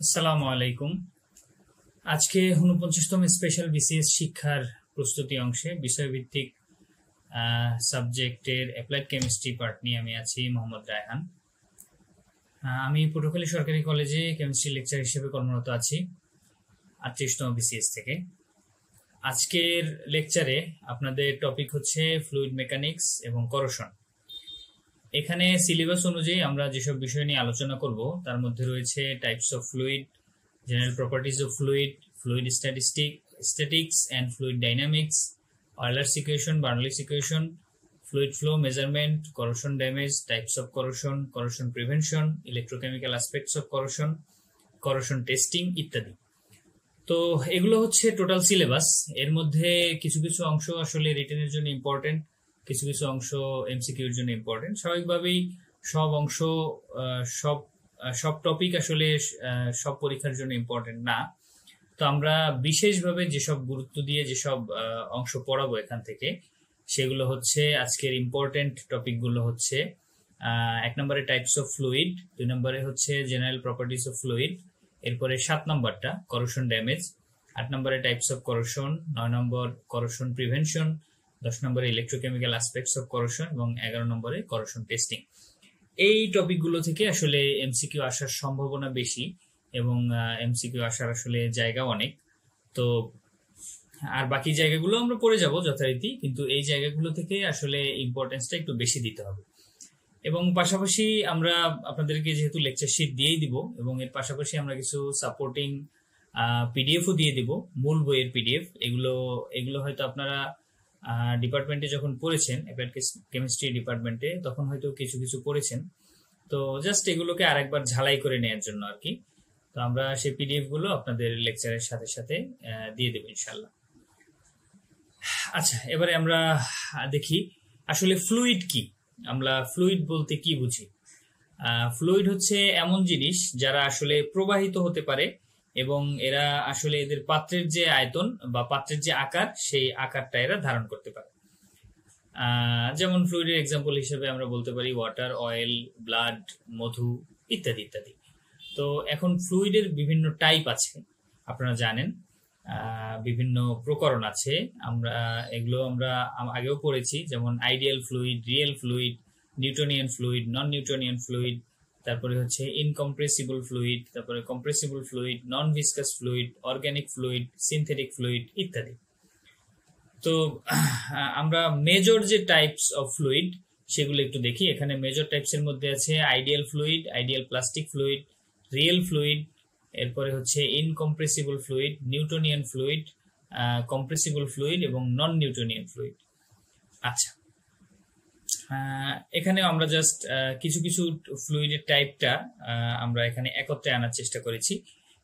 আসসালামু আলাইকুম। আজকে ৪৯তম স্পেশাল বিসিএস শিক্ষার প্রস্তুতি অংশে বিষয়ভিত্তিক সাবজেক্টের অ্যাপ্লাইড কেমিস্ট্রি পার্ট নিয়ে আমি আছি মোহাম্মদ রায়হান। আমি পটুয়াখালী সরকারি কলেজে কেমিস্ট্রি লেকচার হিসেবে কর্মরত আছি ৩৮তম বিসিএস থেকে। আজকের লেকচারে আপনাদের টপিক হচ্ছে ফ্লুইড মেকানিক্স এবং করোশন। এখানে সিলেবাস অনুযায়ী আমরা যেসব বিষয় নিয়ে আলোচনা করব তার মধ্যে রয়েছে types of fluid, general properties of fluid, fluid statics and fluid dynamics, Euler's equation, Bernoulli's equation, fluid flow measurement, corrosion damage, types of corrosion, corrosion prevention, electrochemical aspects of corrosion, corrosion testing ইত্যাদি। তো এগুলো হচ্ছে total syllabus. এর মধ্যে কিছু কিছু অংশ আসলে রিটেনের জন্য ইম্পর্টেন্ট, কিছু কিছু অংশ এমসিকিউর জন্য ইম্পর্টেন্ট। স্বাভাবিকভাবেই সব অংশ সব সব টপিক আসলে সব পরীক্ষার জন্য ইম্পর্টেন্ট না। তো আমরা বিশেষভাবে যেসব গুরুত্ব দিয়ে যেসব অংশ পড়াবো এখান থেকে, সেগুলো হচ্ছে আজকের ইম্পর্টেন্ট টপিকগুলো হচ্ছে ১ নম্বরে টাইপস অফ ফ্লুইড, ২ নম্বরে হচ্ছে জেনারেল প্রপার্টিজ অফ ফ্লুইড, এরপরে ৭ নম্বরটা করোশন ড্যামেজ, ৮ নম্বরে types of corrosion, ৯ number corrosion prevention, ১০ নম্বরে ইলেকট্রোকেমিক্যাল অ্যাসপেক্টস অফ করোশন এবং ১১ নম্বরে করোশন টেস্টিং। এই টপিকগুলো থেকে আসলে এমসিকিউ আসার সম্ভাবনা বেশি এবং এমসিকিউ আসার আসলে জায়গা অনেক। তো আর বাকি জায়গাগুলো আমরা পড়ে যাব যথারীতি, কিন্তু এই জায়গাগুলো থেকে আসলে ইম্পর্টেন্সটা একটু বেশি দিতে হবে। এবং পাশাপাশি আমরা আপনাদেরকে যেহেতু লেকচার শিট দিয়েই দিব, এবং এর পাশাপাশি আমরা কিছু সাপোর্টিং পিডিএফও দিয়ে দিব, মূল বইয়ের পিডিএফ। এগুলো এগুলো হয়তো আপনারা ডিপার্টমেন্টে যখন পড়েছেন, অ্যাপ্লাইড কেমিস্ট্রি ডিপার্টমেন্টে, তখন হয়তো কিছু কিছু পড়েছেন। তো জাস্ট এগুলোকে আরেকবার ঝালাই করে নেওয়ার জন্য আর কি। তো আমরা সেই পিডিএফ গুলো আপনাদের লেকচারের সাথে সাথে দিয়ে দেবো ইনশাল্লাহ। আচ্ছা, এবারে আমরা দেখি আসলে ফ্লুইড কি। আমরা ফ্লুইড বলতে কি বুঝি? ফ্লুইড হচ্ছে এমন জিনিস যারা আসলে প্রবাহিত হতে পারে এবং এরা আসলে এদের পাত্রের যে আয়তন বা পাত্রের যে আকার, সেই আকারটা এরা ধারণ করতে পারে। যেমন ফ্লুইডের এক্সাম্পল হিসেবে আমরা বলতে পারি ওয়াটার, অয়েল, ব্লাড, মধু ইত্যাদি ইত্যাদি। তো এখন ফ্লুইডের বিভিন্ন টাইপ আছে, আপনারা জানেন, বিভিন্ন প্রকরণ আছে। এগুলো আমরা আগেও পড়েছি, যেমন ideal fluid, real fluid, Newtonian fluid, non Newtonian fluid, তারপরে হচ্ছে ইনকম্প্রেসিবল ফ্লুইড, তারপরে compressible fluid, non viscous fluid, organic fluid, synthetic fluid ইত্যাদি। তো আমরা মেজর যে টাইপস অফ ফ্লুইড সেগুলো একটু দেখি। এখানে মেজর টাইপস এর মধ্যে আছে ideal fluid, ideal plastic fluid, real fluid, এরপরে হচ্ছে incompressible fluid, Newtonian fluid, compressible fluid এবং নন নিউটনিয়ান ফ্লুইড। আচ্ছা, এখানে আমরা জাস্ট কিছু কিছু ফ্লুইডের টাইপটা আমরা এখানে একত্রে আনার চেষ্টা করেছি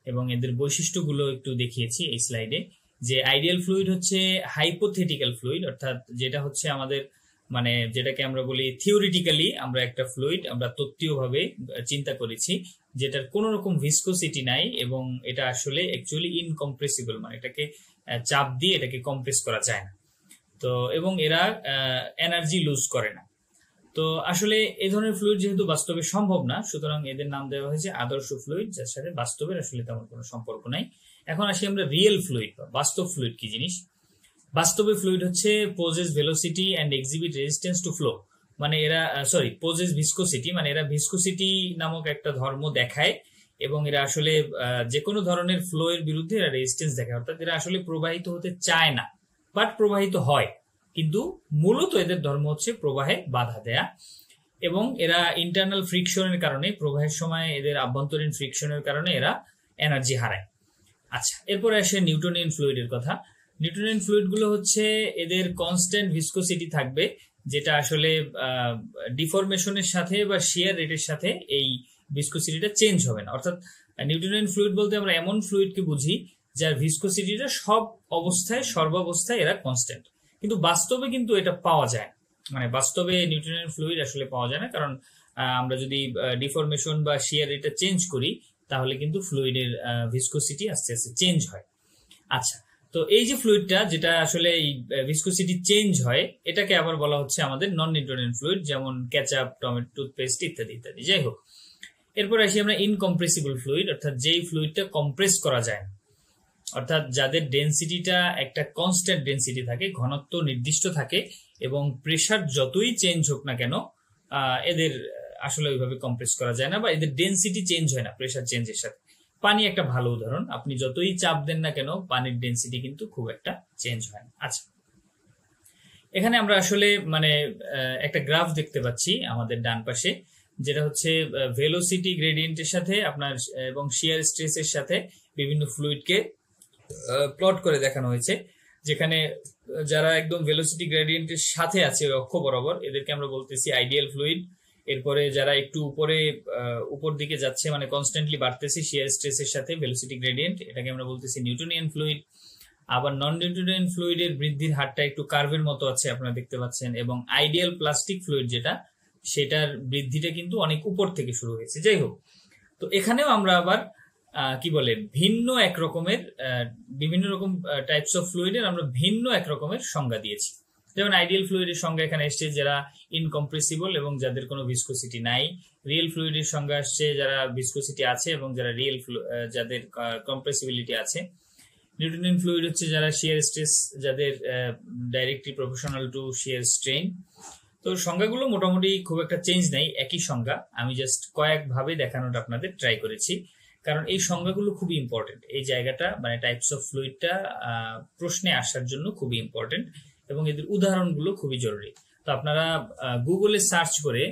এবং এদের বৈশিষ্ট্যগুলো একটু দেখিয়েছি এই স্লাইডে। যে আইডিয়াল ফ্লুইড হচ্ছে হাইপোথেটিক্যাল ফ্লুইড, অর্থাৎ যেটা হচ্ছে আমাদের মানে যেটাকে আমরা বলি থিওরিটিক্যালি আমরা একটা ফ্লুইড আমরা তত্ত্বীয়ভাবে চিন্তা করেছি, যেটার কোনো রকম ভিসকোসিটি নাই এবং এটা আসলে অ্যাকচুয়ালি ইনকম্প্রেসিবল, মানে এটাকে চাপ দিয়ে এটাকে কম্প্রেস করা যায় না। তো এবং এরা এনার্জি লুজ করে না। তো আসলে এই ধরনের ফ্লুইড যেহেতু বাস্তবে সম্ভব না, সুতরাং এদের নাম দেওয়া হয়েছে আদর্শ ফ্লুইড, যার সাথে বাস্তবের আসলে তেমন কোনো সম্পর্ক নাই। এখন আসি আমরা রিয়েল ফ্লুইড বা বাস্তব ফ্লুইড কি জিনিস। বাস্তবে ফ্লুইড হচ্ছে possess velocity and exhibit resistance to flow, মানে এরা পোজেস ভিসকোসিটি, মানে এরা ভিসকোসিটি নামক একটা ধর্ম দেখায় এবং এরা আসলে যে কোনো ধরনের ফ্লো এর বিরুদ্ধে এরা রেজিস্ট্যান্স দেখায়, অর্থাৎ এরা আসলে প্রবাহিত হতে চায় না, বাট প্রবাহিত হয়। কিন্তু মূলত এদের ধর্ম হচ্ছে প্রবাহে বাধা দেয়া এবং এরা ইন্টারনাল ফ্রিকশনের কারণে, প্রবাহের সময় এদের আভ্যন্তরীণ ফ্রিকশনের কারণে এরা এনার্জি হারায়। আচ্ছা, এরপরে আসে নিউটনিয়ান ফ্লুইডের কথা। নিউটনিয়ান ফ্লুইড গুলো হচ্ছে এদের কনস্ট্যান্ট ভিসকোসিটি থাকবে, যেটা আসলে ডিফরমেশনের সাথে বা শিয়ার রেটের সাথে এই ভিসকোসিটিটা চেঞ্জ হবে না। অর্থাৎ নিউটনিয়ান ফ্লুইড বলতে আমরা এমন ফ্লুইডকে বুঝি যার ভিসকোসিটিটা সব অবস্থায় সর্বাবস্থায় এরা কনস্ট্যান্ট। কিন্তু বাস্তবে কিন্তু এটা পাওয়া যায় না, মানে বাস্তবে নিউটনিয়ান ফ্লুইড আসলে পাওয়া যায় না, কারণ আমরা যদি ডিফরমেশন বা শিয়ার রেটটা চেঞ্জ করি তাহলে কিন্তু ফ্লুইডের ভিসকোসিটি আস্তে আস্তে চেঞ্জ হয়। আচ্ছা, তো এই যে ফ্লুইডটা যেটা আসলে এই ভিসকোসিটি চেঞ্জ হয়, এটাকে আবার বলা হচ্ছে আমাদের নন নিউটনিয়ান ফ্লুইড, যেমন কেচাপ, টমেটো, টুথপেস্ট ইত্যাদি ইত্যাদি। যাই হোক, এরপর আসি আমরা ইনকম্প্রেসিবল ফ্লুইড, অর্থাৎ যেই ফ্লুইডটা কম্প্রেস করা যায় না, অর্থাৎ যাদের ডেন্সিটিটা একটা কনস্ট্যান্ট ডেন্সিটি থাকে, ঘনত্ব নির্দিষ্ট থাকে এবং প্রেসার যতই চেঞ্জ হোক না কেন এদের আসলে ওইভাবে কম্প্রেস করা যায় না বা এদের ডেন্সিটি চেঞ্জ হয় না প্রেসার চেঞ্জের সাথে। পানি একটা ভালো উদাহরণ, আপনি যতই চাপ দেন না কেন পানির ডেন্সিটি কিন্তু খুব একটা চেঞ্জ হয় না। আচ্ছা, এখানে আমরা আসলে মানে একটা গ্রাফ দেখতে পাচ্ছি আমাদের ডান পাশে, যেটা হচ্ছে ভেলোসিটি গ্রেডিয়েন্টের সাথে আপনার এবং শিয়ার স্ট্রেসের সাথে বিভিন্ন ফ্লুইডকে প্লট করে দেখানো হয়েছে, যেখানে যারা একদম ভেলোসিটি গ্রেডিয়েন্টের সাথে আছে ওই অক্ষ বরাবর এদেরকে আমরা বলতেছি আইডিয়াল ফ্লুইড। এরপরে যারা একটু উপর দিকে যাচ্ছে মানে কনস্ট্যান্টলি বাড়তেছে শিয়ার স্ট্রেসের সাথে ভেলোসিটি গ্রেডিয়েন্ট, এটাকে আমরা বলতেছি নিউটনিয়ান ফ্লুইড। আবার নন নিউটনিয়ান ফ্লুইডের বৃদ্ধির হারটা একটু কার্ভের মতো আছে আপনারা দেখতে পাচ্ছেন, এবং আইডিয়াল প্লাস্টিক ফ্লুইড যেটা সেটার বৃদ্ধিটা কিন্তু অনেক উপর থেকে শুরু হয়েছে। যাই হোক, তো এখানেও আমরা আবার কি বলে ভিন্ন এক রকমের বিভিন্ন রকম টাইপস অফ ফ্লুইডের আমরা ভিন্ন এক রকমের সংজ্ঞা দিয়েছি। যেমন আইডিয়াল ফ্লুইডের সংজ্ঞা এখানে এসছে যারা ইনকম্প্রেসিবল এবং যাদের কোনো ভিসকোসিটি নাই। রিয়েল ফ্লুইডের সংজ্ঞা আসছে যারা ভিসকোসিটি আছে এবং যারা যাদের কম্প্রেসিবিলিটি আছে। নিউটনিয়ান ফ্লুইড হচ্ছে যারা শিয়ার স্ট্রেস যাদের directly proportional to shear strain. তো সংজ্ঞাগুলো মোটামুটি খুব একটা চেঞ্জ নাই, একই সংজ্ঞা, আমি জাস্ট কয়েকভাবে দেখানোটা আপনাদের ট্রাই করেছি, কারণ এই সংজ্ঞাগুলো খুবই ইম্পর্টেন্ট। এই জায়গাটা মানে টাইপস অফ ফ্লুইডটা প্রশ্নে আসার জন্য খুবই ইম্পর্টেন্ট এবং এদের উদাহরণগুলো খুবই জরুরি। তো আপনারা গুগলে সার্চ করে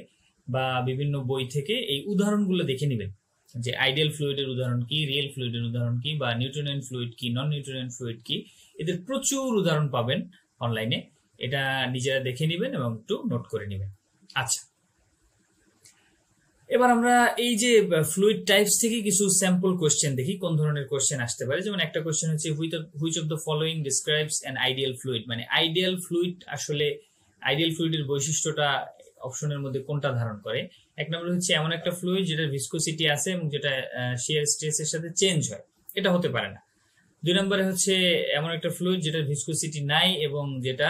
বা বিভিন্ন বই থেকে এই উদাহরণগুলো দেখে নেবেন যে আইডিয়াল ফ্লুইডের উদাহরণ কি, রিয়েল ফ্লুইডের উদাহরণ কি, বা নিউটনিয়ান ফ্লুইড কি, নন নিউটনিয়ান ফ্লুইড কি, এদের প্রচুর উদাহরণ পাবেন অনলাইনে। এটা নিজেরা দেখে নেবেন এবং একটু নোট করে নেবেন। আচ্ছা, এবার আমরা এই যে ফ্লুইড টাইপস থেকে কিছু স্যাম্পল কোশ্চেন দেখি কোন ধরনের কোশ্চেন আসতে পারে। যেমন একটা কোশ্চেন হচ্ছে which of the following describes an ideal fluid, মানে আইডিয়াল ফ্লুইড আসলে আইডিয়াল ফ্লুইডের বৈশিষ্ট্যটা অপশনের মধ্যে কোনটা ধারণ করে। এক নম্বর হচ্ছে এমন একটা ফ্লুইড যেটার ভিসকোসিটি আছে এবং যেটা শিয়ার স্ট্রেসের সাথে চেঞ্জ হয়, এটা হতে পারে না। দুই নম্বরে হচ্ছে এমন একটা ফ্লুইড যেটার ভিসকোসিটি নাই এবং যেটা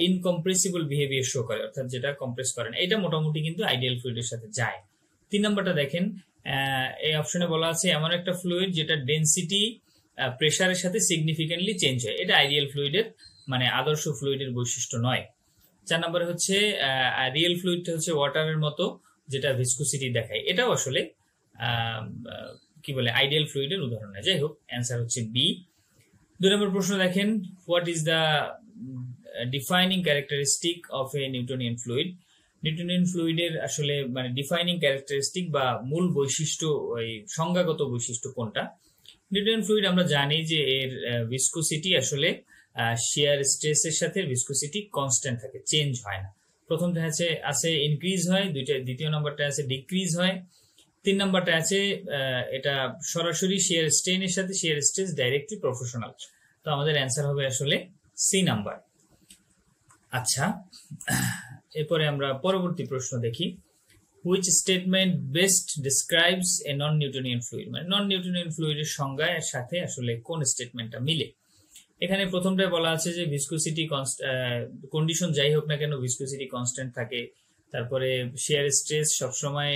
ইনকম্প্রেসিবল বিহেভিয়ার শো করে, অর্থাৎ যেটা কম্প্রেস করে না, এটা মোটামুটি কিন্তু আইডিয়াল ফ্লুইডের সাথে যায়। তিন নম্বরটা দেখেন, এই অপশনে বলা আছে এমন একটা ফ্লুইড যেটা ডেন্সিটি প্রেসারের সাথে সিগনিফিকেন্টলি চেঞ্জ হয়, এটা আইডিয়াল ফ্লুইডের মানে আদর্শ ফ্লুইডের বৈশিষ্ট্য নয়। চার নম্বরে হচ্ছে রিয়েল ফ্লুইডটা হচ্ছে ওয়াটারের মতো যেটা ভিসকোসিটি দেখায়, এটাও আসলে কি বলে আইডিয়াল ফ্লুইডের উদাহরণ নয়। যাই হোক, অ্যান্সার হচ্ছে বি। দুই নম্বর প্রশ্ন দেখেন, what is the defining characteristic of a Newtonian fluid. Newtonian ফ্লুইডের আসলে মানে ডিফাইনিং ক্যারেক্টারিস্টিক বা মূল বৈশিষ্ট্য, ওই সংজ্ঞাগত বৈশিষ্ট্য কোনটা। নিউটনিয়ান ফ্লুইড আমরা জানি যে এর ভিসকোসিটি আসলে শিয়ার স্ট্রেসের সাথে ভিসকোসিটি কনস্ট্যান্ট থাকে, চেঞ্জ হয় না। প্রথমটা আছে ইনক্রিজ হয়, দ্বিতীয় নম্বরটা আছে ডিক্রিজ হয়, তিন নম্বরটা আছে এটা সরাসরি শিয়ার স্ট্রেনের সাথে শিয়ার স্ট্রেস ডাইরেক্টলি প্রপোর্শনাল। তো আমাদের অ্যান্সার হবে আসলে সি নাম্বার। আচ্ছা, এরপরে আমরা পরবর্তী প্রশ্ন দেখি, which statement best describes a non Newtonian fluid, মানে নন নিউটনিয়ান ফ্লুইডের সংজ্ঞার সাথে আসলে কোন স্টেটমেন্টটা মিলে। এখানে প্রথমটায় বলা আছে যে ভিসকোসিটি কন্ডিশন যাই হোক না কেন ভিসকোসিটি কনস্ট্যান্ট থাকে, তারপরে শিয়ার স্ট্রেস সবসময়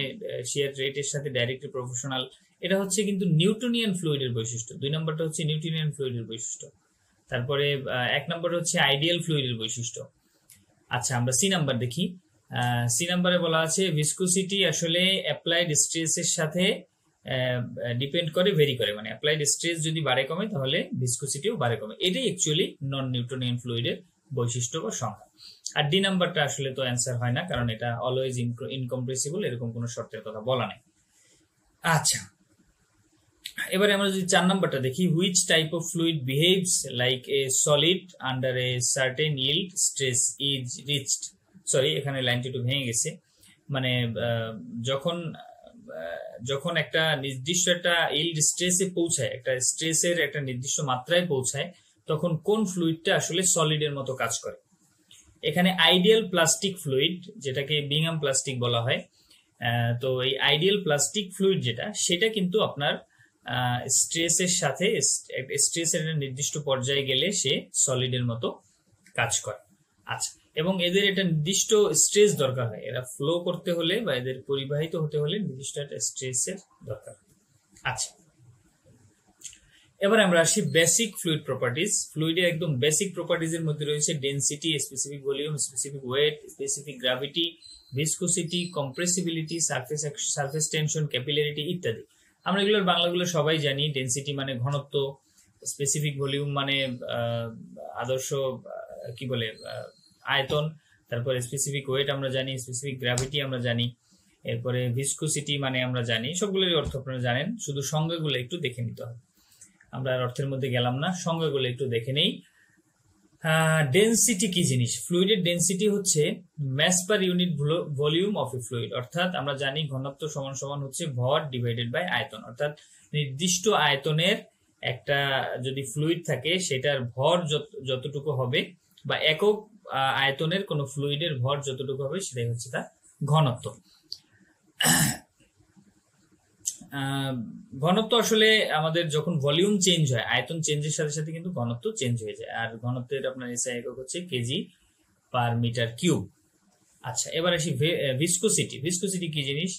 শিয়ার রেটের সাথে ডাইরেক্টলি প্রপোর্শনাল, এটা হচ্ছে কিন্তু নিউটনিয়ান ফ্লুইডের বৈশিষ্ট্য। দুই নম্বরটা হচ্ছে নিউটনিয়ান ফ্লুইডের বৈশিষ্ট্য, তারপরে এক নম্বর হচ্ছে আইডিয়াল ফ্লুইডের বৈশিষ্ট্য। আচ্ছা, আমরা সি নাম্বার দেখি। সি নাম্বারে বলা আছে ভিসকোসিটি আসলে অ্যাপ্লাইড স্ট্রেসের সাথে ডিপেন্ড করে, ভেরি করে, মানে অ্যাপ্লাইড স্ট্রেস যদি বাড়ে কমে তাহলে ভিসকোসিটিও বাড়ে কমে, এটাই অ্যাকচুয়ালি নন নিউটনিয়ান ফ্লুইডের বৈশিষ্ট্য বা সংজ্ঞা। আর ডি নাম্বারটা আসলে তো অ্যান্সার হয় না, কারণ এটা অলওয়েজ ইনকম্প্রেসিবল, এরকম কোনো শর্তের কথা বলা নেই। আচ্ছা, এবারে আমরা যদি চার নাম্বারটা দেখি, which type of fluid behaves like a solid under a certain yield stress is reached. Sorry, এখানে লাইনটি একটু ভেঙে গেছে, মানে যখন একটা নির্দিষ্ট একটা ইল্ড স্ট্রেসে পৌঁছায়, একটা স্ট্রেসের একটা নির্দিষ্ট মাত্রায় পৌঁছায়, তখন কোন ফ্লুইডটা আসলে সলিডের মতো কাজ করে। এখানে আইডিয়াল প্লাস্টিক ফ্লুইড, যেটাকে বিংহাম প্লাস্টিক বলা হয়, তো এই আইডিয়াল প্লাস্টিক ফ্লুইড যেটা, সেটা কিন্তু আপনার স্ট্রেসের সাথে স্ট্রেসের নির্দিষ্ট পর্যায়ে গেলে সে সলিডের মতো কাজ করে। আচ্ছা, এবং এদের একটা নির্দিষ্ট স্ট্রেস দরকার হয়, এরা ফ্লো করতে হলে বা এদের পরিবাহিত হতে হলে নির্দিষ্ট একটা স্ট্রেসের দরকার। আচ্ছা, এবার আমরা আসি বেসিক ফ্লুইড প্রপার্টিজ। ফ্লুইডের একদম বেসিক প্রপার্টিজ এর মধ্যে রয়েছে density, specific volume, specific weight, specific gravity, viscosity, compressibility, surface tension, capillarity ইত্যাদি। আমরা এগুলোর বাংলাগুলো সবাই জানি। ডেনসিটি মানে ঘনত্ব, স্পেসিফিক ভলিউম মানে আদর্শ কি বলে আয়তন, তারপরে স্পেসিফিক ওয়েট আমরা জানি, স্পেসিফিক গ্র্যাভিটি আমরা জানি, এরপরে ভিসকোসিটি মানে আমরা জানি। সবগুলোরই অর্থ আপনারা জানেন, শুধু সংজ্ঞাগুলো একটু দেখে নিতে হবে। আমরা আর অর্থের মধ্যে গেলাম না, সংজ্ঞাগুলো একটু দেখে নেই। ডেনসিটি কি জিনিস? ফ্লুইডের ডেনসিটি হচ্ছে mass per unit volume of a fluid. অর্থাৎ আমরা জানি ঘনত্ব সমান সমান হচ্ছে ভর ডিভাইডেড বাই আয়তন। অর্থাৎ নির্দিষ্ট আয়তনের একটা যদি ফ্লুইড থাকে সেটার ভর যতটুকু হবে, বা একক আয়তনের কোন ফ্লুইডের ভর যতটুকু হবে সেটাই হচ্ছে তার ঘনত্ব। ঘনত্ব আসলে আমাদের যখন ভলিউম চেঞ্জ হয়, আয়তন চেঞ্জের সাথে সাথে কিন্তু ঘনত্ব চেঞ্জ হয়ে যায়। আর ঘনত্বের আপনার এসআই একক হচ্ছে কেজি পার মিটার কিউব। আচ্ছা, এবার আসি ভিসকোসিটি। ভিসকোসিটি কি জিনিস?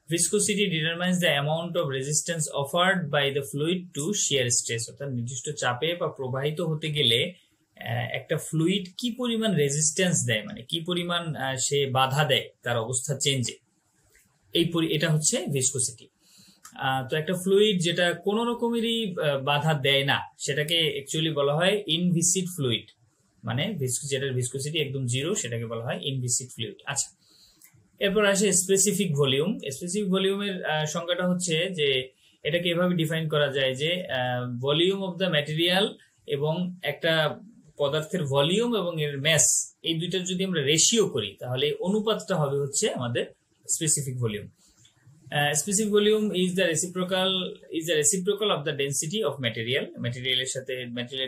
Viscosity determines the amount of resistance offered by the fluid to shear stress. অর্থাৎ নির্দিষ্ট চাপে বা প্রবাহিত হতে গেলে একটা ফ্লুইড কি পরিমাণ রেজিস্ট্যান্স দেয়, মানে কি পরিমাণ সে বাধা দেয় তার অবস্থা চেঞ্জে, এটা হচ্ছে ভিসকোসিটি। তো একটা ফ্লুইড যেটা কোন রকমেরই বাধা দেয় না সেটাকে অ্যাকচুয়ালি বলা হয় ইনভিসিড ফ্লুইড, মানে যেটার ভিসকোসিটি একদম জিরো সেটাকে বলা হয় ইনভিসিড ফ্লুইড। আচ্ছা, এরপর আসে স্পেসিফিক ভলিউম। স্পেসিফিক ভলিউমের সংজ্ঞাটা হচ্ছে যে এটাকে এভাবে ডিফাইন করা যায় যে ভলিউম অফ দ্য ম্যাটেরিয়াল এবং একটা পদার্থের ভলিউম এবং এর ম্যাস, এই দুইটার যদি আমরা রেশিও করি তাহলে অনুপাতটা হবে হচ্ছে আমাদের specific volume. Specific volume is the reciprocal of the density of material. Material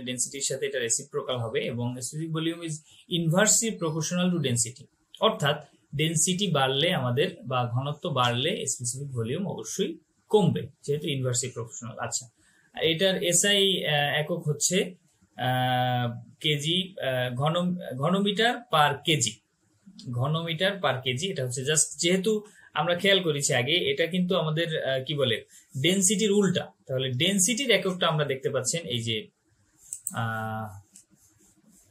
density সাথে এটা reciprocal হবে, এবং specific volume is inversely proportional to density. অর্থাৎ ডেনসিটি বাড়লে আমাদের বা ঘনত্ব বাড়লে স্পেসিফিক ভলিউম অবশ্যই কমবে, যেহেতু ইনভার্সলি প্রপোর্শনাল। আচ্ছা, এটার এসআই একক হচ্ছে কেজি, ঘনমিটার পার কেজি। ঘনমিটার পার কেজি এটা হচ্ছে জাস্ট, যেহেতু আমরা খেয়াল করেছি আগে, এটা কিন্তু আমাদের কি বলে ডেনসিটির উল্টা। তাহলে ডেনসিটির এককটা আমরা দেখতে পাচ্ছেন এই যে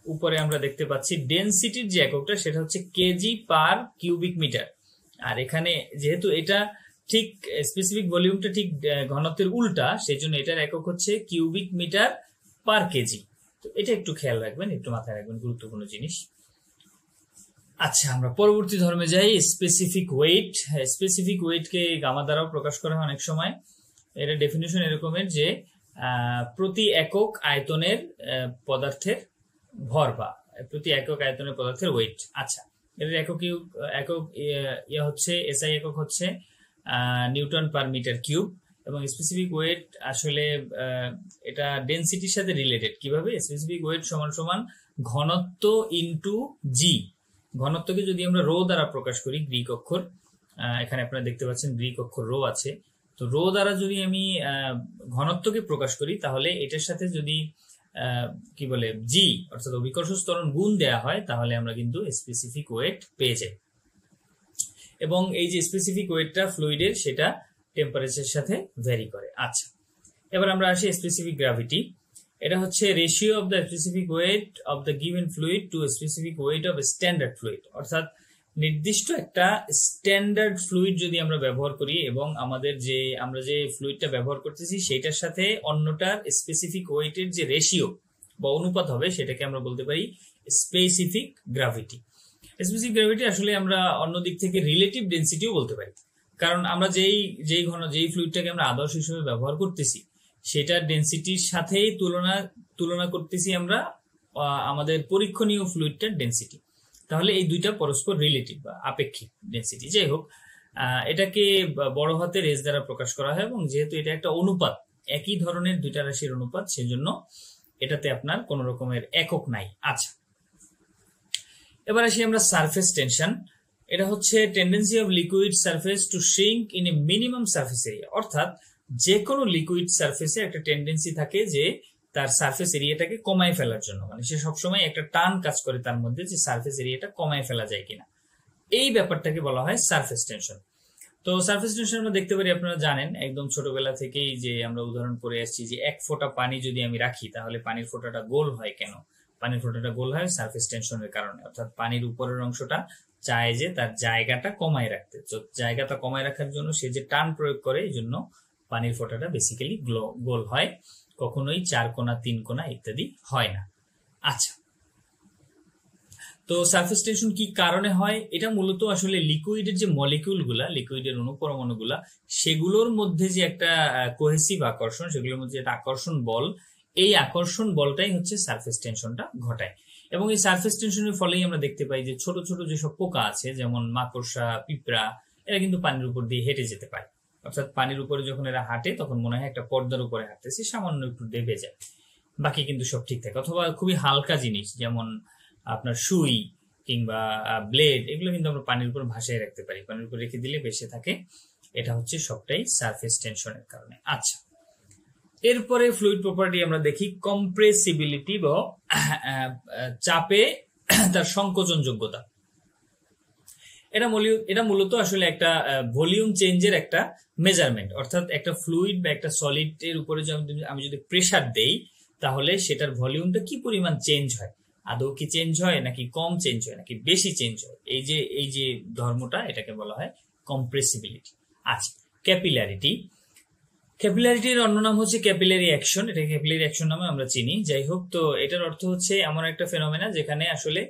উপরে আমরা দেখতে পাচ্ছি ডেনসিটির যে এককটা সেটা হচ্ছে কেজি পার কিউবিক মিটার। আর এখানে যেহেতু এটা ঠিক স্পেসিফিক ভলিউমটা ঠিক ঘনত্বের উল্টা, সেই জন্য এটার একক হচ্ছে কিউবিক মিটার পার কেজি। তো এটা একটু খেয়াল রাখবেন, একটু মাথায় রাখবেন, গুরুত্বপূর্ণ জিনিস। আচ্ছা, আমরা পরবর্তী ধর্মে যাই, স্পেসিফিক ওয়েট। স্পেসিফিক ওয়েটকে গামা দ্বারাও প্রকাশ করা হয় অনেক সময়। এর ডেফিনিশন এরকমের যে প্রতি একক আয়তনের পদার্থের ভর, বা প্রতি একক আয়তনের পদার্থের ওয়েট। আচ্ছা, এর একক হচ্ছে এসআই একক হচ্ছে নিউটন পার মিটার কিউব, এবং স্পেসিফিক ওয়েট আসলে এটা ডেনসিটির সাথে রিলেটেড। কিভাবে? স্পেসিফিক ওয়েট সমান সমান ঘনত্ব ইনটু জি। ঘনত্বকে যদি আমরা রো দ্বারা প্রকাশ করি, গ্রিক অক্ষর, এখানে আপনারা দেখতে পাচ্ছেন গ্রিক অক্ষর রো আছে, তো রো দ্বারা যদি আমি ঘনত্বকে প্রকাশ করি তাহলে এটার সাথে যদি কি বলে জি অর্থাৎ অভিকর্ষ ত্বরণ গুণ দেয়া হয় তাহলে আমরা কিন্তু স্পেসিফিক ওয়েট পেয়ে যাই। এবং এই যে স্পেসিফিক ওয়েটটা ফ্লুইডের সেটা টেম্পারেচারের সাথে ভ্যারি করে। আচ্ছা, এবার আমরা আসি স্পেসিফিক গ্র্যাভিটি। এটা হচ্ছে ratio of the specific wait of the given fluid two specific weight of standard fluid. অর্থাৎ নির্দিষ্ট একটা স্ট্যান্ডার্ড ফ্লুইড যদি আমরা ব্যবহার করি এবং আমরা যে ফ্লুইডটা ব্যবহার করতেছি সেটার সাথে অন্যটার স্পেসিফিক ওয়েটের যে রেশিও বা অনুপাত হবে সেটাকে আমরা বলতে পারি স্পেসিফিক গ্র্যাভিটি। স্পেসিফিক গ্র্যাভিটি আসলে আমরা অন্য দিক থেকে রিলেটিভ ডেনসিটিও বলতে পারি, কারণ আমরা যেই ফ্লুইডটাকে আমরা আদর্শ হিসেবে ব্যবহার করতেছি সেটার ডেনসিটির সাথেই তুলনা করতেছি আমরা আমাদের পরীক্ষণীয় ফ্লুইডটার ডেনসিটি। তাহলে এই দুইটা পরস্পর রিলেটিভ বা আপেক্ষিক ডেনসিটি। যাই হোক, এটাকে বড় হাতের এস দ্বারা প্রকাশ করা হয়, এবং যেহেতু এটা একটা অনুপাত, একই ধরনের দুইটা রাশির অনুপাত, সেজন্য এটাতে আপনার কোন রকমের একক নাই। আচ্ছা, এবার আসি আমরা সারফেস টেনশন। এটা হচ্ছে tendency of liquid surface two shrink in a minimum surface area. অর্থাৎ যে কোনো লিকুইড সারফেসে একটা টেন্ডেন্সি থাকে যে তার সারফেস এরিয়াটাকে কমায় ফেলার জন্য, মানে সে সবসময় একটা টান কাজ করে তার মধ্যে যে সারফেস এরিয়াটা কমায় ফেলা যায় কিনা, এই ব্যাপারটাকে বলা হয় সারফেস টেনশন। তো সারফেস টেনশন আমরা দেখতে পারি, আপনারা জানেন একদম ছোটবেলা থেকেই যে আমরা উদাহরণ করে আসছি যে এক ফোঁটা পানি যদি আমি রাখি তাহলে পানির ফোঁটাটা গোল হয় কেন? পানির ফোঁটাটা গোল হয় সারফেস টেনশনের কারণে, অর্থাৎ পানির উপরের অংশটা চায় যে তার জায়গাটা কমায় রাখতে, তো জায়গাটা কমায় রাখার জন্য সে যে টান প্রয়োগ করে, এই জন্য পানির ফোঁটাটা বেসিক্যালি গোল হয়, কখনোই 4 কোণা 3 কোণা ইত্যাদি হয় না। আচ্ছা, তো সারফেস টেনশন কি কারণে হয়? এটা মূলত আসলে লিকুইডের যে মলিকিউল গুলা, লিকুইডের অনুপরমাণু গুলা, সেগুলোর মধ্যে যে একটা কোহেসিভ আকর্ষণ, সেগুলোর মধ্যে একটা আকর্ষণ বল, এই আকর্ষণ বলটাই হচ্ছে সারফেস টেনশনটা ঘটায়। এবং এই সারফেস টেনশনের ফলেই আমরা দেখতে পাই যে ছোট ছোট যেসব পোকা আছে, যেমন মাকড়সা, পিঁপড়া, এরা কিন্তু পানির উপর দিয়ে হেঁটে যেতে পারে। অর্থাৎ পানির উপরে যখন এরা হাঁটে তখন মনে হয় একটা পর্দার উপরে হাঁটতেছে, সামান্য একটু ডেবে যায়, বাকি কিন্তু সব ঠিক থাকে। অথবা খুবই হালকা জিনিস যেমন আপনার সুই কিংবা ব্লেড, এগুলো কিন্তু আমরা পানির উপর ভাসায় রাখতে পারি, পানির উপর রেখে দিলে বেঁচে থাকে। এটা হচ্ছে সবটাই সারফেস টেনশনের কারণে। আচ্ছা, এরপরে ফ্লুইড প্রপার্টি আমরা দেখি কম্প্রেসিবিলিটি বা চাপে তার সংকোচন যোগ্যতা। এটা মূলত আসলে একটা ভলিউম চেঞ্জের একটা মেজারমেন্ট, অর্থাৎ একটা ফ্লুইড বা একটা সলিড এর উপরে আমি যদি প্রেসার দেই তাহলে সেটার ভলিউমটা কি পরিমাণ চেঞ্জ হয়, আদৌ কি চেঞ্জ হয় নাকি কম চেঞ্জ হয় নাকি বেশি চেঞ্জ হয়, এই যে ধর্মটা, এটাকে বলা হয় কম্প্রেসিবিলিটি। আচ্ছা, ক্যাপিলারিটির অন্য নাম হচ্ছে ক্যাপিলারি অ্যাকশন, এটা ক্যাপিলারি অ্যাকশন নামে আমরা চিনি। যাই হোক, তো এটার অর্থ হচ্ছে এমন একটা ফেনোমেনা যেখানে আসলে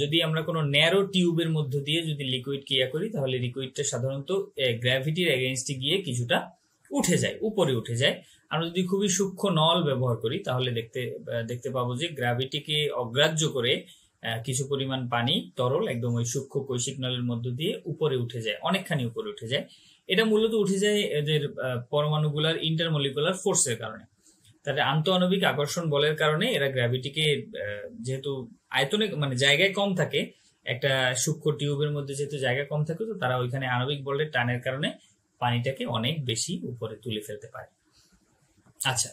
যদি আমরা কোনো ন্যারো টিউবের মধ্য দিয়ে যদি লিকুইড ক্রিয়া করি তাহলে লিকুইডটা সাধারণত গ্র্যাভিটির এগেইনস্টে গিয়ে কিছুটা উঠে যায়, উপরে উঠে যায়। আমরা যদি খুবই সূক্ষ্ম নল ব্যবহার করি তাহলে দেখতে পাবো যে গ্র্যাভিটিকে অগ্রাহ্য করে কিছু পরিমাণ পানি তরল একদম ওই সূক্ষ্ম কৈশিক নলের মধ্য দিয়ে উপরে উঠে যায়, অনেকখানি উপরে উঠে যায়। এটা মূলত উঠে যায় এদের পরমাণুগুলার ইন্টারমলিকুলার ফোর্সের কারণে, তাদের আন্তঃআণবিক আকর্ষণ বলের কারণে এরা গ্র্যাভিটিকে, যেহেতু আয়তনে মানে জায়গায় কম থাকে, একটা সূক্ষ্ম টিউবের মধ্যে যেহেতু জায়গা কম থাকে, তো তারা ওইখানে আণবিক বলের টানের কারণে পানিটাকে অনেক বেশি উপরে তুলে ফেলতে পারে। আচ্ছা,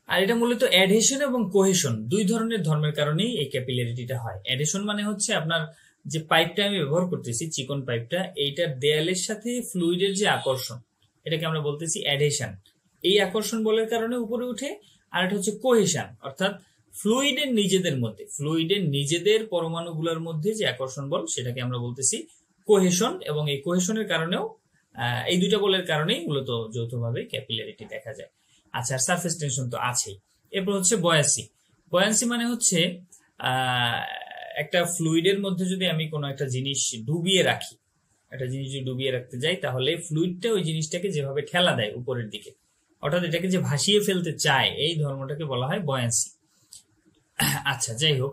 আর এটা মূলত অ্যাডহেশন এবং কোহেশন দুই ধরনের ধর্মের কারণেই এই ক্যাপিলারিটিটা হয়। অ্যাডহেশন মানে হচ্ছে আপনার যে পাইপটা আমি ব্যবহার করতেছি, চিকন পাইপটা, এইটার দেয়ালের সাথে ফ্লুইডের যে আকর্ষণ, এটাকে আমরা বলতেছি অ্যাডহেশন। এই আকর্ষণ বলের কারণে উপরে উঠে। আর এটা হচ্ছে কোহেশন, অর্থাৎ ফ্লুইডের নিজেদের পরমাণুগুলোর মধ্যে যে আকর্ষণ বল, সেটাকে আমরা বলতেছি কোহেশন। এবং এই কোহেশনের কারণেও, এই দুইটা বলের কারণেই মূলত যৌথভাবে ক্যাপিলারিটি দেখা যায়। আচ্ছা, সারফেস টেনশন তো আছেই। এরপর হচ্ছে বয়াসি। বয়ান্সি মানে হচ্ছে একটা ফ্লুইডের মধ্যে যদি আমি কোনো একটা জিনিস ডুবিয়ে রাখি, একটা জিনিস যদি ডুবিয়ে রাখতে যাই তাহলে ফ্লুইডটা ওই জিনিসটাকে যেভাবে ঠেলা দেয় উপরের দিকে, অর্থাৎ এটাকে যে ভাসিয়ে ফেলতে চায়, এই ধর্মটাকে বলা হয় বয়ান্সি। আচ্ছা, যাই হোক,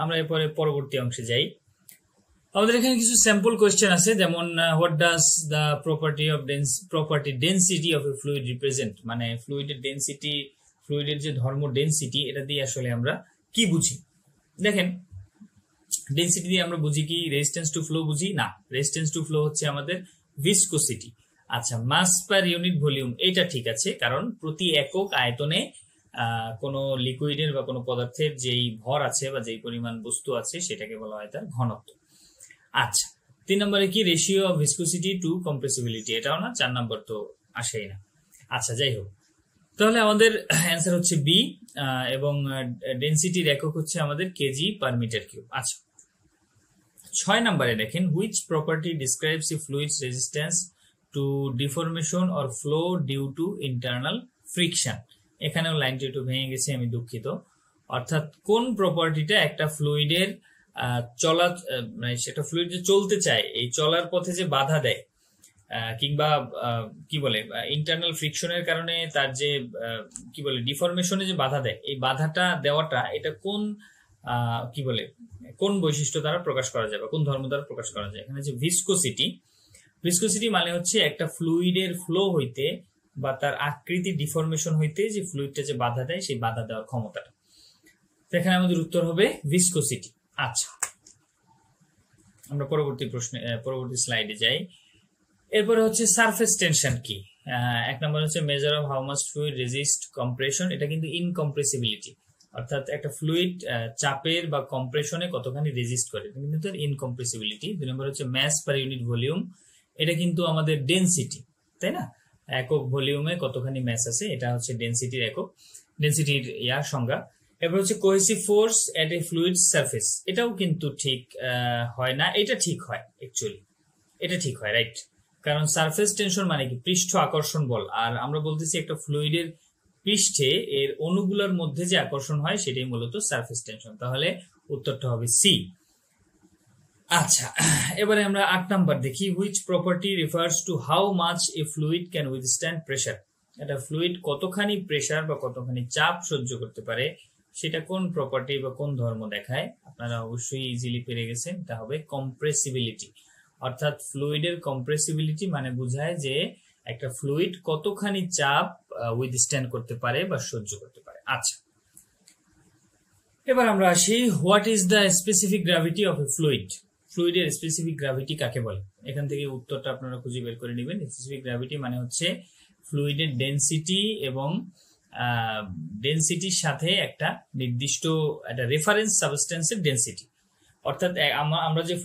আমরা এরপরে পরবর্তী অংশে যাই। আমাদের এখানে কিছু স্যাম্পল কোয়েশ্চেন আছে, যেমন what does the property density of a fluid represent, মানে ফ্লুইডের ডেনসিটি, ফ্লুইডের যে ধর্ম ডেনসিটি, এটা দিয়ে আসলে আমরা কি বুঝি। দেখেন, ডেনসিটি দিয়ে আমরা বুঝি কি রেজিস্ট্যান্স টু ফ্লো বুঝি না। রেজিস্ট্যান্স টু ফ্লো হচ্ছে আমাদের ভিসকোসিটি। আচ্ছা, মাস পার ইউনিট ভলিউম, এটা ঠিক আছে, কারণ প্রতি একক আয়তনে কোনো লিকুইডের বা কোনো পদার্থের যেই ভর আছে বা যেই পরিমাণ বস্তু আছে সেটাকে বলা হয় তার ঘনত্ব। আচ্ছা, 3 নম্বরে কি ratio of viscosity to compressibility, এটাও না, 4 নম্বর তো আসেই না। আচ্ছা, যাই হোক, তাহলে আমাদের অ্যান্সার হচ্ছে বি, এবং ডেনসিটির একক হচ্ছে আমাদের কেজি পার মিটার কিউব। আচ্ছা, 6 নম্বরে দেখেন, which property describes a fluid's resistance to deformation or flow due to internal friction. এখানেও লাইনটি একটু ভেঙে গেছে, আমি দুঃখিত। অর্থাৎ কোন প্রপার্টিটা একটা ফ্লুইডের মানে সেটা ফ্লুইড যে চলতে চায়, এই চলার পথে যে বাধা দেয়, কিংবা কি বলে ইন্টারনাল ফ্রিকশনের কারণে তার যে কি বলে ডিফরমেশনে যে বাধা দেয়, এই বাধাটা দেওয়াটা এটা কোন কি বলে কোন বৈশিষ্ট্য দ্বারা প্রকাশ করা যায় বা কোন ধর্ম দ্বারা প্রকাশ করা যায়। এখানে যে ভিসকোসিটি মানে হচ্ছে একটা ফ্লুইডের ফ্লো হইতে বা তার আকৃতি ডিফরমেশন হইতে যে ফ্লুইডটা যে বাধা দেয়, সেই বাধা দেওয়ার ক্ষমতাটা। এখানে আমাদের উত্তর হবে ভিসকোসিটি। আচ্ছা, আমরা পরবর্তী স্লাইডে যাই। এরপরে হচ্ছে সারফেস টেনশন কি। এক নম্বর হচ্ছে measure of how much fluid resist compression, এটা কিন্তু ইনকম্প্রেসিবিলিটি, অর্থাৎ একটা ফ্লুইড চাপের বা কম্প্রেশনে কতখানি রেজিস্ট করে, এটা কিন্তু ইনকম্প্রেসিবিলিটি। 2 নম্বর হচ্ছে ম্যাস পার ইউনিট ভলিউম, এটা কিন্তু আমাদের ডেনসিটি, তাই না, একক ভলিউমে কতখানি ম্যাস আছে, এটা হচ্ছে ডেনসিটির একক, ডেনসিটির সংজ্ঞা। এবার হচ্ছে কোহেসিভ ফোর্স এট এ ফ্লুইড সারফেস, এটাও কিন্তু ঠিক হয় না, এটা ঠিক হয় অ্যাকচুয়ালি, এটা ঠিক হয়, রাইট, কারণ সারফেস টেনশন মানে কি, পৃষ্ঠ আকর্ষণ বল, আর আমরা বলতেছি একটা ফ্লুইডের পৃষ্ঠে এর অণুগুলোর মধ্যে যে আকর্ষণ হয় সেটাই মূলত সারফেস টেনশন, তাহলে উত্তরটা হবে সি। আচ্ছা, এবারে আমরা 8 নাম্বার দেখি, which property refers to how much a fluid can withstand pressure, এটা ফ্লুইড কতখানি প্রেসার বা কতখানি চাপ সহ্য করতে পারে, সেটা কোন প্রপার্টি বা কোন ধর্ম দেখায়, আপনারা অবশ্যই ইজিলি পেরে গেছেন, এটা হবে কম্প্রেসিবিলিটি, অর্থাৎ ফ্লুইডের কম্প্রেসিবিলিটি মানে বোঝায় যে একটা ফ্লুইড কতখানি চাপ উইথস্ট্যান্ড করতে পারে বা সহ্য করতে পারে। আচ্ছা, এবার আমরা আসি, what is the specific gravity of a fluid, ফ্লুইডের স্পেসিফিক গ্র্যাভিটি কাকে বলে, এখান থেকে উত্তরটা আপনারা খুঁজে বের করে নেবেন। স্পেসিফিক গ্র্যাভিটি মানে হচ্ছে ফ্লুইডের ডেনসিটি এবং ডেনসিটির সাথে একটা নির্দিষ্ট একটা রেফারেন্স সাবস্টেন্সের ডেনসিটি, অর্থাৎ আমরা যে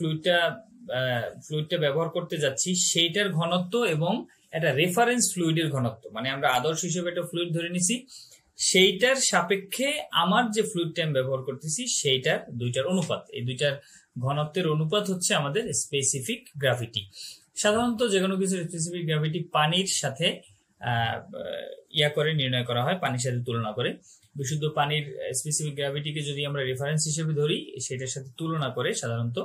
ফ্লুইডটা ব্যবহার করতে যাচ্ছি সেইটার ঘনত্ব এবং একটা রেফারেন্স ফ্লুইডের ঘনত্ব, মানে আমরা আদর্শ হিসেবে একটা ফ্লুইড ধরে নিছি, সেইটার সাপেক্ষে আমার যে ফ্লুইডটা আমি ব্যবহার করতেছি সেইটার দুইটার অনুপাত, এই দুইটার ঘনত্বের অনুপাত হচ্ছে আমাদের স্পেসিফিক গ্র্যাভিটি। সাধারণত যে কোনো কিছুর স্পেসিফিক গ্র্যাভিটি পানির সাথে নির্ণয় করা হয়, পানির সাথে তুলনা করে। বিশুদ্ধ পানির স্পেসিফিক গ্র্যাভিটিকে যদি আমরা রেফারেন্স হিসেবে ধরি, সেটার সাথে তুলনা করে সাধারণত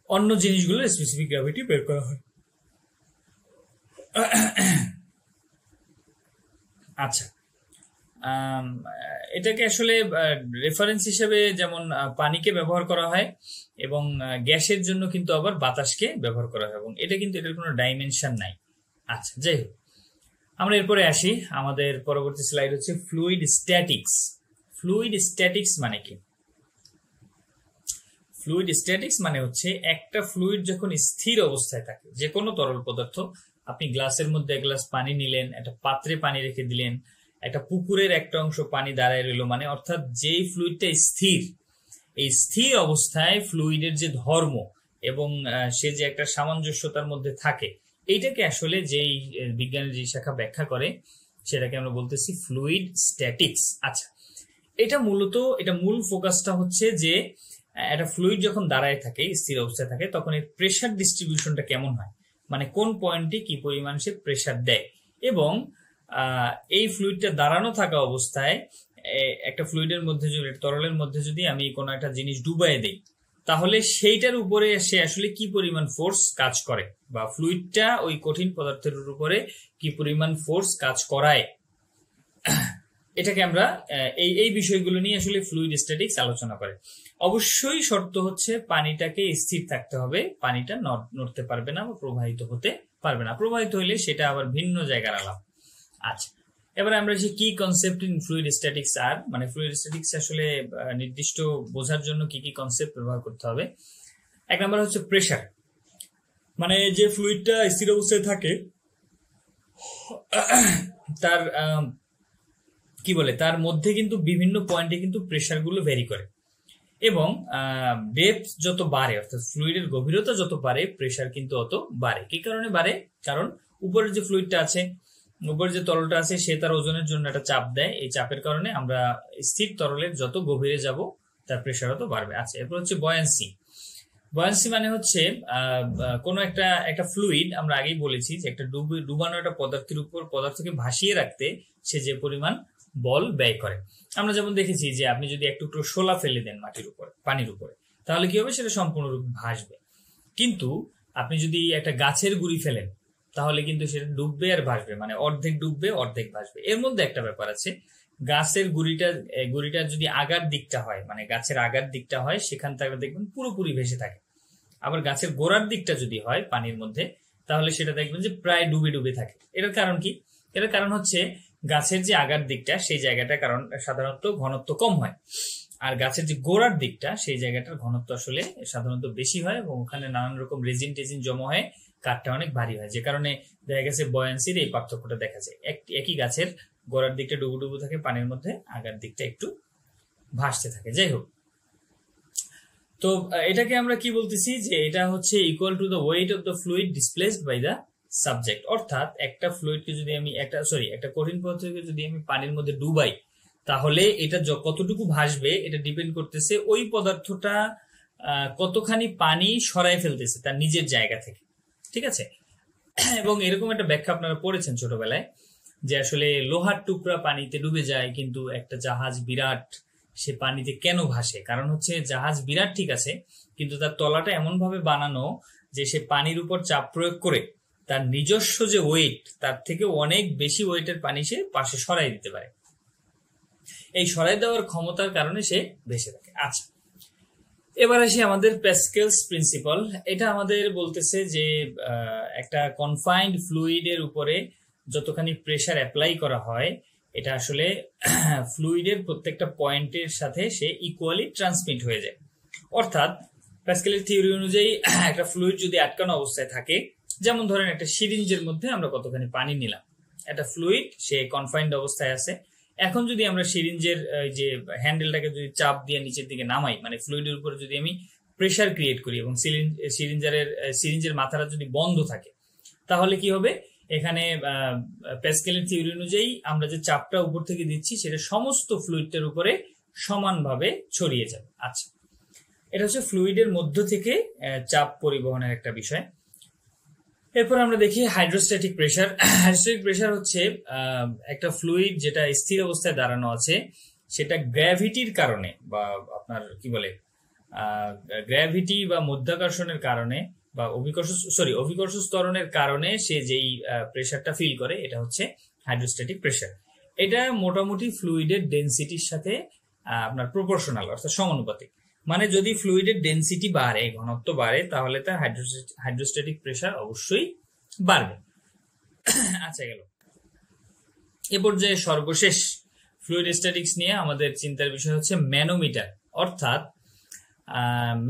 অন্য জিনিসগুলোর স্পেসিফিক গ্র্যাভিটি বের করা হয়। আচ্ছা, এটাকে আসলে রেফারেন্স হিসেবে যেমন পানিকে ব্যবহার করা হয় এবং গ্যাসের জন্য কিন্তু আবার বাতাসকে ব্যবহার করা হয়, এবং এটা কিন্তু এটার কোনো ডাইমেনশন নাই। আচ্ছা, যাই হোক, আমরা এরপরে আসি, আমাদের পরবর্তী স্লাইড হচ্ছে ফ্লুইড স্ট্যাটিক্স। ফ্লুইড স্ট্যাটিক্স মানে কি? ফ্লুইড স্ট্যাটিক্স মানে হচ্ছে একটা ফ্লুইড যখন স্থির অবস্থায় থাকে, যে কোনো তরল পদার্থ, আপনি গ্লাসের মধ্যে এক গ্লাস পানি নিলেন, একটা পাত্রে পানি রেখে দিলেন, একটা পুকুরের একটা অংশ পানি দাঁড়ায় রইল, মানে অর্থাৎ যেই ফ্লুইডটা স্থির, এই স্থির অবস্থায় ফ্লুইডের যে ধর্ম এবং সে যে একটা সামঞ্জস্যতার মধ্যে থাকে, এইটাকে আসলে যেই বিজ্ঞানের যে শাখা ব্যাখ্যা করে সেটাকে আমরা বলতেছি ফ্লুইড স্ট্যাটিক্স। আচ্ছা, এটা মূল ফোকাসটা হচ্ছে যে একটা ফ্লুইড যখন দাঁড়ায় থাকে, স্থির অবস্থায় থাকে, তখন এর প্রেসার ডিস্ট্রিবিউশনটা কেমন হয়, মানে কোন পয়েন্টে কি পরিমাণ সে প্রেসার দেয়, এবং এই ফ্লুইডটা দাঁড়ানো থাকা অবস্থায় একটা ফ্লুইডের মধ্যে যদি, তরলের মধ্যে যদি আমি কোনো একটা জিনিস ডুবাই দেই, তাহলে সেইটার উপরে সে আসলে কি পরিমাণ ফোর্স কাজ করে, বা ফ্লুইডটা ওই কঠিন পদার্থের উপরে কি পরিমাণ ফোর্স কাজ করায়, এটাকে আমরা এই বিষয়গুলো নিয়ে আসলে ফ্লুইড স্ট্যাটিক্স আলোচনা করে। অবশ্যই শর্ত হচ্ছে পানিটাকে স্থির থাকতে হবে, পানিটা নড়তে পারবে না বা প্রবাহিত হতে পারবে না, প্রবাহিত হইলে সেটা আবার ভিন্ন জায়গার আলাপ। আচ্ছা, এবারে আমরা যে কি কনসেপ্ট ইন ফ্লুইড স্ট্যাটিক্স আর, মানে ফ্লুইড স্ট্যাটিক্স আসলে নির্দিষ্ট বোঝার জন্য কি কি কনসেপ্ট ব্যবহার করতে হবে। এক নম্বর হচ্ছে প্রেসার, মানে যে ফ্লুইডটা স্থির অবস্থায় থাকে তার তার মধ্যে কিন্তু বিভিন্ন পয়েন্টে কিন্তু প্রেসার গুলো ভ্যারি করে, এবং ডেপথ যত বাড়ে, অর্থাৎ ফ্লুইডের গভীরতা যত বাড়ে, প্রেসার কিন্তু অত বাড়ে। কি কারণে বাড়ে? কারণ উপরের যে ফ্লুইডটা আছে, উপরের যে তরলটা আছে, সে তার ওজনের জন্য একটা চাপ দেয়, এই চাপের কারণে আমরা স্থির তরলের যত গভীরে যাব তার প্রেসার তত বাড়বে। আচ্ছা, এরপর হচ্ছে বয়ান্সি। বয়ান্সি মানে হচ্ছে কোনো একটা ফ্লুইড, আমরা আগেই বলেছি যে একটা ডুবানো একটা পদার্থের উপর পদার্থকে ভাসিয়ে রাখতে সে যে পরিমাণ বল ব্যয় করে। আমরা যেমন দেখেছি যে আপনি যদি এক টুকরো শোলা ফেলে দেন মাটির উপরে, পানির উপরে, তাহলে কি হবে? সেটা সম্পূর্ণরূপে ভাসবে। কিন্তু আপনি যদি একটা গাছের গুঁড়ি ফেলেন, তাহলে কিন্তু সেটা ডুববে আর ভাসবে, মানে অর্ধেক ডুববে অর্ধেক ভাসবে। এর মধ্যে একটা ব্যাপার আছে, গাছের গুঁড়িটা যদি আগার দিকটা হয়, মানে গাছের আগার দিকটা হয়, সেখান থেকে দেখবেন পুরোপুরি ভেসে থাকে। আবার গাছের গোড়ার দিকটা যদি হয় পানির মধ্যে, তাহলে সেটা দেখবেন যে প্রায় ডুবে ডুবে থাকে। এটার কারণ কি? এটার কারণ হচ্ছে গাছের যে আগার দিকটা, সেই জায়গাটা কারণ সাধারণত ঘনত্ব কম হয়, আর গাছের যে গোড়ার দিকটা, সেই জায়গাটার ঘনত্ব আসলে সাধারণত বেশি হয়, এবং ওখানে নানান রকম রেজিন টেজিন জমা হয়, কাঠটা অনেক ভারী হয়, যে কারণে দেখা গেছে বয়ান্সির এই পার্থক্যটা দেখা যায়। একই গাছের গোড়ার দিকটা ডুবু ডুবু থাকে পানির মধ্যে, আগার দিকটা একটু ভাসতে থাকে। যাই হোক, তো এটাকে আমরা কি বলতেছি, যে এটা হচ্ছে equal to the weight of the fluid displaced by the subject. অর্থাৎ একটা ফ্লুইডকে যদি আমি একটা কঠিন পদার্থকে যদি আমি পানির মধ্যে ডুবাই, তাহলে এটা কতটুকু ভাসবে এটা ডিপেন্ড করতেছে ওই পদার্থটা কতখানি পানি সরাই ফেলতেছে তার নিজের জায়গা থেকে, ঠিক আছে। এবং এরকম একটা ব্যাখ্যা আপনারা পড়েছেন ছোটবেলায়, যে আসলে লোহার টুকরা পানিতে ডুবে যায় কিন্তু একটা জাহাজ বিরাট সে পানিতে কেন ভাসে, কারণ হচ্ছে জাহাজ বিরাট ঠিক আছে, কিন্তু তার তলাটা এমন ভাবে বানানো যে সে পানির উপর চাপ প্রয়োগ করে তার নিজস্ব যে ওয়েট তার থেকে অনেক বেশি ওয়েটের পানি সে পাশে সরাই দিতে পারে। এই সরাই দেওয়ার ক্ষমতার কারণে সে ভেসে থাকে। আচ্ছা, এবার আসি আমাদের প্যাসকেলস প্রিন্সিপাল। এটা আমাদের বলতেছে যে একটা কনফাইন্ড ফ্লুইডের উপরে যতখানি প্রেসার অ্যাপ্লাই করা হয়, এটা আসলে ফ্লুইডের প্রত্যেকটা পয়েন্টের সাথে সে ইকুয়ালি ট্রান্সমিট হয়ে যায়। অর্থাৎ প্যাসকেলের থিওরি অনুযায়ী একটা ফ্লুইড যদি আটকানো অবস্থায় থাকে, যেমন ধরেন একটা সিরিঞ্জের মধ্যে আমরা কতখানি পানি নিলাম, একটা ফ্লুইড সে কনফাইন্ড অবস্থায় আছে। এখন যদি আমরা সিরিঞ্জের যে হ্যান্ডেলটাকে যদি চাপ দিয়ে নিচের দিকে নামাই, মানে ফ্লুইডের উপরে যদি আমি প্রেসার ক্রিয়েট করি এবং সিরিঞ্জের মাথাটা যদি বন্ধ থাকে, তাহলে কি হবে, এখানে প্যাসকেলের থিওরি অনুযায়ী আমরা যে চাপটা উপর থেকে দিচ্ছি সেটা সমস্ত ফ্লুইডটার উপরে সমানভাবে ছড়িয়ে যাবে। আচ্ছা, এটা হচ্ছে ফ্লুইডের মধ্য থেকে চাপ পরিবহনের একটা বিষয়। এরপর আমরা দেখি হাইড্রোস্ট্যাটিক প্রেসার। হাইড্রোস্ট্যাটিক প্রেসার হচ্ছে একটা ফ্লুইড যেটা স্থির অবস্থায় দাঁড়ানো আছে, সেটা গ্র্যাভিটির কারণে বা আপনার কি বলে গ্র্যাভিটি বা মধ্যাকর্ষণের কারণে বা অভিকর্ষ ত্বরণের কারণে সে যেই প্রেসারটা ফিল করে, এটা হচ্ছে হাইড্রোস্ট্যাটিক প্রেসার। এটা মোটামুটি ফ্লুইডের ডেনসিটির সাথে আপনার প্রপোর্শনাল, অর্থাৎ সমানুপাতিক। মানে যদি ফ্লুইডের ডেনসিটি বাড়ে, ঘনত্ব বাড়ে, তাহলে তার হাইড্রোস্ট্যাটিক প্রেসার অবশ্যই বাড়বে। আচ্ছা, গেল এ পর্যায়ে সর্বশেষ ফ্লুইড স্ট্যাটিক্স নিয়ে আমাদের চিন্তার বিষয় হচ্ছে ম্যানোমিটার। অর্থাৎ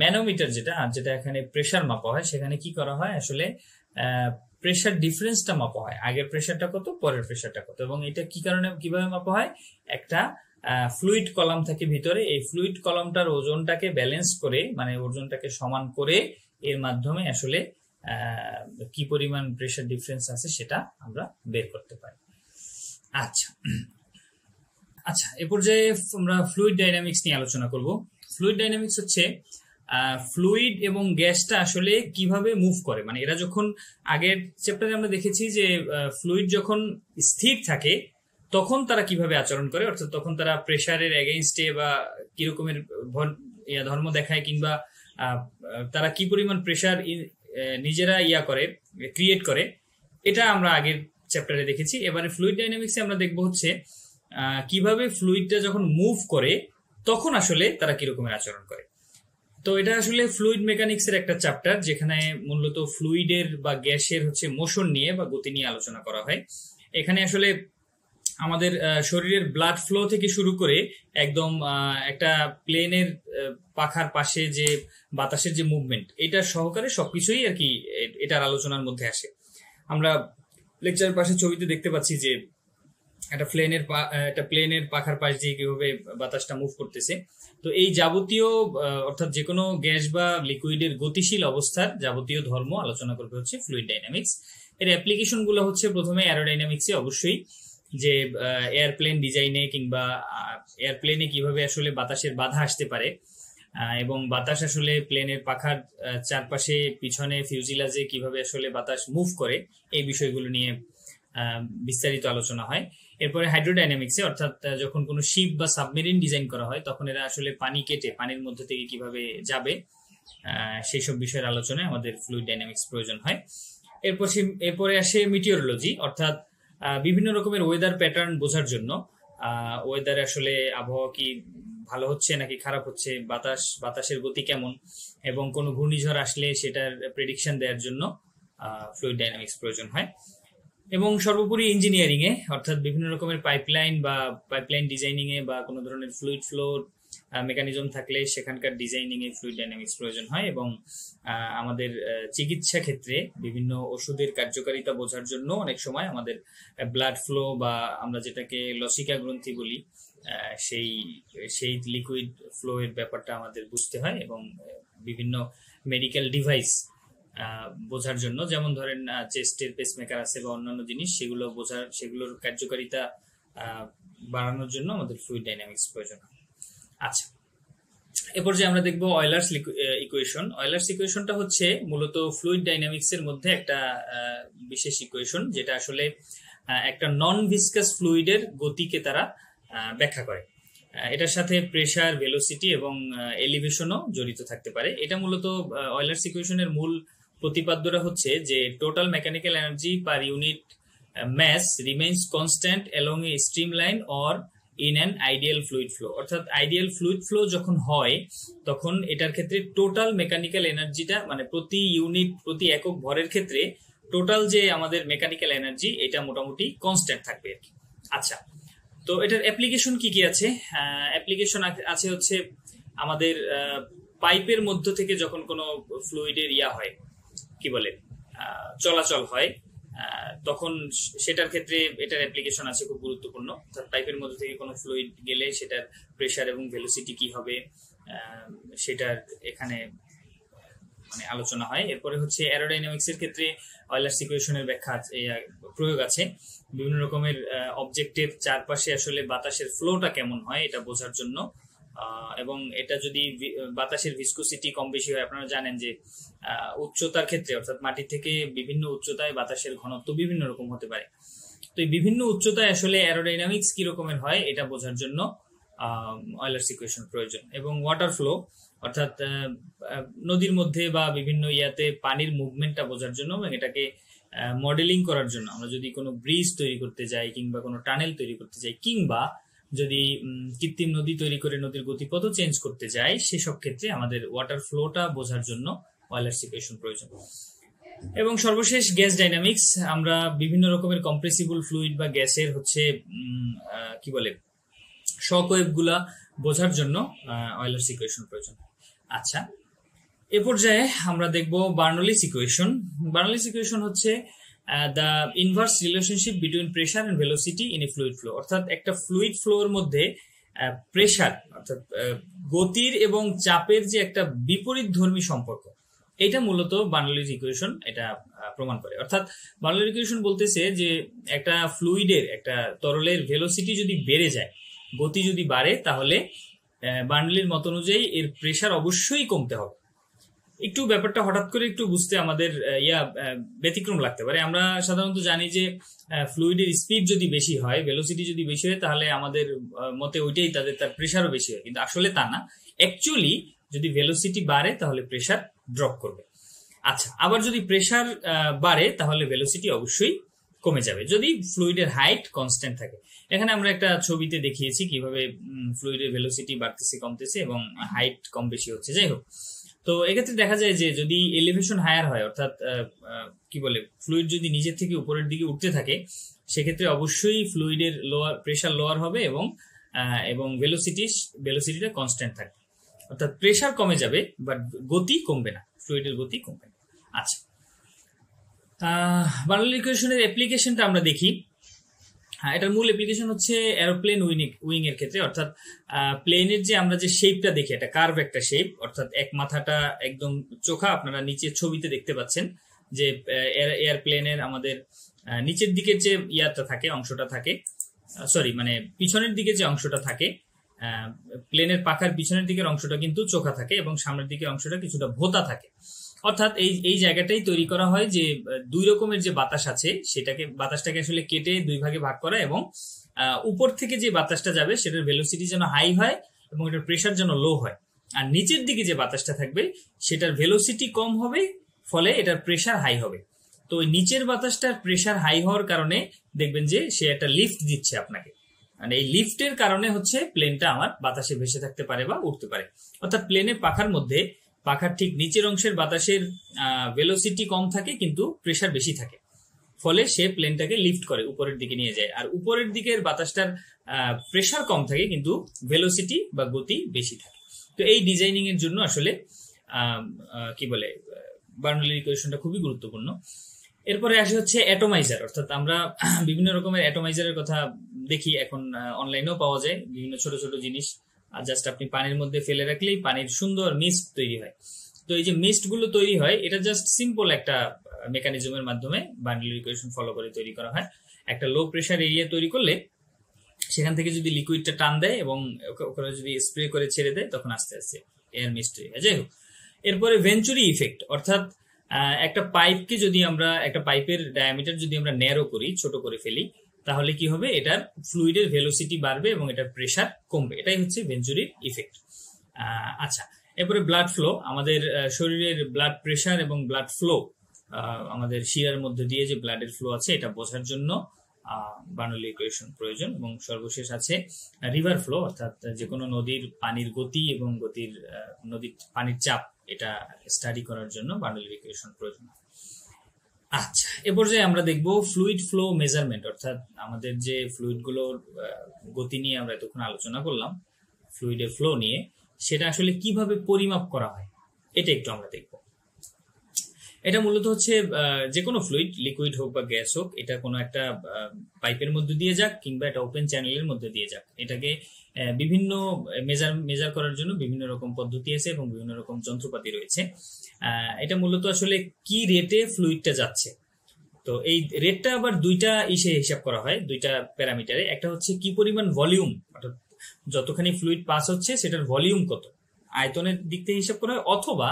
ম্যানোমিটার যেটা এখানে প্রেসার মাপা হয়, সেখানে কি করা হয়, আসলে প্রেসার ডিফারেন্সটা মাপা হয়, আগের প্রেসারটা কত, পরের প্রেসারটা কত। এবং এটা কিভাবে মাপা হয়, একটা ফ্লুইড কলাম থাকে ভিতরে, এই ফ্লুইড কলামটার ওজনটাকে ব্যালেন্স করে, মানে ওজনটাকে সমান করে, এর মাধ্যমে আসলে কি পরিমাণ প্রেসার ডিফারেন্স আছে সেটা আমরা বের করতে পারি। আচ্ছা, এ পর্যায়ে আমরা ফ্লুইড ডাইনামিক্স নিয়ে আলোচনা করব। ফ্লুইড ডাইনামিক্স হচ্ছে ফ্লুইড এবং গ্যাসটা আসলে কিভাবে মুভ করে। মানে এরা যখন আগের চ্যাপ্টারে আমরা দেখেছি যে ফ্লুইড যখন স্থির থাকে তখন তারা কিভাবে আচরণ করে, অর্থাৎ তখন তারা প্রেসারের এগেইনস্টে বা কিরকমের ধর্ম দেখায়, কিংবা তারা কি পরিমাণ প্রেসার নিজেরা ক্রিয়েট করে, এটা আমরা আগের চ্যাপ্টারে দেখেছি। এবারে ফ্লুইড ডাইনামিক্সে আমরা দেখবো হচ্ছে কিভাবে ফ্লুইডটা যখন মুভ করে তখন আসলে তারা কিরকমের আচরণ করে। তো এটা আসলে ফ্লুইড মেকানিক্স এর একটা চ্যাপ্টার, যেখানে মূলত ফ্লুইডের বা গ্যাসের হচ্ছে মোশন নিয়ে বা গতি নিয়ে আলোচনা করা হয়। এখানে আসলে আমাদের শরীরের ব্লাড ফ্লো থেকে শুরু করে একদম একটা প্লেনের পাখার পাশে যে বাতাসের যে মুভমেন্ট, এটা সহকারে সবকিছুই আর কি এটার আলোচনার মধ্যে আসে। আমরা লেকচারের পাশে ছবিতে দেখতে পাচ্ছি যে একটা প্লেনের পাখার পাশ দিয়ে কিভাবে বাতাসটা মুভ করতেছে। তো এই যাবতীয় অর্থাৎ যে কোনো গ্যাস বা লিকুইডের গতিশীল অবস্থার যাবতীয় ধর্ম আলোচনা করবে হচ্ছে ফ্লুইড ডাইনামিক্স। এর অ্যাপ্লিকেশন গুলো হচ্ছে প্রথমে অ্যারোডাইনামিক্সে, অবশ্যই যে এয়ারপ্লেন ডিজাইনে কিংবা এয়ারপ্লেনে কিভাবে আসলে বাতাসের বাধা আসতে পারে এবং বাতাস আসলে প্লেনের পাখার চারপাশে পিছনে ফিউজিলাজে কিভাবে আসলে বাতাস মুভ করে, এই বিষয়গুলো নিয়ে বিস্তারিত আলোচনা হয়। এরপরে হাইড্রোডাইনামিক্সে, অর্থাৎ যখন কোনো শিপ বা সাবমেরিন ডিজাইন করা হয় তখন এরা আসলে পানি কেটে পানির মধ্যে থেকে কিভাবে যাবে, সেই সব বিষয়ের আলোচনায় আমাদের ফ্লুইড ডাইনামিক্স প্রয়োজন হয়। এরপরে আসে মিটিওরোলজি, অর্থাৎ বিভিন্ন রকমের ওয়েদার প্যাটার্ন বোঝার জন্য, ওয়েদারে আসলে আবহাওয়া কি ভালো হচ্ছে নাকি খারাপ হচ্ছে, বাতাসের গতি কেমন, এবং কোনো ঘূর্ণিঝড় আসলে সেটার প্রেডিকশন দেওয়ার জন্য ফ্লুইড ডাইনামিক্স প্রয়োজন হয়। এবং সর্বোপরি ইঞ্জিনিয়ারিং এ, অর্থাৎ বিভিন্ন রকমের পাইপলাইন ডিজাইনিং এ বা কোনো ধরনের ফ্লুইড ফ্লো মেকানিজম থাকলে সেখানকার ডিজাইনিং এ ফ্লুইড ডাইনামিক্স প্রয়োজন হয়, এবং আমাদের চিকিৎসা ক্ষেত্রে বিভিন্ন ওষুধের কার্যকারিতা বোঝার জন্য অনেক সময় আমাদের ব্লাড ফ্লো বা আমরা যেটাকে লসিকা গ্রন্থি বলি সেই সেই লিকুইড ফ্লো এর ব্যাপারটা আমাদের বুঝতে হয়, এবং বিভিন্ন মেডিকেল ডিভাইস বোঝার জন্য, যেমন ধরেন চেস্টের পেসমেকার আছে বা অন্যান্য জিনিস, সেগুলো বোঝার, সেগুলোর কার্যকারিতা বাড়ানোর জন্য আমাদের ফ্লুইড ডাইনামিক্স প্রয়োজন। আচ্ছা, এরপর যে আমরা দেখবো অয়েলার্স ইকুয়েশন। অয়েলার্স ইকুয়েশনটা হচ্ছে মূলত ফ্লুইড ডাইনামিক্স এর মধ্যে একটা বিশেষ ইকুয়েশন, যেটা আসলে একটা নন ভিসকাস ফ্লুইডের গতিকে তারা ব্যাখ্যা করে। এটার সাথে প্রেসার, ভেলোসিটি এবং এলিভেশনও জড়িত থাকতে পারে। এটা মূলত অয়েলার্স ইকুয়েশনের মূল প্রতিপাদ্যটা হচ্ছে যে total mechanical energy per unit mass remains constant along a streamline or in an ideal fluid flow। অর্থাৎ আইডিয়াল ফ্লুইড ফ্লো যখন হয় তখন এটার ক্ষেত্রে টোটাল মেকানিক্যাল এনার্জিটা, মানে প্রতি ইউনিট, প্রতি একক ভরের ক্ষেত্রে টোটাল যে আমাদের মেকানিক্যাল এনার্জি, এটা মোটামুটি কনস্ট্যান্ট থাকবে আর কি। আচ্ছা, তো এটার অ্যাপ্লিকেশন কি কি আছে? অ্যাপ্লিকেশন আছে হচ্ছে আমাদের পাইপের মধ্য থেকে যখন কোনো ফ্লুইডের হয়, কি বলে, চলাচল হয়, তখন সেটার ক্ষেত্রে এটার অ্যাপ্লিকেশন আছে খুব গুরুত্বপূর্ণ। পাইপের মধ্যে থেকে কোনো ফ্লুইড গেলে সেটার প্রেসার এবং ভেলোসিটি কি হবে সেটার এখানে মানে আলোচনা হয়। এরপরে হচ্ছে অ্যারোডাইনামিক্স এর ক্ষেত্রে অয়েলার্স ইকুয়েশনের ব্যাখ্যা প্রয়োগ আছে। বিভিন্ন রকমের অবজেক্টের চারপাশে আসলে বাতাসের ফ্লোটা কেমন হয় এটা বোঝার জন্য, এবং এটা যদি বাতাসের ভিসকোসিটি কম বেশি হয়, আপনারা জানেন যে উচ্চতার ক্ষেত্রে, অর্থাৎ মাটি থেকে বিভিন্ন উচ্চতায় বাতাসের ঘনত্ব বিভিন্ন রকম হতে পারে। তো এই বিভিন্ন উচ্চতায় আসলে অ্যারোডাইনামিক্স কি রকমের হয় এটা বোঝার জন্য অয়েলার্স ইকুয়েশন প্রয়োজন। এবং ওয়াটার ফ্লো, অর্থাৎ নদীর মধ্যে বা বিভিন্ন পানির মুভমেন্টটা বোঝার জন্য এবং এটাকে মডেলিং করার জন্য, আমরা যদি কোনো ব্রিজ তৈরি করতে যাই কিংবা কোনো টানেল তৈরি করতে যাই, কিংবা যদি কৃত্রিম নদী তৈরি করে নদীর গতিপথও চেঞ্জ করতে যাই, সেসব ক্ষেত্রে আমাদের ওয়াটার ফ্লোটা বোঝার জন্য অয়েলার্স ইকুয়েশন প্রয়োজন। এবং সর্বশেষ গ্যাস ডাইনামিক্স, আমরা বিভিন্ন রকমের কম্প্রেসিবল ফ্লুইড বা গ্যাসের হচ্ছে কি বলে শক ওয়েভ গুলা বোঝার জন্য অয়েলার্স ইকুয়েশন প্রয়োজন। আচ্ছা, এ পর্যায়ে আমরা দেখব বার্নৌলিস ইকুয়েশন। বার্নৌলিস ইকুয়েশন হচ্ছে the inverse relationship between pressure and velocity in a fluid flow. অর্থাৎ একটা ফ্লুইড ফ্লোর মধ্যে প্রেসার, অর্থাৎ গতির এবং চাপের যে একটা বিপরীতধর্মী সম্পর্ক, এটা মূলত বার্নৌলিস ইকুয়েশন এটা প্রমাণ করে। অর্থাৎ বার্নৌলিস ইকুয়েশন বলতেছে যে একটা ফ্লুইডের, একটা তরলের ভেলোসিটি যদি বেড়ে যায়, গতি যদি বাড়ে, তাহলে বার্নৌলির মত অনুযায়ী এর প্রেসার অবশ্যই কমতে হবে। একটু ব্যাপারটা হঠাৎ করে একটু বুঝতে আমাদের ব্যতিক্রম লাগতে পারে। আমরা সাধারণত জানি যে ফ্লুইডের স্পিড যদি বেশি হয়, ভেলোসিটি যদি বেশি হয়, তাহলে আমাদের মতে ওইটাই তার প্রেসারও বেশি হয়, কিন্তু আসলে তা না। অ্যাকচুয়ালি যদি ভেলোসিটি বাড়ে তাহলে প্রেসার ড্রপ করবে। আচ্ছা, আবার যদি প্রেসার বাড়ে তাহলে ভেলোসিটি অবশ্যই কমে যাবে যদি ফ্লুইডের হাইট কনস্ট্যান্ট থাকে। এখানে আমরা একটা ছবিতে দেখিয়েছি কিভাবে ফ্লুইডের ভেলোসিটি বাড়তেছে, কমতেছে এবং হাইট কম বেশি হচ্ছে। যাই হোক, তো এক্ষেত্রে দেখা যায় যে যদি এলিভেশন হায়ার হয়, অর্থাৎ কি বলে, ফ্লুইড যদি নিচের থেকে উপরের দিকে উঠতে থাকে, সেক্ষেত্রে অবশ্যই ফ্লুইডের লোয়ার প্রেসার লোয়ার হবে এবং ভেলোসিটিটা কনস্ট্যান্ট থাকবে। অর্থাৎ প্রেসার কমে যাবে বাট গতি কমবে না, ফ্লুইডের গতি কমবে না। আচ্ছা, বার্নৌলি ইকুয়েশনের অ্যাপ্লিকেশনটা আমরা দেখি। এটার মূল অ্যাপ্লিকেশন হচ্ছে এরোপ্লেন উইং এর ক্ষেত্রে। অর্থাৎ প্লেনের যে আমরা যে শেপটা দেখি, একটা কার্ভ একটা শেপ, অর্থাৎ এক মাথাটা একদম চোখা, আপনারা নিচের ছবিতে দেখতে পাচ্ছেন যে এয়ারপ্লেনের আমাদের নিচের দিকের যে থাকে, অংশটা থাকে, মানে পিছনের দিকে যে অংশটা থাকে, প্লেনের পাখার পিছনের দিকের অংশটা কিন্তু চোখা থাকে এবং সামনের দিকের অংশটা কিছুটা ভোঁতা থাকে। অর্থাৎ এই জায়গাটাই তৈরি করা হয় যে দুই রকমের যে বাতাস আছে, বাতাসটাকে আসলে কেটে দুই ভাগে ভাগ করা, এবং উপর থেকে যে বাতাসটা যাবে সেটার ভেলোসিটি যেন হাই হয় এবং এটার প্রেসার যেন লো হয়, আর নিচের দিকে যে বাতাসটা থাকবে সেটার ভেলোসিটি কম হবে, ফলে এটার প্রেসার হাই হবে। তো ওই নিচের বাতাসটার প্রেসার হাই হওয়ার কারণে দেখবেন যে সে একটা লিফট দিচ্ছে আপনাকে, মানে এই লিফটের কারণে হচ্ছে প্লেনটা আমার বাতাসে ভেসে থাকতে পারে বা উঠতে পারে। অর্থাৎ প্লেনের পাখার মধ্যে, পাখার ঠিক নিচের অংশের বাতাসের ভেলোসিটি কম থাকে কিন্তু প্রেসার বেশি থাকে, ফলে সে প্লেনটাকে লিফট করে, উপরের দিকে নিয়ে যায়। আর উপরের দিকের বাতাসটার প্রেসার কম থাকে কিন্তু ভেলোসিটি বা গতি বেশি থাকে। তো এই ডিজাইনিং এর জন্য আসলে কি বলে বার্নৌলির ইকুয়েশনটা খুবই গুরুত্বপূর্ণ। এরপরে আসে হচ্ছে অ্যাটমাইজার, অর্থাৎ আমরা বিভিন্ন রকমের অ্যাটমাইজারের কথা দেখি, এখন অনলাইনেও পাওয়া যায় বিভিন্ন ছোট ছোট জিনিস। জাস্ট আপনি পানির মধ্যে ফেলে রাখলেই পানির সুন্দর মিস্ট তৈরি হয়। তো এই যে মিস্ট গুলো তৈরি হয়, এটা জাস্ট সিম্পল একটা মেকানিজমের মাধ্যমে বার্নৌলির ইকুয়েশন ফলো করে তৈরি করা হয়। একটা লো প্রেসার এরিয়া তৈরি করলে সেখান থেকে যদি লিকুইডটা টান দেয় এবং ওখানে যদি স্প্রে করে ছেড়ে দেয়, তখন আস্তে আস্তে এয়ার মিস্ট তৈরি হয়। যাই হোক, এরপরে ভেঞ্চুরি ইফেক্ট, অর্থাৎ একটা পাইপকে যদি আমরা, একটা পাইপের ডায়ামিটার যদি আমরা ন্যারো করি, ছোট করে ফেলি, তাহলে কি হবে, এটার ফ্লুইডের ভেলোসিটি বাড়বে এবং এটার প্রেসার কমবে। এটাই হচ্ছে ভেঞ্চুরির ইফেক্ট। আচ্ছা, এরপরে ব্লাড ফ্লো, আমাদের শরীরের ব্লাড প্রেসার এবং ব্লাড ফ্লো, আমাদের শিরার মধ্যে দিয়ে যে ব্লাডের ফ্লো আছে, এটা বোঝার জন্য বার্নৌলি ইকুয়েশন প্রয়োজন। এবং সর্বশেষ আছে রিভার ফ্লো, অর্থাৎ যে কোনো নদীর পানির গতি এবং নদীর পানির চাপ, এটা স্টাডি করার জন্য বার্নৌলি ইকুয়েশন প্রয়োজন। আচ্ছা, এ পর্যায়ে আমরা দেখব ফ্লুইড ফ্লো মেজারমেন্ট, অর্থাৎ আমাদের যে ফ্লুইড গুলোর গতি নিয়ে আমরা এতক্ষণ আলোচনা করলাম, ফ্লুইডের ফ্লো নিয়ে, সেটা আসলে কিভাবে পরিমাপ করা হয় এটা একটু আমরা দেখব। এটা মূলত হচ্ছে যে কোনো ফ্লুইড, লিকুইড হোক বা গ্যাস হোক, এটা কোনো একটা পাইপের মধ্যে দিয়ে যাক কিংবা একটা ওপেন চ্যানেলের মধ্যে দিয়ে যাক, এটাকে বিভিন্ন মেজার করার জন্য বিভিন্ন রকম পদ্ধতি আছে এবং বিভিন্ন রকম যন্ত্রপাতি রয়েছে। এটা মূলত আসলে কি রেটে ফ্লুইডটা যাচ্ছে। তো এই রেটটা আবার দুইটা হিসাব করা হয়, দুইটা প্যারামিটারে। একটা হচ্ছে কি পরিমাণ ভলিউম, অর্থাৎ যতখানি ফ্লুইড পাস হচ্ছে সেটার ভলিউম কত, আয়তনের দিক থেকে হিসাব করা হয়, অথবা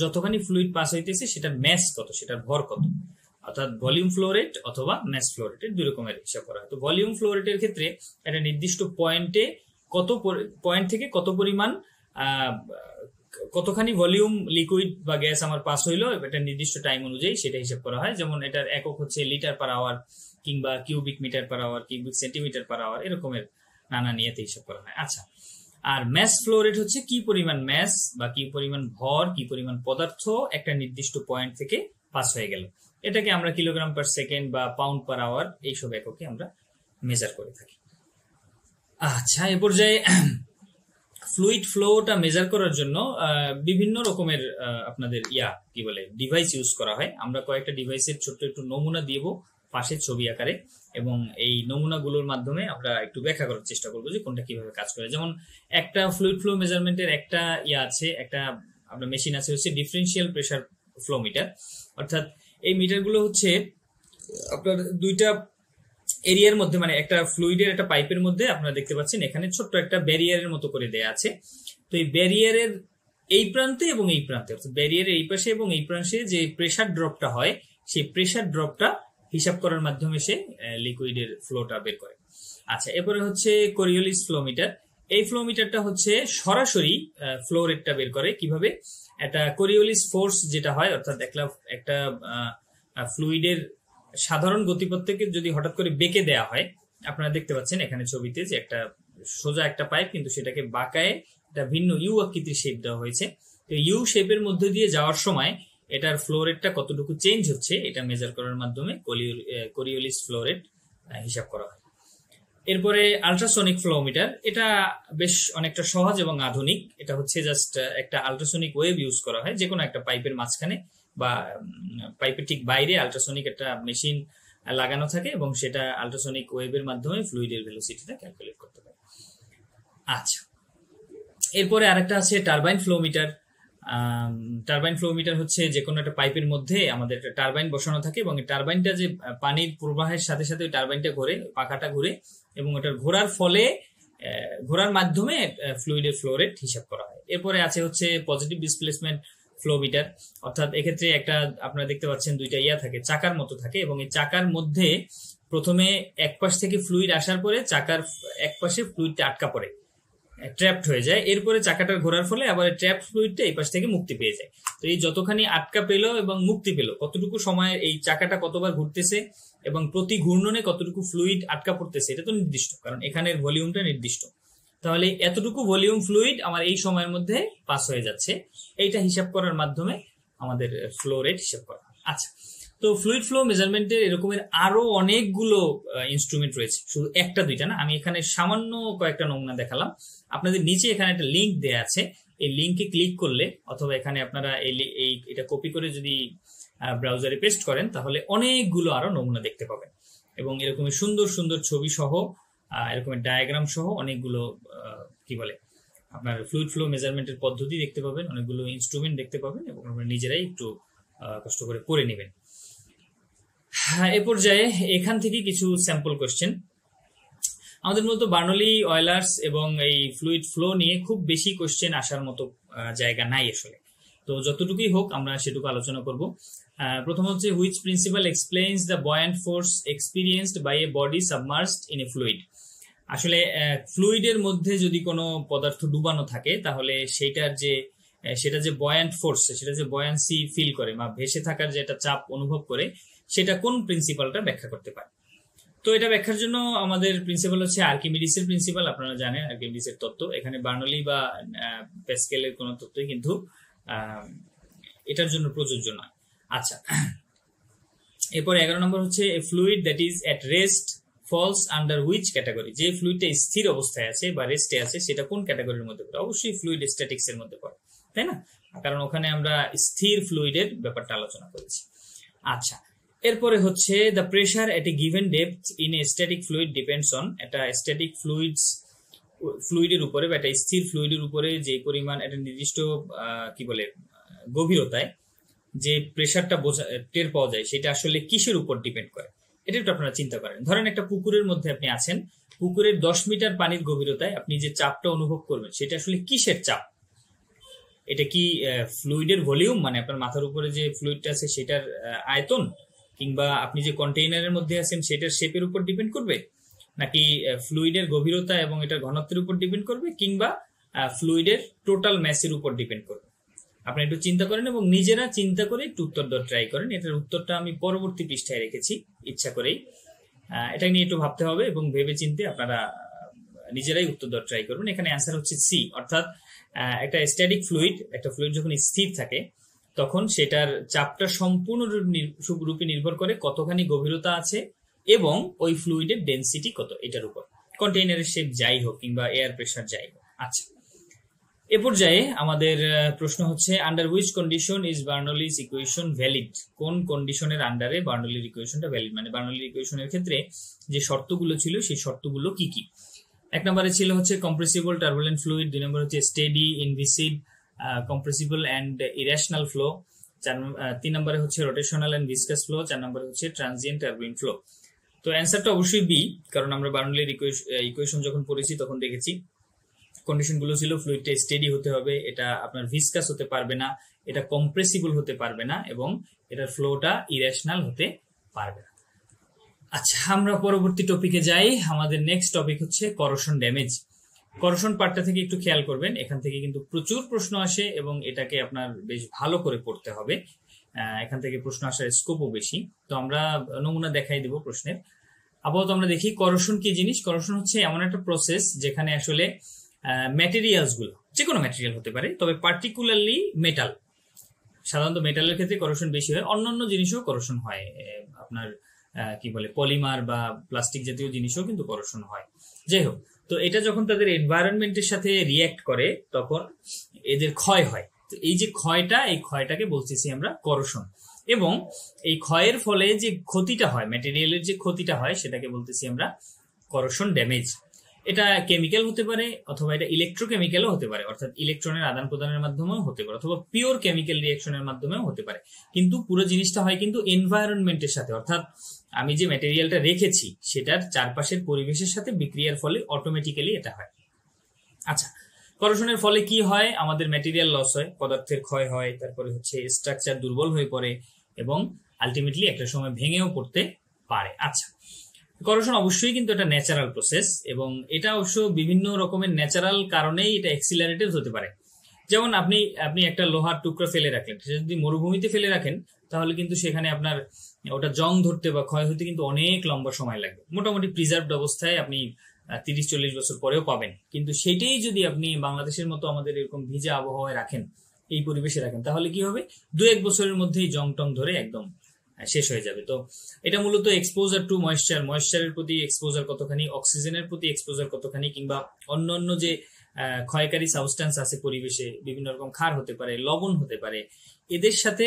যতখানি ফ্লুইড পাস হইতেছে সেটার ম্যাস কত, সেটার ভর কত, অর্থাৎ ভলিউম ফ্লো রেট অথবা ম্যাস ফ্লো রেটের দুই রকমের হিসাব করা হয়। তো ভলিউম ফ্লো রেটের ক্ষেত্রে একটা নির্দিষ্ট পয়েন্টে পয়েন্ট থেকে কত পরিমাণ কতখানি ভলিউম লিকুইড বা গ্যাস আমার পাস হইলো, এটা নির্দিষ্ট টাইম অনুযায়ী সেটা হিসাব করা হয়। যেমন এটার একক হচ্ছে লিটার পার আওয়ার কিংবা cubic metre per hour, cubic centimetre per hour, এরকমের নানা নিয়েতে হিসাব করা হয়। আচ্ছা, আর ম্যাস ফ্লো রেট হচ্ছে কি পরিমাণ ম্যাস বা কি পরিমাণ ভর, কি পরিমাণ পদার্থ একটা নির্দিষ্ট পয়েন্ট থেকে পাস হয়ে গেল, এটাকে আমরা কিলোগ্রাম পার সেকেন্ড বা পাউন্ড পার আওয়ার এইসব এককে আমরা মেজার করে থাকি। আচ্ছা, এ পর্যায়ে ফ্লুইড ফ্লোটা মেজার করার জন্য বিভিন্ন রকমের আপনাদের কি বলে ডিভাইস ইউজ করা হয়। আমরা কয়েকটা ডিভাইসের ছোট্ট একটু নমুনা দিব পাশে ছবি আকারে, এবং এই নমুনাগুলোর মাধ্যমে আমরা একটু ব্যাখ্যা করার চেষ্টা করবো যে কোনটা কিভাবে কাজ করে। যেমন একটা ফ্লুইড ফ্লো মেজারমেন্টের একটা আছে, একটা আপনার মেশিন আছে হচ্ছে ডিফারেন্সিয়াল প্রেসার ফ্লো মিটার। অর্থাৎ এই মিটারগুলো হচ্ছে আপনার দুইটা এরিয়ার মধ্যে, মানে একটা ফ্লুইডের একটা পাইপের মধ্যে আপনারা দেখতে পাচ্ছেন এখানে ছোট্ট একটা ব্যারিয়ারের মতো করে দেয়া আছে। তো এই ব্যারিয়ারের এই প্রান্তে এবং এই প্রান্তে, অর্থাৎ ব্যারিয়ারের এই পাশে এবং এই পাশে যে প্রেসার ড্রপটা হয়, সেই প্রেসার ড্রপটা হিসাব করার মাধ্যমে সে লিকুইডের ফ্লোটা বের করে। আচ্ছা, এরপরে হচ্ছে কোরিওলিস ফ্লো মিটার। এই ফ্লো মিটারটা হচ্ছে সরাসরি ফ্লো রেটটা বের করে। কিভাবে? একটা কোরিওলিস ফোর্স যেটা হয়, অর্থাৎ একটা ফ্লুইডের সাধারণ গতিপথ থেকে যদি হঠাৎ করে বেঁকে দেয়া হয়, আপনারা দেখতে পাচ্ছেন এখানে ছবিতে যে একটা সোজা একটা পাইপ, কিন্তু সেটাকে বাঁকায় একটা ভিন্ন ইউ আকৃতির শেপ দেওয়া হয়েছে। তো ইউ শেপের মধ্যে দিয়ে যাওয়ার সময় এটার ফ্লো রেটটা কতটুকু চেঞ্জ হচ্ছে, এটা মেজার করার মাধ্যমে কোরিওলিস ফ্লো রেট হিসাব করা হয়। এরপরে আল্ট্রাসনিক ফ্লো মিটার, এটা বেশ অনেকটা সহজ এবং আধুনিক। এটা হচ্ছে জাস্ট একটা আল্ট্রাসনিক ওয়েভ ইউজ করা হয় যে কোনো একটা পাইপের মাঝখানে বা পাইপের ঠিক বাইরে আল্ট্রাসনিক একটা মেশিন লাগানো থাকে এবং সেটা আল্ট্রাসনিক ওয়েভের মাধ্যমে ফ্লুইডের ভেলোসিটিটা ক্যালকুলেট করতে পারে। আচ্ছা, এরপরে আরেকটা আছে turbine flow meter. Turbine flow meter হচ্ছে যে কোনো একটা পাইপের মধ্যে আমাদের একটা টারবাইন বসানো থাকে এবং এই টারবাইনটা যে পানির প্রবাহের সাথে সাথে ওই টারবাইনটা ঘোরে, পাখাটা ঘুরে, এবং ওটার ঘোরার ফলে ঘোরার মাধ্যমে ফ্লুইডের ফ্লো রেট হিসাব করা হয়। এরপরে আছে হচ্ছে পজিটিভ ডিসপ্লেসমেন্ট ফ্লো মিটার, অর্থাৎ এক্ষেত্রে একটা আপনারা দেখতে পাচ্ছেন দুইটা থাকে, চাকার মতো থাকে, এবং এই চাকার মধ্যে প্রথমে এক পাশ থেকে ফ্লুইড আসার পরে চাকার এক পাশে ফ্লুইডটা আটকা পড়ে, ট্র্যাপড হয়ে যায়। এরপরে চাকাটা ঘোরার ফলে আবার ট্র্যাপড ফ্লুইডটা এই পাশ থেকে মুক্তি পেয়ে যায়। তো এই যতখানি আটকা পেল এবং মুক্তি পেল, কতটুকু সময় এই চাকাটা কতবার ঘুরতেছে এবং প্রতি ঘূর্ণনে কতটুকু ফ্লুইড আটকা পড়তেছে, এটা তো নির্দিষ্ট, কারণ এখানের ভলিউমটা নির্দিষ্ট। তাহলে এতটুকু ভলিউম ফ্লুইড আমার এই সময়ের মধ্যে পাস হয়ে যাচ্ছে, এইটা হিসাব করার মাধ্যমে আমাদের ফ্লো রেট হিসাব করা হয়। আচ্ছা, তো ফ্লুইড ফ্লো মেজারমেন্টের এরকমের আরো অনেকগুলো ইনস্ট্রুমেন্ট রয়েছে, শুধু একটা দুইটা না। আমি এখানে সামান্য কয়েকটা নমুনা দেখালাম। আপনাদের নিচে এখানে একটা লিঙ্ক দেয়া আছে, এই লিঙ্কে ক্লিক করলে অথবা এখানে আপনারা এটা কপি করে যদি ব্রাউজারে পেস্ট করেন তাহলে অনেকগুলো আরো নমুনা দেখতে পাবেন, এবং এরকম সুন্দর সুন্দর ছবি সহ এরকমের ডায়াগ্রাম সহ অনেকগুলো কি বলে আপনার ফ্লুইড ফ্লো মেজারমেন্টের পদ্ধতি দেখতে পাবেন, অনেকগুলো ইনস্ট্রুমেন্ট দেখতে পাবেন, এবং আপনারা নিজেরাই একটু কষ্ট করে করে নেবেন। এ পর্যায়ে এখান থেকে কিছু স্যাম্পল কোশ্চেন। আমাদের মূলত বার্নলি, অয়েলার্স এবং এই ফ্লুইড ফ্লো নিয়ে খুব বেশি কোশ্চেন আসার মতো জায়গা নাই আসলে। তো যতটুকুই হোক আমরা সেটুকু আলোচনা করব। প্রথম হচ্ছে, which principle explains the buoyant force experienced by a body submerged in a fluid. আসলে ফ্লুইডের মধ্যে যদি কোনো পদার্থ ডুবানো থাকে তাহলে সেটা যে বয়ান্ট ফোর্স, সেটা যে বয়ান্সি ফিল করে বা ভেসে থাকার যে একটা চাপ অনুভব করে, সেটা কোন প্রিন্সিপালটা ব্যাখ্যা করতে পারে। তো এটা ব্যাখ্যার জন্য আমাদের প্রিন্সিপাল হচ্ছে আর্কিমিডিসের প্রিন্সিপাল। আপনারা জানেন আর্কিমিডিসের তত্ত্ব, এখানে বার্নলি বা প্যাসকেলের কোনো তত্ত্বই কিন্তু এটার জন্য প্রযোজ্য নয়। আচ্ছা, এরপর 11 নম্বর হচ্ছে, a fluid that is at rest falls under which category. যে ফ্লুইডটা স্থির অবস্থায় আছে বা রেস্টে আছে সেটা কোন ক্যাটাগরির মধ্যে পড়ে? অবশ্যই ফ্লুইড স্ট্যাটিক্স এর মধ্যে পড়ে, তাই না? কারণ ওখানে আমরা স্থির ফ্লুইডের ব্যাপারটা আলোচনা করেছি। আচ্ছা, এরপরে হচ্ছে, the pressure at a given depth in a static fluid depends on. একটা স্ট্যাটিক ফ্লুইডের উপরে বা একটা স্থির ফ্লুইডের উপরে যে পরিমাণ একটা নির্দিষ্ট কি বলে গভীরতায় যে প্রেসারটা টের পাওয়া যায়, সেটা আসলে কিসের উপর ডিপেন্ড করে এটা একটু আপনারা চিন্তা করেন। ধরেন একটা পুকুরের মধ্যে আপনি আছেন, পুকুরের 10 মিটার পানির গভীরতায় আপনি যে চাপটা অনুভব করবেন সেটা আসলে কিসের চাপ? এটা কি ফ্লুইডের ভলিউম, মানে আপনার মাথার উপরে যে ফ্লুইডটা আছে সেটার আয়তন, কিংবা আপনি যে কন্টেইনারের মধ্যে আছেন সেটার শেপের উপর ডিপেন্ড করবে, নাকি ফ্লুইডের গভীরতা এবং এটার ঘনত্বের উপর ডিপেন্ড করবে, কিংবা ফ্লুইডের টোটাল ম্যাসের উপর ডিপেন্ড করবে? আপনি একটু চিন্তা করেন এবং নিজেরা চিন্তা করে একটু উত্তর দেওয়ার ট্রাই করেন। এটার উত্তরটা আমি পরবর্তী পৃষ্ঠায় রেখেছি ইচ্ছা করেই। এটা নিয়ে একটু ভাবতে হবে এবং ভেবে চিন্তে আপনারা নিজেরাই উত্তর দেওয়ার ট্রাই করবেন। এখানে অ্যান্সার হচ্ছে সি, অর্থাৎ একটা স্ট্যাটিক ফ্লুইড, একটা ফ্লুইড যখন স্থির থাকে তখন সেটার চাপটা সম্পূর্ণরূপে নির্ভর করে কতখানি গভীরতা আছে এবং ওই ফ্লুইডের ডেনসিটি কত, এটার উপর। কন্টেইনারের শেপ যাই হোক কিংবা এয়ার প্রেসার যাই হোক। আচ্ছা, এ পর্যায়ে আমাদের প্রশ্ন হচ্ছে, under which condition is Bernoulli's equation valid? কোন কন্ডিশনের আন্ডারে বার্নলির ইকুয়েশনটা ভ্যালিড, মানে বার্নলির ইকুয়েশনের ক্ষেত্রে যে শর্তগুলো ছিল সেই শর্তগুলো কি কি? 1 নম্বরে ছিল হচ্ছে কম্প্রেসিবল টার্বুলেন্ট ফ্লুইড, 2 নম্বরে হচ্ছে steady ইনভিসিভ compressible and irrational flow, 3 নম্বরে হচ্ছে রোটেশনাল অ্যান্ড ভিসকাস ফ্লো, 4 নম্বরে হচ্ছে ট্রানজিয়েন্ট টার্বুলেন্ট ফ্লো। তো অ্যান্সারটা অবশ্যই বি, কারণ আমরা বার্নলির ইকুয়েশন যখন পড়েছি তখন দেখেছি কন্ডিশন গুলো ছিল ফ্লুইডটা স্টেডি হতে হবে, এটা আপনার ভিসকাস হতে পারবে না, এটা কম্প্রেসিবল হতে পারবে না, এবং এটার ফ্লোটা ইরেশনাল হতে পারবে না। আচ্ছা, আমরা পরবর্তী টপিকে যাই। আমাদের নেক্সট টপিক হচ্ছে করোশন ড্যামেজ। করোশন পার্টটা থেকে একটু খেয়াল করবেন, এখান থেকে কিন্তু প্রচুর প্রশ্ন আসে এবং এটাকে আপনার বেশ ভালো করে পড়তে হবে। এখান থেকে প্রশ্ন আসার স্কোপও বেশি। তো আমরা নমুনা দেখাই দিব প্রশ্নের। আপাতত আমরা দেখি করোশন কি জিনিস। করোশন হচ্ছে এমন একটা প্রসেস যেখানে আসলে ম্যাটেরিয়ালস গুলো, যে কোনো ম্যাটেরিয়াল হতে পারে, তবে পার্টিকুলারলি মেটাল, সাধারণত মেটালের ক্ষেত্রে করোশন বেশি হয়, অন্যান্য জিনিসও করোশন হয়, আপনার কি বলে পলিমার বা প্লাস্টিক জাতীয় জিনিসও কিন্তু করোশন হয়। যাই হোক, তো এটা যখন তাদের এনভায়রনমেন্টের সাথে রিয়াক্ট করে তখন এদের ক্ষয় হয়। তো এই যে ক্ষয়টা, এই ক্ষয়টাকে বলতেছি আমরা করোশন, এবং এই ক্ষয়ের ফলে যে ক্ষতিটা হয়, ম্যাটেরিয়ালের যে ক্ষতিটা হয়, সেটাকে বলতেছি আমরা করোশন ড্যামেজ। এটা কেমিক্যাল হতে পারে অথবা এটা ইলেকট্রোকেমিক্যালও হতে পারে, অর্থাৎ ইলেকট্রনের আদান প্রদানের মাধ্যমেও হতে পারে, অথবা পিওর কেমিক্যাল রিঅ্যাকশনের মাধ্যমেও হতে পারে। কিন্তু পুরো জিনিসটা হয় কিন্তু এনভায়রনমেন্টের সাথে, অর্থাৎ আমি যে ম্যাটেরিয়ালটা রেখেছি সেটার চারপাশের পরিবেশের সাথে বিক্রিয়ার ফলে অটোমেটিক্যালি এটা হয়। আচ্ছা, করোশনের ফলে কি হয়? আমাদের ম্যাটেরিয়াল লস হয়, পদার্থের ক্ষয় হয়, তারপরে হচ্ছে স্ট্রাকচার দুর্বল হয়ে পড়ে এবং আলটিমেটলি একটা সময় ভেঙেও পড়তে পারে। আচ্ছা, করোশন অবশ্যই কিন্তু এটা ন্যাচারাল প্রসেস, এবং এটা অবশ্য বিভিন্ন রকমের ন্যাচারাল কারণেই এটা এক্সিলারেটেড হতে পারে। যেমন আপনি একটা লোহার টুকরো ফেলে রাখলেন, সেটা যদি মরুভূমিতে ফেলে রাখেন তাহলে কিন্তু সেখানে আপনার ওটা জং ধরতে বা ক্ষয় হতে কিন্তু অনেক লম্বা সময় লাগবে। মোটামুটি প্রিজার্ভড অবস্থায় আপনি 30-40 বছর পরেও পাবেন। কিন্তু সেটাই যদি আপনি বাংলাদেশের মতো আমাদের এরকম ভিজা আবহাওয়ায় রাখেন, এই পরিবেশে রাখেন, তাহলে কি হবে? 2-1 বছরের মধ্যেই জং টং ধরে একদম শেষ হয়ে যাবে। তো এটা মূলত এক্সপোজার টু ময়েশ্চার, ময়েশ্চারের প্রতি এক্সপোজার কতখানি, অক্সিজেনের প্রতি এক্সপোজার কতখানি, কিংবা অন্যান্য যে ক্ষয়কারী সাবস্টেন্স আছে পরিবেশে, বিভিন্ন রকম ক্ষার হতে পারে, লবণ হতে পারে, এদের সাথে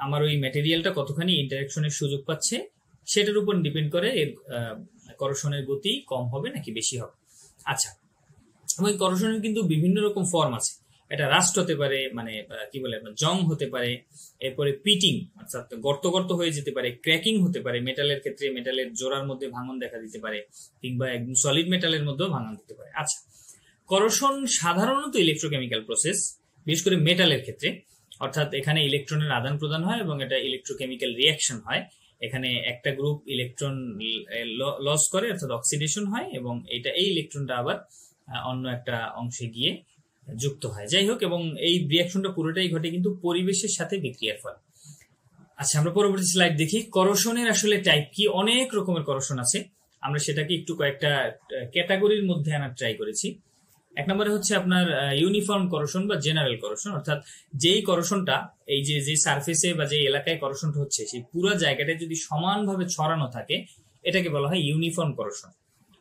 আমার ওই ম্যাটেরিয়ালটা কতখানি ইন্টারাকশনের সুযোগ পাচ্ছে সেটার উপর ডিপেন্ড করে এর করোশনের গতি কম হবে নাকি বেশি হবে। আচ্ছা, এবং করোশনের কিন্তু বিভিন্ন রকম ফর্ম আছে। এটা রাস্ট হতে পারে, মানে কি বলে জং হতে পারে, এরপরে পিটিং অর্থাৎ গর্ত গর্ত হয়ে যেতে পারে, ক্র্যাকিং হতে পারে, মেটালের ক্ষেত্রে মেটালের জোড়ার মধ্যে ভাঙন দেখা দিতে পারে, কিংবা একদম সলিড মেটালের মধ্যেও ভাঙন দিতে পারে। আচ্ছা, করোশন সাধারণত ইলেকট্রোকেমিক্যাল প্রসেস, বিশেষ করে মেটালের ক্ষেত্রে, অর্থাৎ এখানে ইলেকট্রনের আদান প্রদান হয় এবং এটা ইলেকট্রোকেমিক্যাল রিয়াকশন হয়। এখানে একটা গ্রুপ ইলেকট্রন লস করে অর্থাৎ অক্সিডেশন হয়, এবং এই ইলেকট্রনটা আবার অন্য একটা অংশে গিয়ে যুক্ত হয়। যাই হোক, এবং এই রিয়াকশনটা পুরোটাই ঘটে কিন্তু পরিবেশের সাথে বিক্রিয়ার ফলে। আচ্ছা, আমরা পরবর্তী স্লাইড দেখি। করোশনের আসলে টাইপ কি? অনেক রকমের করোশন আছে, আমরা সেটাকে একটু কয়েকটা ক্যাটাগরির মধ্যে আনার ট্রাই করেছি। এক নম্বরে হচ্ছে আপনার ইউনিফর্ম করোশন বা জেনারেল করোশন, অর্থাৎ যেই করোশনটা এই যে সারফেসে বা যে এলাকায় করোশনটা হচ্ছে সেই পুরো জায়গাটা যদি সমানভাবে ছড়ানো থাকে, এটাকে বলা হয় ইউনিফর্ম করোশন।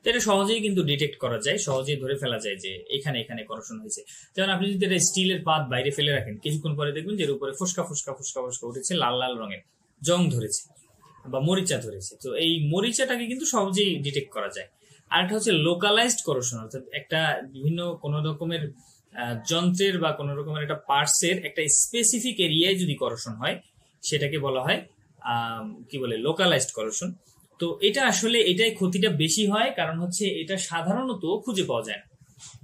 তো এটা সহজেই কিন্তু ডিটেক্ট করা যায়, সহজেই ধরে ফেলা যায় যে এখানে এখানে করোশন হয়েছে। যেমন আপনি যদি এটা স্টিলের পাত বাইরে ফেলে রাখেন, কিছুক্ষণ পরে দেখবেন যে এর উপরে ফুসকা ফুসকা ফুসকা ফুসকা উঠেছে, লাল লাল রঙের জং ধরেছে বা মরিচা ধরেছে। তো এই মরিচাটাকে কিন্তু সহজেই ডিটেক্ট করা যায়। আরেকটা হচ্ছে লোকালাইজড করোশন, অর্থাৎ একটা বিভিন্ন কোন রকমের যন্ত্রের বা কোন রকমের একটা পার্টসের একটা স্পেসিফিক এরিয়ায় যদি করোশন হয়, সেটাকে বলা হয় কি বলে লোকালাইজড করোশন। তো এটা আসলে এটাই ক্ষতিটা বেশি হয়, কারণ হচ্ছে এটা সাধারণত খুঁজে পাওয়া যায় না,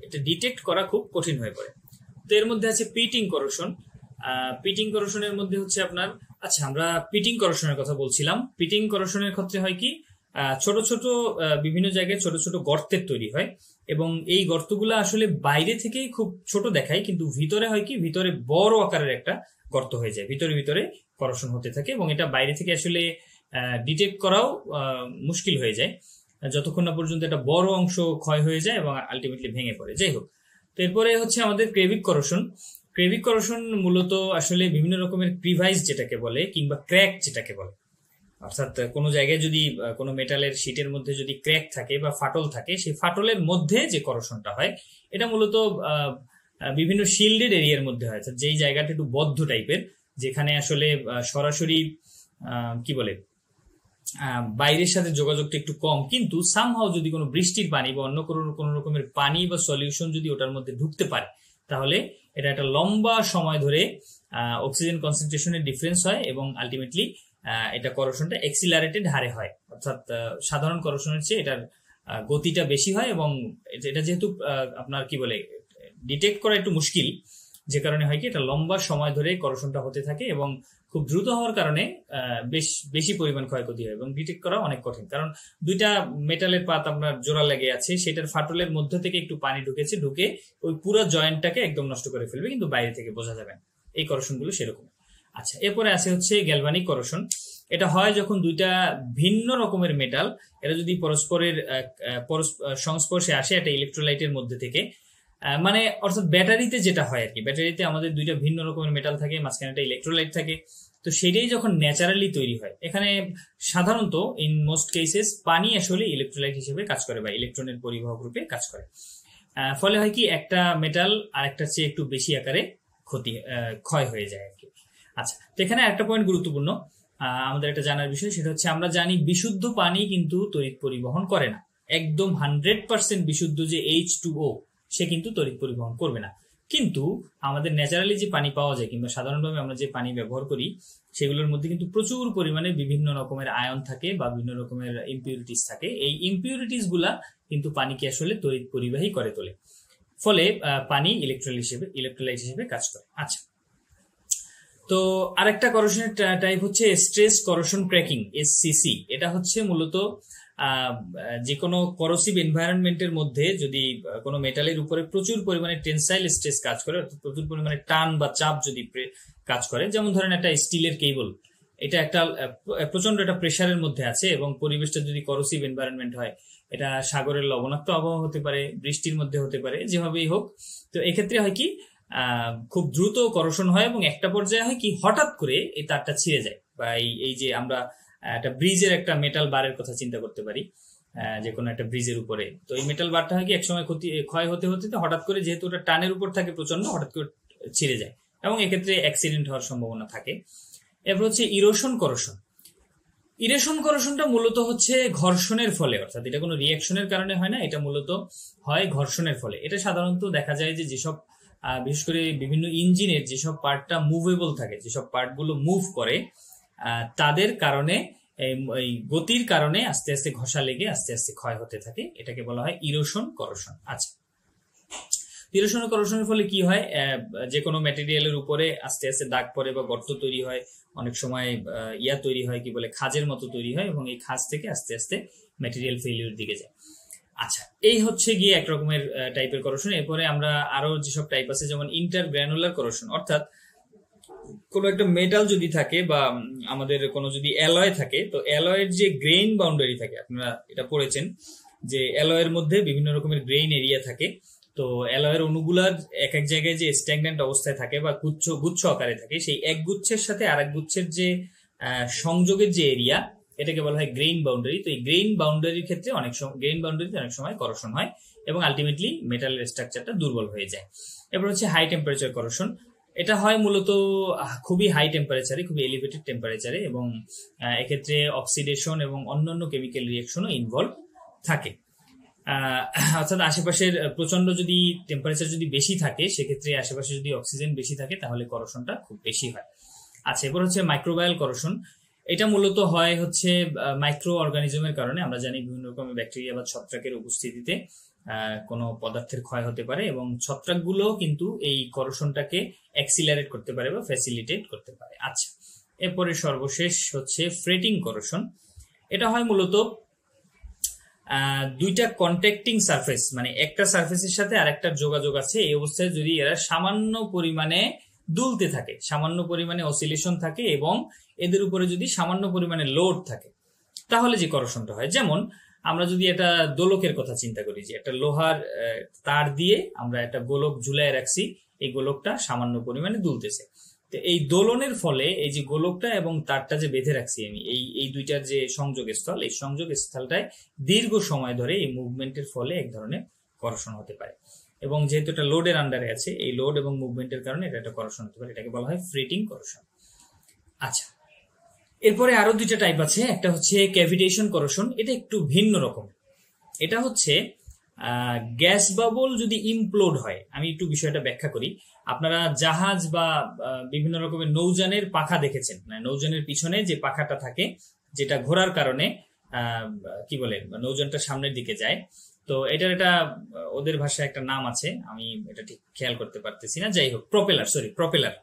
এটা ডিটেক্ট করা খুব কঠিন হয়ে পড়ে। তো এর মধ্যে আছে পিটিং করোশন। পিটিং করোশনের মধ্যে হচ্ছে আপনার, আচ্ছা আমরা পিটিং করোশনের কথা বলছিলাম। পিটিং করোশনের ক্ষেত্রে হয় কি, ছোট ছোট বিভিন্ন জায়গায় ছোট ছোট গর্তের তৈরি হয়, এবং এই গর্তগুলো আসলে বাইরে থেকে খুব ছোট দেখায়, কিন্তু ভিতরে হয় কি, ভিতরে বড় আকারের একটা গর্ত হয়ে যায়, ভিতরে ভিতরে করোশন হতে থাকে, এবং এটা বাইরে থেকে আসলে ডিটেক্ট করাও মুশকিল হয়ে যায় যতক্ষণ না পর্যন্ত একটা বড় অংশ ক্ষয় হয়ে যায় এবং আলটিমেটলি ভেঙে পড়ে। যাই হোক, তো এরপরে হচ্ছে আমাদের ক্রেভিক করোশন। ক্রেভিক করোশন মূলত আসলে বিভিন্ন রকমের ক্রিভাইস যেটাকে বলে, কিংবা ক্র্যাক যেটাকে বলে, অর্থাৎ কোনো জায়গায় যদি কোনো মেটালের শিটের মধ্যে যদি ক্র্যাক থাকে বা ফাটল থাকে, সেই ফাটলের মধ্যে যে করোশনটা হয় এটা মূলত বিভিন্ন শিল্ডেড এরিয়ার মধ্যে হয়, যেই জায়গাটা একটু বদ্ধ টাইপের, যেখানে আসলে সরাসরি কি বলে বাইরের সাথে যোগাযোগটা একটু কম, কিন্তু সামহাও যদি কোনো বৃষ্টির পানি বা অন্য কোনো রকমের পানি বা সলিউশন যদি ওটার মধ্যে ঢুকতে পারে, তাহলে এটা একটা লম্বা সময় ধরে অক্সিজেন কনসেন্ট্রেশনের ডিফারেন্স হয়, এবং আলটিমেটলি এটা করোশনটা এক্সিলারেটেড হারে হয়, অর্থাৎ সাধারণ করোশনের চেয়ে এটার গতিটা বেশি হয়, এবং এটা যেহেতু আপনার কি বলে ডিটেক্ট করা একটু মুশকিল, যে কারণে হয় কি এটা লম্বা সময় ধরে করোশনটা হতে থাকে, এবং খুব দ্রুত হওয়ার কারণে বেশি পরিমাণ ক্ষয়ক্ষতি হয়, এবং ডিটেক্ট করা অনেক কঠিন। কারণ দুইটা মেটালের পাত আপনার জোড়া লেগে আছে, সেটার ফাটলের মধ্যে থেকে একটু পানি ঢুকেছে, ঢুকে ওই পুরো জয়েন্টটাকে একদম নষ্ট করে ফেলবে, কিন্তু বাইরে থেকে বোঝা যাবে না। এই করোশনগুলো সেরকম। আচ্ছা, এরপরে আছে হচ্ছে গ্যালভানিক করোশন। এটা হয় যখন দুইটা ভিন্ন রকমের মেটাল, এরা যদি পরস্পরের সংস্পর্শে আসে একটা ইলেকট্রোলাইটের মধ্যে থেকে, মানে অর্থাৎ ব্যাটারিতে যেটা হয় আর কি, ব্যাটারিতে আমাদের দুইটা ভিন্ন রকমের মেটাল থাকে, মাঝখানে একটা ইলেকট্রোলাইট থাকে। তো সেটাই যখন ন্যাচারালি তৈরি হয়, এখানে সাধারণত ইন মোস্ট কেসেস পানি আসলে ইলেকট্রোলাইট হিসেবে কাজ করে বা ইলেকট্রনের পরিবাহক রূপে কাজ করে। ফলে হয় কি একটা মেটাল আরেকটার চেয়ে একটু বেশি আকারে ক্ষয় হয়ে যায় আর কি। আচ্ছা, তো এখানে একটা পয়েন্ট গুরুত্বপূর্ণ আমাদের একটা জানার বিষয়, সেটা হচ্ছে আমরা জানি বিশুদ্ধ পানি কিন্তু তড়িৎ পরিবহন করে না। একদম 100% বিশুদ্ধ যে H2O, সে কিন্তু তড়িৎ পরিবহন করবে না। কিন্তু আমাদের ন্যাচারালি যে পানি পাওয়া যায়, কিংবা সাধারণভাবে আমরা যে পানি ব্যবহার করি, সেগুলোর মধ্যে কিন্তু প্রচুর পরিমাণে বিভিন্ন রকমের আয়ন থাকে বা বিভিন্ন রকমের ইম্পিউরিটিস থাকে। এই ইম্পিউরিটিস গুলা কিন্তু পানিকে আসলে তড়িৎ পরিবাহী করে তোলে, ফলে পানি ইলেকট্রোলাইট হিসেবে কাজ করে। আচ্ছা, তো আরেকটা করোশনের টাইপ হচ্ছে স্ট্রেস করোশন ক্র্যাকিং, SCC। এটা হচ্ছে মূলত যে কোনো করোসিভ এনভায়রনমেন্টের মধ্যে যদি কোনো মেটালের উপরে প্রচুর পরিমাণে টেনসাইল স্ট্রেস কাজ করে, অর্থাৎ প্রচুর পরিমাণে টান বা চাপ যদি কাজ করে, যেমন ধরেন একটা স্টিলের কেবল, এটা একটা প্রচন্ড একটা প্রেসারের মধ্যে আছে, এবং পরিবেশটা যদি করোসিভ এনভায়রনমেন্ট হয়, এটা সাগরের লবণাক্ত আবহাওয়া হতে পারে, বৃষ্টির মধ্যে হতে পারে, যেভাবেই হোক। তো এক্ষেত্রে হয় কি খুব দ্রুত করোশন হয়, এবং একটা পর্যায়ে হয় কি হঠাৎ করে এই তারটা ছিঁড়ে যায়, বা এই যে আমরা একটা ব্রিজের একটা মেটাল বারের কথা চিন্তা করতে পারি, যে কোনো একটা ব্রিজের উপরে। তো এই মেটাল বারটা হয় কি একসময় ক্ষয় হতে হতে হঠাৎ করে, যেহেতু ওটা টানের উপর থাকে প্রচন্ড, হঠাৎ করে ছিঁড়ে যায় এবং এক্ষেত্রে অ্যাক্সিডেন্ট হওয়ার সম্ভাবনা থাকে। এরপর হচ্ছে ইরোশন করোশন। ইরেশন করোশনটা মূলত হচ্ছে ঘর্ষণের ফলে, অর্থাৎ এটা কোনো রিয়াকশনের কারণে হয় না, এটা মূলত হয় ঘর্ষণের ফলে। এটা সাধারণত দেখা যায় যে যেসব বিশেষ করে বিভিন্ন ইঞ্জিনের যেসব পার্টটা মুভেবল থাকে, যেসব পার্টগুলো মুভ করে, তাদের কারণে এই গতির কারণে আস্তে আস্তে ঘষা লেগে আস্তে আস্তে ক্ষয় হতে থাকে। এটাকে বলা হয় ইরোশন করোশন। আচ্ছা, ইরোশন করোশনের ফলে কি হয়, যে কোনো ম্যাটেরিয়ালের উপরে আস্তে আস্তে দাগ পড়ে বা গর্ত তৈরি হয়, অনেক সময় তৈরি হয়, কি বলে, খাজের মতো তৈরি হয়, এবং এই খাজ থেকে আস্তে আস্তে ম্যাটেরিয়াল ফেলিউর দিকে যায়। আচ্ছা, এই হচ্ছে গিয়ে এক রকমের টাইপের করোশন। এরপরে আমরা আরো যেসব টাইপ আছে, যেমন ইন্টারগ্রানুলার করোশন, অর্থাৎ কোনো একটা মেটাল যদি থাকে বা আমাদের কোনো যদি অ্যালয় থাকে, তো অ্যালয়ের যে গ্রেইন বাউন্ডারি থাকে, আপনারা এটা পড়েছেন যে অ্যালয়ের মধ্যে বিভিন্ন রকমের গ্রেইন এরিয়া থাকে। তো অ্যালয়ের অণুগুলার এক এক জায়গায় যে স্ট্যাগন্যান্ট অবস্থায় থাকে বা গুচ্ছ আকারে থাকে, সেই এক গুচ্ছের সাথে আর এক গুচ্ছের যে সংযোগের যে এরিয়া, এটাকে বলা হয় গ্রেইন বাউন্ডারি। তো এই গ্রেইন বাউন্ডারির ক্ষেত্রে অনেক সময় করোশন হয় এবং আলটিমেটলি মেটালের স্ট্রাকচারটা দুর্বল হয়ে যায়। এবার হচ্ছে হাই টেম্পারেচার করোশন। এটা হয় মূলত খুবই হাই টেম্পারেচারে, খুবই এলিভেটেড টেম্পারেচারে, এবং এক্ষেত্রে অক্সিডেশন এবং অন্যান্য কেমিক্যাল রিয়াকশনও ইনভলভ থাকে। অর্থাৎ আশেপাশের প্রচন্ড যদি টেম্পারেচার যদি বেশি থাকে, সেক্ষেত্রে আশেপাশে যদি অক্সিজেন বেশি থাকে, তাহলে করোশনটা খুব বেশি হয়। আচ্ছা, এবার হচ্ছে মাইক্রোবায়াল করোশন। এটা মূলত হয় হচ্ছে মাইক্রো অর্গানিজমের কারণে। আমরা জানি বিভিন্ন রকমের ব্যাকটেরিয়া বা ছত্রাকের উপস্থিতিতে কোনো পদার্থের ক্ষয় হতে পারে, এবং ছত্রাকগুলো কিন্তু এই করোশনটাকে অ্যাক্সিলারেট করতে পারে বা ফ্যাসিলিটেট করতে পারে। আচ্ছা, এরপরে সর্বশেষ হচ্ছে ফ্রেটিং করোশন। এটা হয় মূলত দুইটা কন্ট্যাক্টিং সারফেস, মানে একটা সারফেসের সাথে আরেকটার যোগাযোগ আছে, এই অবস্থায় যদি এরা সামান্য পরিমাণে দুলতে থাকে, সামান্য পরিমাণে অসিলেশন থাকে, এবং এদের উপরে যদি সামান্য পরিমাণে লোড থাকে, তাহলে যে করোশনটা হয়, যেমন আমরা যদি একটা দোলকের কথা চিন্তা করি, যে একটা লোহার তার দিয়ে আমরা একটা গোলক ঝুলায় রাখছি, এই গোলকটা সামান্য পরিমাণে দুলতেছে। তো এই দোলনের ফলে এই যে গোলকটা এবং তারটা যে বেঁধে রাখছি আমি, এই দুইটার যে সংযোগ স্থল, এই সংযোগ স্থলটায় দীর্ঘ সময় ধরে এই মুভমেন্টের ফলে এক ধরনের করোশন হতে পারে, এবং যেহেতু এটা লোডের আন্ডারে আছে, এই লোড এবং মুভমেন্টের কারণে এটা একটা করোশন হতে পারে। এটাকে বলা হয় ফ্রেটিং করোশন। আচ্ছা, এরপরে আরো দুইটা টাইপ আছে। একটা হচ্ছে ক্যাভিটেশন করোশন। এটা একটু ভিন্ন রকম। এটা হচ্ছে গ্যাস বাবল যদি ইমপ্লোড হয়, আমি একটু বিষয়টা ব্যাখ্যা করি। আপনারা জাহাজ বা বিভিন্ন রকমের নৌযানের পাখা দেখেছেন, মানে নৌযানের পিছনে যে পাখাটা থাকে, যেটা ঘোরার কারণে কি বলে নৌযানটা সামনের দিকে যায়। তো এটার একটা ওদের ভাষায় একটা নাম আছে, আমি এটা ঠিক খেয়াল করতে পারতেছি না, যাই হোক, প্রপেলার,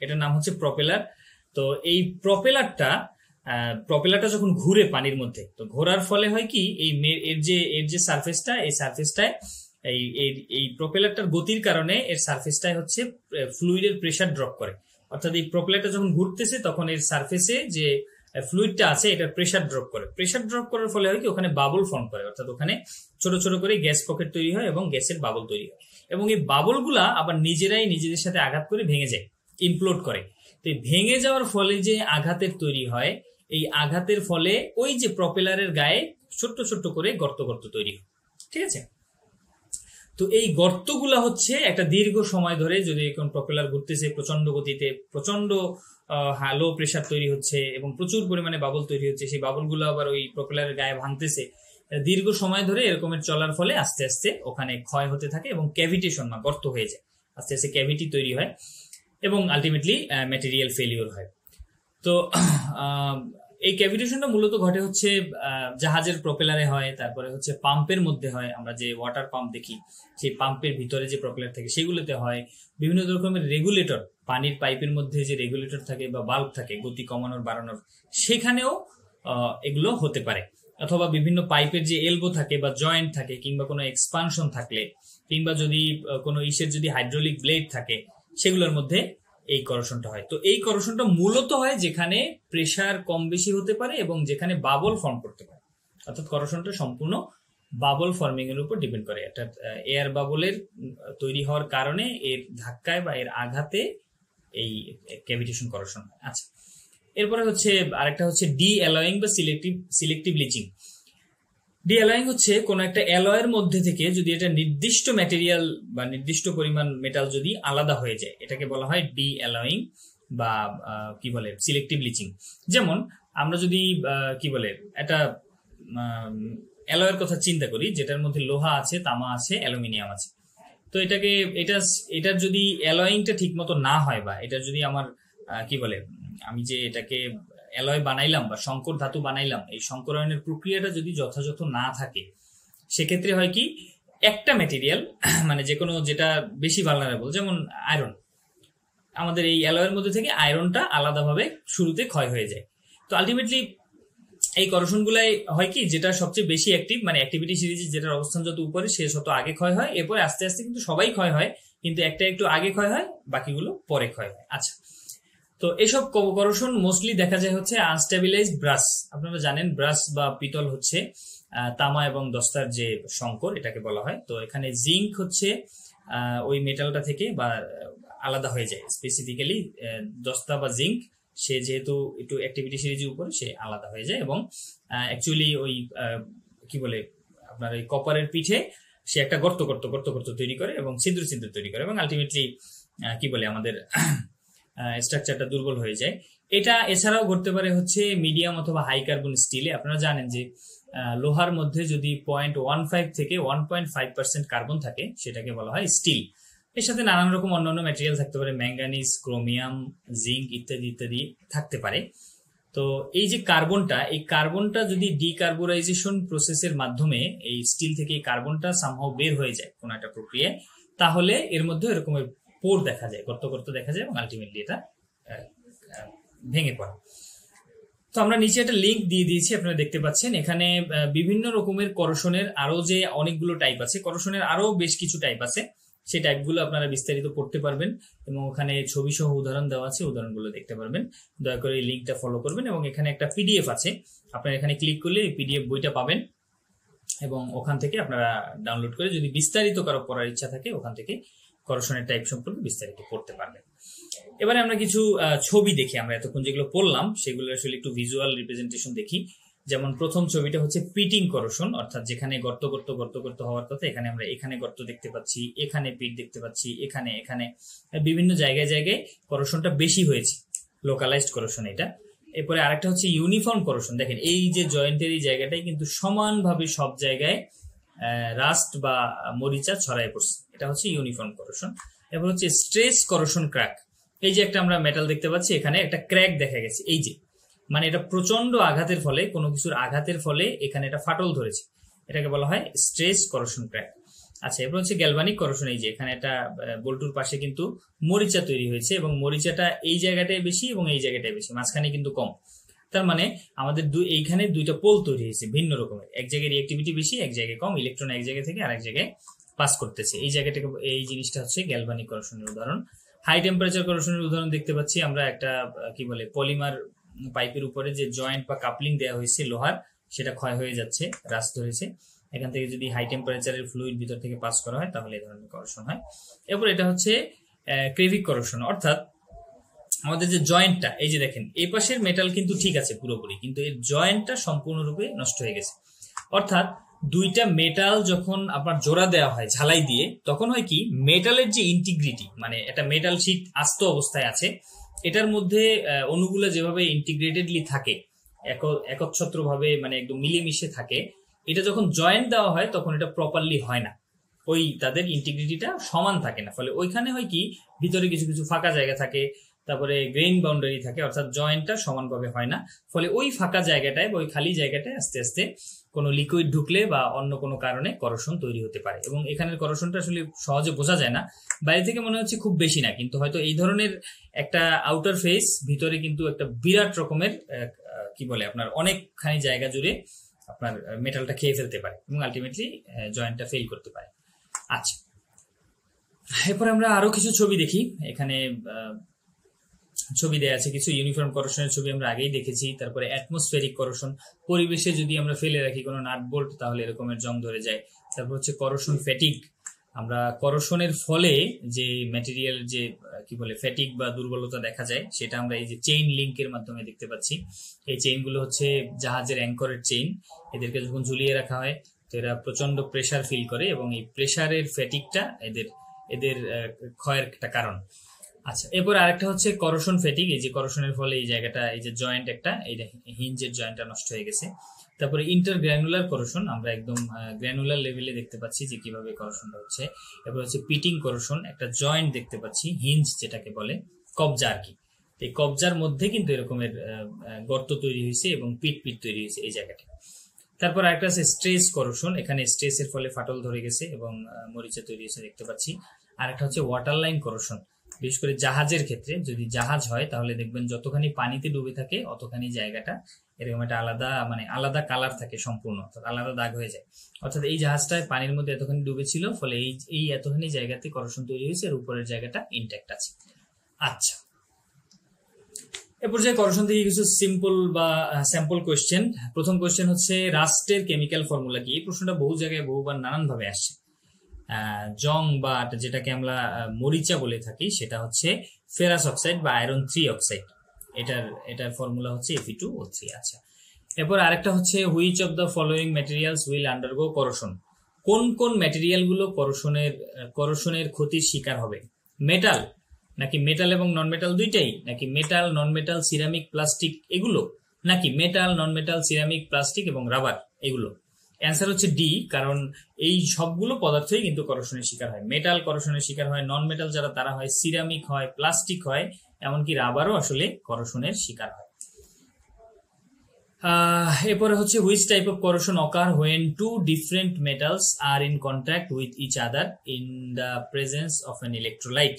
এটার নাম হচ্ছে প্রপেলার। তো এই প্রপেলারটা যখন ঘুরে পানির মধ্যে, তো ঘোরার ফলে হয় কি, এর যে সারফেসটা, এই সারফেসটায় এই প্রপেলারটার গতির কারণে এর সারফেসটায় হচ্ছে ফ্লুইডের প্রেসার ড্রপ করে। অর্থাৎ এই প্রপেলারটা যখন ঘুরতেছে, তখন এর সারফেসে যে ফ্লুইডটা আছে, এটার প্রেসার ড্রপ করে। প্রেসার ড্রপ করার ফলে হয় কি, ওখানে বাবল ফর্ম করে, অর্থাৎ ওখানে ছোট ছোট করে গ্যাস পকেট তৈরি হয় এবং গ্যাসের বাবল তৈরি হয়, এবং এই বাবলগুলা আবার নিজেরাই নিজেদের সাথে আঘাত করে ভেঙে যায়, ইমপ্লোড করে। তো ভেঙে যাওয়ার ফলে যে আঘাতের তৈরি হয়, এই আঘাতের ফলে ওই যে প্রপেলারের গায়ে ছোট্ট ছোট্ট করে গর্ত তৈরি হয়। ঠিক আছে? তো এই গর্তগুলা হচ্ছে একটা দীর্ঘ সময় ধরে, যদি এখন প্রপেলার ঘুরতেছে প্রচন্ড গতিতে, প্রচন্ড লো প্রেসার তৈরি হচ্ছে এবং প্রচুর পরিমাণে বাবল তৈরি হচ্ছে, সেই বাবলগুলো আবার ওই প্রপেলারের গায়ে ভাঙতেছে, দীর্ঘ সময় ধরে এরকমের চলার ফলে আস্তে আস্তে ওখানে ক্ষয় হতে থাকে এবং ক্যাভিটেশন বা গর্ত হয়ে যায়, আস্তে আস্তে ক্যাভিটি তৈরি হয় এবং আলটিমেটলি ম্যাটেরিয়াল ফেলিওর হয়। তো এই ক্যাভিটেশনটা মূলত ঘটে হচ্ছে জাহাজের প্রপেলারে হয়, তারপরে হচ্ছে পাম্পের মধ্যে হয়, আমরা যে ওয়াটার পাম্প দেখি, সেই পাম্পের ভিতরে যে প্রপেলার থাকে সেগুলোতে হয়, বিভিন্ন রকমের রেগুলেটর, পানির পাইপের মধ্যে যে রেগুলেটর থাকে বা বাল্ব থাকে গতি কমানোর বাড়ানোর, সেখানেও এগুলো হতে পারে। অথবা বিভিন্ন পাইপের যে এলবো থাকে বা জয়েন্ট থাকে, কিংবা কোনো এক্সপানশন থাকলে, কিংবা যদি কোনো যদি হাইড্রোলিক ব্লেড থাকে, সেগুলোর মধ্যে এই করোশনটা হয়। তো এই করোশনটা মূলত হয় যেখানে প্রেসার কম বেশি হতে পারে এবং যেখানে বাবল ফর্ম করতে পারে, অর্থাৎ করোশনটা সম্পূর্ণ বাবল ফর্মিং এর উপর ডিপেন্ড করে, অর্থাৎ এয়ার বাবলের তৈরি হওয়ার কারণে এর ধাক্কায় বা এর আঘাতে এই ক্যাভিটেশন করোশন হয়। আচ্ছা, এরপরে হচ্ছে আরেকটা হচ্ছে ডি অ্যালয়িং বা সিলেক্টিভ লিচিং। ডি অ্যালয়িং হচ্ছে কোন একটা অ্যালয়ের মধ্যে থেকে যদি এটা নির্দিষ্ট ম্যাটেরিয়াল বা নির্দিষ্ট পরিমাণ মেটাল যদি আলাদা হয়ে যায়, এটাকে বলা হয় ডি অ্যালয়িং বা কি বলে সিলেক্টিভ লিচিং। যেমন আমরা যদি কি বলে একটা অ্যালয়ের কথা চিন্তা করি, যেটার মধ্যে লোহা আছে, তামা আছে, অ্যালুমিনিয়াম আছে। তো এটার যদি অ্যালয়িংটা ঠিক মতো না হয়, বা এটা যদি আমার কি বলে আমি যে এটাকে অ্যালয় বানাইলাম বা সংকর ধাতু বানাইলাম, এই সংকরায়নের প্রক্রিয়াটা যদি যথাযথ না থাকে, সেক্ষেত্রে হয় কি একটা ম্যাটেরিয়াল মানে যে কোনো যেটা বেশি ভালনারেবল, যেমন আয়রন, আমাদের এই অ্যালয়ের মধ্যে থেকে আয়রনটা আলাদাভাবে শুরুতে ক্ষয় হয়ে যায়। তো আলটিমেটলি এই করশনগুলাই হয় কি, যেটা সবচেয়ে বেশি অ্যাক্টিভ, মানে অ্যাক্টিভিটি সিরিজে যেটার অবস্থান যত উপরে সে তত আগে ক্ষয় হয়, এরপরে আস্তে আস্তে কিন্তু সবাই ক্ষয় হয়, কিন্তু একটা একটু আগে ক্ষয় হয়, বাকিগুলো পরে ক্ষয় হয়। আচ্ছা, তো এসব করশন মোস্টলি দেখা যায় হচ্ছে আনস্টেবিলাইজড ব্রাস। আপনারা জানেন ব্রাস বা পিতল হচ্ছে তামা এবং দস্তার যে সংকর, এটাকে বলা হয়। তো এখানে জিঙ্ক হচ্ছে ওই মেটালটা থেকে বা আলাদা হয়ে যায়, স্পেসিফিক্যালি দস্তা বা জিঙ্ক, সে যেহেতু একটু অ্যাক্টিভিটি সিরিজের উপরে সে আলাদা হয়ে যায়, এবং অ্যাকচুয়ালি ওই কি বলে আপনার এই কপারের পিঠে সে একটা গর্ত তৈরি করে এবং ছিদ্র তৈরি করে, এবং আলটিমেটলি কি বলে আমাদের স্ট্রাকচারটা দুর্বল হয়ে যায়। এটা এছাড়াও ঘটতে পারে হচ্ছে মিডিয়াম অথবা হাই কার্বন স্টিলে। আপনারা জানেন যে লোহার মধ্যে যদি 0.15 থেকে 1.5% কার্বন থাকে, সেটাকে বলা হয় স্টিল। এর সাথে নানান রকম অন্যান্য ম্যাটেরিয়াল থাকতে পারে, ম্যাঙ্গানিজ, ক্রোমিয়াম, জিঙ্ক ইত্যাদি ইত্যাদি থাকতে পারে। তো এই যে এই কার্বনটা যদি ডিকার্বোরাইজেশন প্রসেসের মাধ্যমে এই স্টিল থেকে এই কার্বনটা সামহাও বের হয়ে যায় কোন একটা প্রক্রিয়ায়, তাহলে এর মধ্যে এরকমের পোর দেখা যায়, গর্ত দেখা যায়, এবং আলটিমেটলি এটা ভেঙে পড়ে। তো আমরা নিচে একটা লিঙ্ক দিয়ে দিয়েছি, আপনারা দেখতে পাচ্ছেন। এখানে বিভিন্ন রকমের করশনের আরো যে অনেকগুলো টাইপ আছে, করশনের আরো বেশ কিছু টাইপ আছে, সেই টাইপগুলো আপনারা বিস্তারিত পড়তে পারবেন, এবং ওখানে ছবি সহ উদাহরণ দেওয়া আছে, উদাহরণগুলো দেখতে পারবেন। দয়া করে এই লিঙ্কটা ফলো করবেন, এবং এখানে একটা পিডিএফ আছে, আপনারা এখানে ক্লিক করলে এই পিডিএফ বইটা পাবেন, এবং ওখান থেকে আপনারা ডাউনলোড করে যদি বিস্তারিত কারো পড়ার ইচ্ছা থাকে, ওখান থেকে করশনের টাইপ সম্পর্কে বিস্তারিত পড়তে পারবেন। এবারে আমরা কিছু ছবি দেখি, আমরা এতক্ষণ যেগুলো পড়লাম সেগুলো আসলে একটু ভিজুয়াল রিপ্রেজেন্টেশন দেখি। যেমন প্রথম ছবিটা হচ্ছে পিটিং করশন, অর্থাৎ যেখানে গর্ত হওয়ার কথা, এখানে আমরা এখানে গর্ত দেখতে পাচ্ছি, এখানে পিট দেখতে পাচ্ছি, এখানে বিভিন্ন জায়গায় করশনটা বেশি হয়েছে, লোকালাইজড করশন এটা। এরপরে আরেকটা হচ্ছে ইউনিফর্ম করশন। দেখেন এই যে জয়েন্টের এই জায়গাটাই কিন্তু সমানভাবে সব জায়গায় রাস্ট বা মরিচা ছড়ায় পড়ছে, এটা হচ্ছে ইউনিফর্ম করশন। এরপর হচ্ছে স্ট্রেস করশন ক্র্যাক। এই যে একটা আমরা মেটাল দেখতে পাচ্ছি, এখানে একটা ক্র্যাক দেখা গেছে, এই যে মানে এটা প্রচন্ড আঘাতের ফলে, কোনো কিছুর আঘাতের ফলে এখানে এটা ফাটল ধরেছে, এটাকে বলা হয় স্ট্রেস করশন ক্র্যাক। আচ্ছা, এরপর হচ্ছে গ্যালভানিক করশন। এই যে এখানে একটা বল্টুর পাশে কিন্তু মরিচা তৈরি হয়েছে, এবং মরিচাটা এই জায়গাটায় বেশি এবং এই জায়গাটায় বেশি, মাঝখানে কিন্তু কম। তার মানে আমাদের এইখানে দুইটা পোল তৈরি হয়েছে ভিন্ন রকমের, এক জায়গায় রিঅ্যাক্টিভিটি বেশি, এক জায়গায় কম, ইলেকট্রন এক জায়গা থেকে আরেক জায়গায় পাস করতেছে। এই জায়গাটাকে, এই জিনিসটা হচ্ছে গ্যালভানিক করশনের উদাহরণ। হাই টেম্পারেচার করশনের উদাহরণ দেখতে পাচ্ছি আমরা, একটা কি বলে পলিমার পাইপের উপরে যে জয়েন্ট বা কাপলিং দেওয়া হয়েছে লোহার, সেটা ক্ষয় হয়ে যাচ্ছে, রাস্ট ধরেছে। এখান থেকে যদি হাই টেম্পারেচারের ফ্লুইড ভিতর থেকে পাস করা হয়, তাহলে এই ধরনের করশন হয়। এরপর এটা হচ্ছে ক্রেভিক করশন, অর্থাৎ আমাদের যে জয়েন্টটা, এই যে দেখেন এই পাশের মেটাল কিন্তু ঠিক আছে পুরোপুরি, কিন্তু এর জয়েন্টটা সম্পূর্ণরূপে নষ্ট হয়ে গেছে। অর্থাৎ দুইটা মেটাল যখন আপনার জোড়া দেওয়া হয় ঝালাই দিয়ে, তখন হয় কি মেটালের যে ইন্টিগ্রিটি, মানে একটা মেটাল শিট আস্ত অবস্থায় আছে, এটার মধ্যে অণুগুলো যেভাবে ইন্টিগ্রেটেডলি থাকে, একচ্ছত্র ভাবে মানে একদম মিলেমিশে থাকে, এটা যখন জয়েন্ট দেওয়া হয় তখন এটা প্রপারলি হয় না, ওই তাদের ইন্টিগ্রিটিটা সমান থাকে না। ফলে ওইখানে হয় কি ভিতরে কিছু কিছু ফাঁকা জায়গা থাকে, তারপরে গ্রেইন বাউন্ডারি থাকে, অর্থাৎ জয়েন্টটা সমানভাবে হয় না। ফলে ওই ফাঁকা জায়গাটায় বা ওই খালি জায়গাটায় আস্তে আস্তে কোনো লিকুইড ঢুকলে বা অন্য কোনো কারণে করশন তৈরি হতে পারে, এবং এখানের করশনটা আসলে সহজে বোঝা যায় না, বাইরে থেকে মনে হচ্ছে খুব বেশি না, কিন্তু হয়তো এই ধরনের একটা আউটার ফেস, ভিতরে কিন্তু একটা বিরাট রকমের কি বলে আপনার অনেকখানি জায়গা জুড়ে আপনার মেটালটা খেয়ে ফেলতে পারে, এবং আলটিমেটলি জয়েন্টটা ফেল করতে পারে। আচ্ছা, এরপর আমরা আরো কিছু ছবি দেখি। এখানে ছবি দেয়া আছে কিছু ইউনিফর্ম করশনের ছবি আমরা আগেই দেখেছি। তারপরে অ্যাটমসফেরিক করশন, পরিবেশে যদি আমরা ফেলে রাখি কোনো নাট বোল্ট, তাহলে এরকমের জং ধরে যায়। তারপর হচ্ছে করশন ফ্যাটিগ, আমরা করোশনের ফলে যে ম্যাটেরিয়াল যে কি বলে ফ্যাটিক বা দুর্বলতা দেখা যায়, সেটা আমরা এই যে চেইন লিঙ্কের মাধ্যমে দেখতে পাচ্ছি। এই চেইনগুলো হচ্ছে জাহাজের অ্যাঙ্করের চেইন। এদেরকে যখন ঝুলিয়ে রাখা হয় তো এরা প্রচন্ড প্রেসার ফিল করে, এবং এই প্রেসারের ফ্যাটিকটা এদের এদের ক্ষয়ের একটা কারণ। আচ্ছা, এরপর আরেকটা হচ্ছে করোশন ফ্যাটিক। এই যে করোশনের ফলে এই জায়গাটা, এই যে জয়েন্ট একটা, এই হিঞ্জের জয়েন্টটা নষ্ট হয়ে গেছে। তারপরে ইন্টারগ্র্যানুলার করোশন, আমরা একদম গ্র্যানুলার লেভেলে দেখতে পাচ্ছি যে কিভাবে করোশনটা হচ্ছে। এরপর হচ্ছে পিটিং করোশন, একটা জয়েন্ট দেখতে পাচ্ছি, হিঞ্জ যেটাকে বলে, কবজা আর কি। এই কবজার মধ্যে কিন্তু এরকমের গর্ত তৈরি হয়েছে এবং পিট পিট তৈরি হয়েছে এই জায়গাটা। তারপর আরেকটা আছে স্ট্রেস করোশন, এখানে স্ট্রেসের ফলে ফাটল ধরে গেছে এবং মরিচা তৈরি হয়েছে দেখতে পাচ্ছি। আরেকটা হচ্ছে ওয়াটার লাইন করোশন, বিশেষ করে জাহাজের ক্ষেত্রে। যদি জাহাজ হয় তাহলে দেখবেন যতখানি পানিতে ডুবে থাকে অতখানি জায়গাটা এরকম একটা আলাদা আলাদা কালার থাকে, সম্পূর্ণ আলাদা দাগ হয়ে যায়। অর্থাৎ এই জাহাজটায় পানির মধ্যে এতখানি ডুবে ছিল, ফলে এই এতখানি জায়গাতে করোশন তৈরি হয়েছে, আর উপরের জায়গাটা ইনট্যাক্ট আছে। আচ্ছা, এ পর্যায়ে করোশন থেকে কিছু সিম্পল বা স্যাম্পল কোয়েশ্চেন। প্রথম কোয়েশ্চেন হচ্ছে রাস্টের কেমিক্যাল ফর্মুলা কি? এই প্রশ্নটা বহু জায়গায় বহুবার নানান ভাবে আসছে। জং বা যেটাকে আমরা মরিচা বলে থাকি, সেটা হচ্ছে ফেরাস অক্সাইড বা আয়রন 3 অক্সাইড। এটার ফর্মুলা হচ্ছে Fe2O3। আচ্ছা, এরপর আরেকটা হচ্ছে which of the following materials will undergo corrosion? কোন কোন ম্যাটেরিয়াল গুলো করোশনের ক্ষতির শিকার হবে? মেটাল নাকি মেটাল এবং নন মেটাল দুইটাই, নাকি মেটাল, নন মেটাল, সিরামিক, প্লাস্টিক এগুলো, নাকি মেটাল, নন মেটাল, সিরামিক, প্লাস্টিক এবং রাবার এগুলো? অ্যান্সার হচ্ছে ডি, কারণ এই সবগুলো পদার্থই কিন্তু করোশনের শিকার হয়। মেটাল করোশনের শিকার হয়, নন মেটাল যারা তারা হয়, সিরামিক হয়, প্লাস্টিক হয়, এমনকি রাবারও আসলে করোশনের শিকার হয়। এরপরে হচ্ছে which type of corrosion occur when two different metals are in contact with each other in the presence of an electrolyte?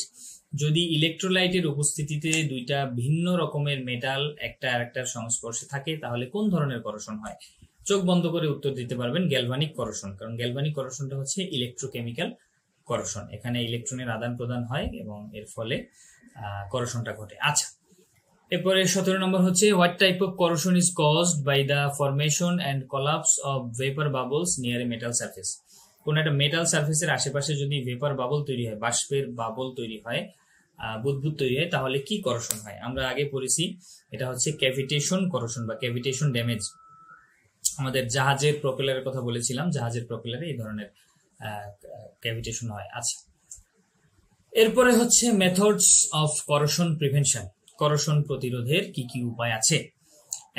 যদি ইলেকট্রোলাইটের উপস্থিতিতে দুইটা ভিন্ন রকমের মেটাল একটা আরেকটার সংস্পর্শে থাকে, তাহলে কোন ধরনের করোশন হয়? চোখ বন্ধ করে উত্তর দিতে পারবেন গ্যালভানিক করোশন, কারণ গ্যালভানিক করোশনটা হচ্ছে ইলেকট্রোকেমিক্যাল করোশন। এখানে ইলেকট্রনের আদান প্রদান হয় এবং এর ফলে করোশনটা ঘটে। আচ্ছা, এরপরে 17 নম্বর হচ্ছে what type of corrosion is caused by the formation and collapse of vapour bubbles near a metal surface? কোন একটা মেটাল সারফেসের আশেপাশে যদি ভেপার বাবল তৈরি হয়, বাষ্পের বাবল তৈরি হয়, বুদবুদ তৈরি হয়, তাহলে কি করোশন হয়? আমরা আগে পড়েছি, এটা হচ্ছে ক্যাভিটেশন করোশন বা ক্যাভিটেশন ড্যামেজ। আমাদের জাহাজের প্রপেলারের কথা বলেছিলাম, জাহাজের প্রপেলারে এই ধরনের ক্যাভিটেশন হয়। আচ্ছা, এরপরে হচ্ছে methods of corrosion prevention, corrosion প্রতিরোধের কি কি উপায় আছে?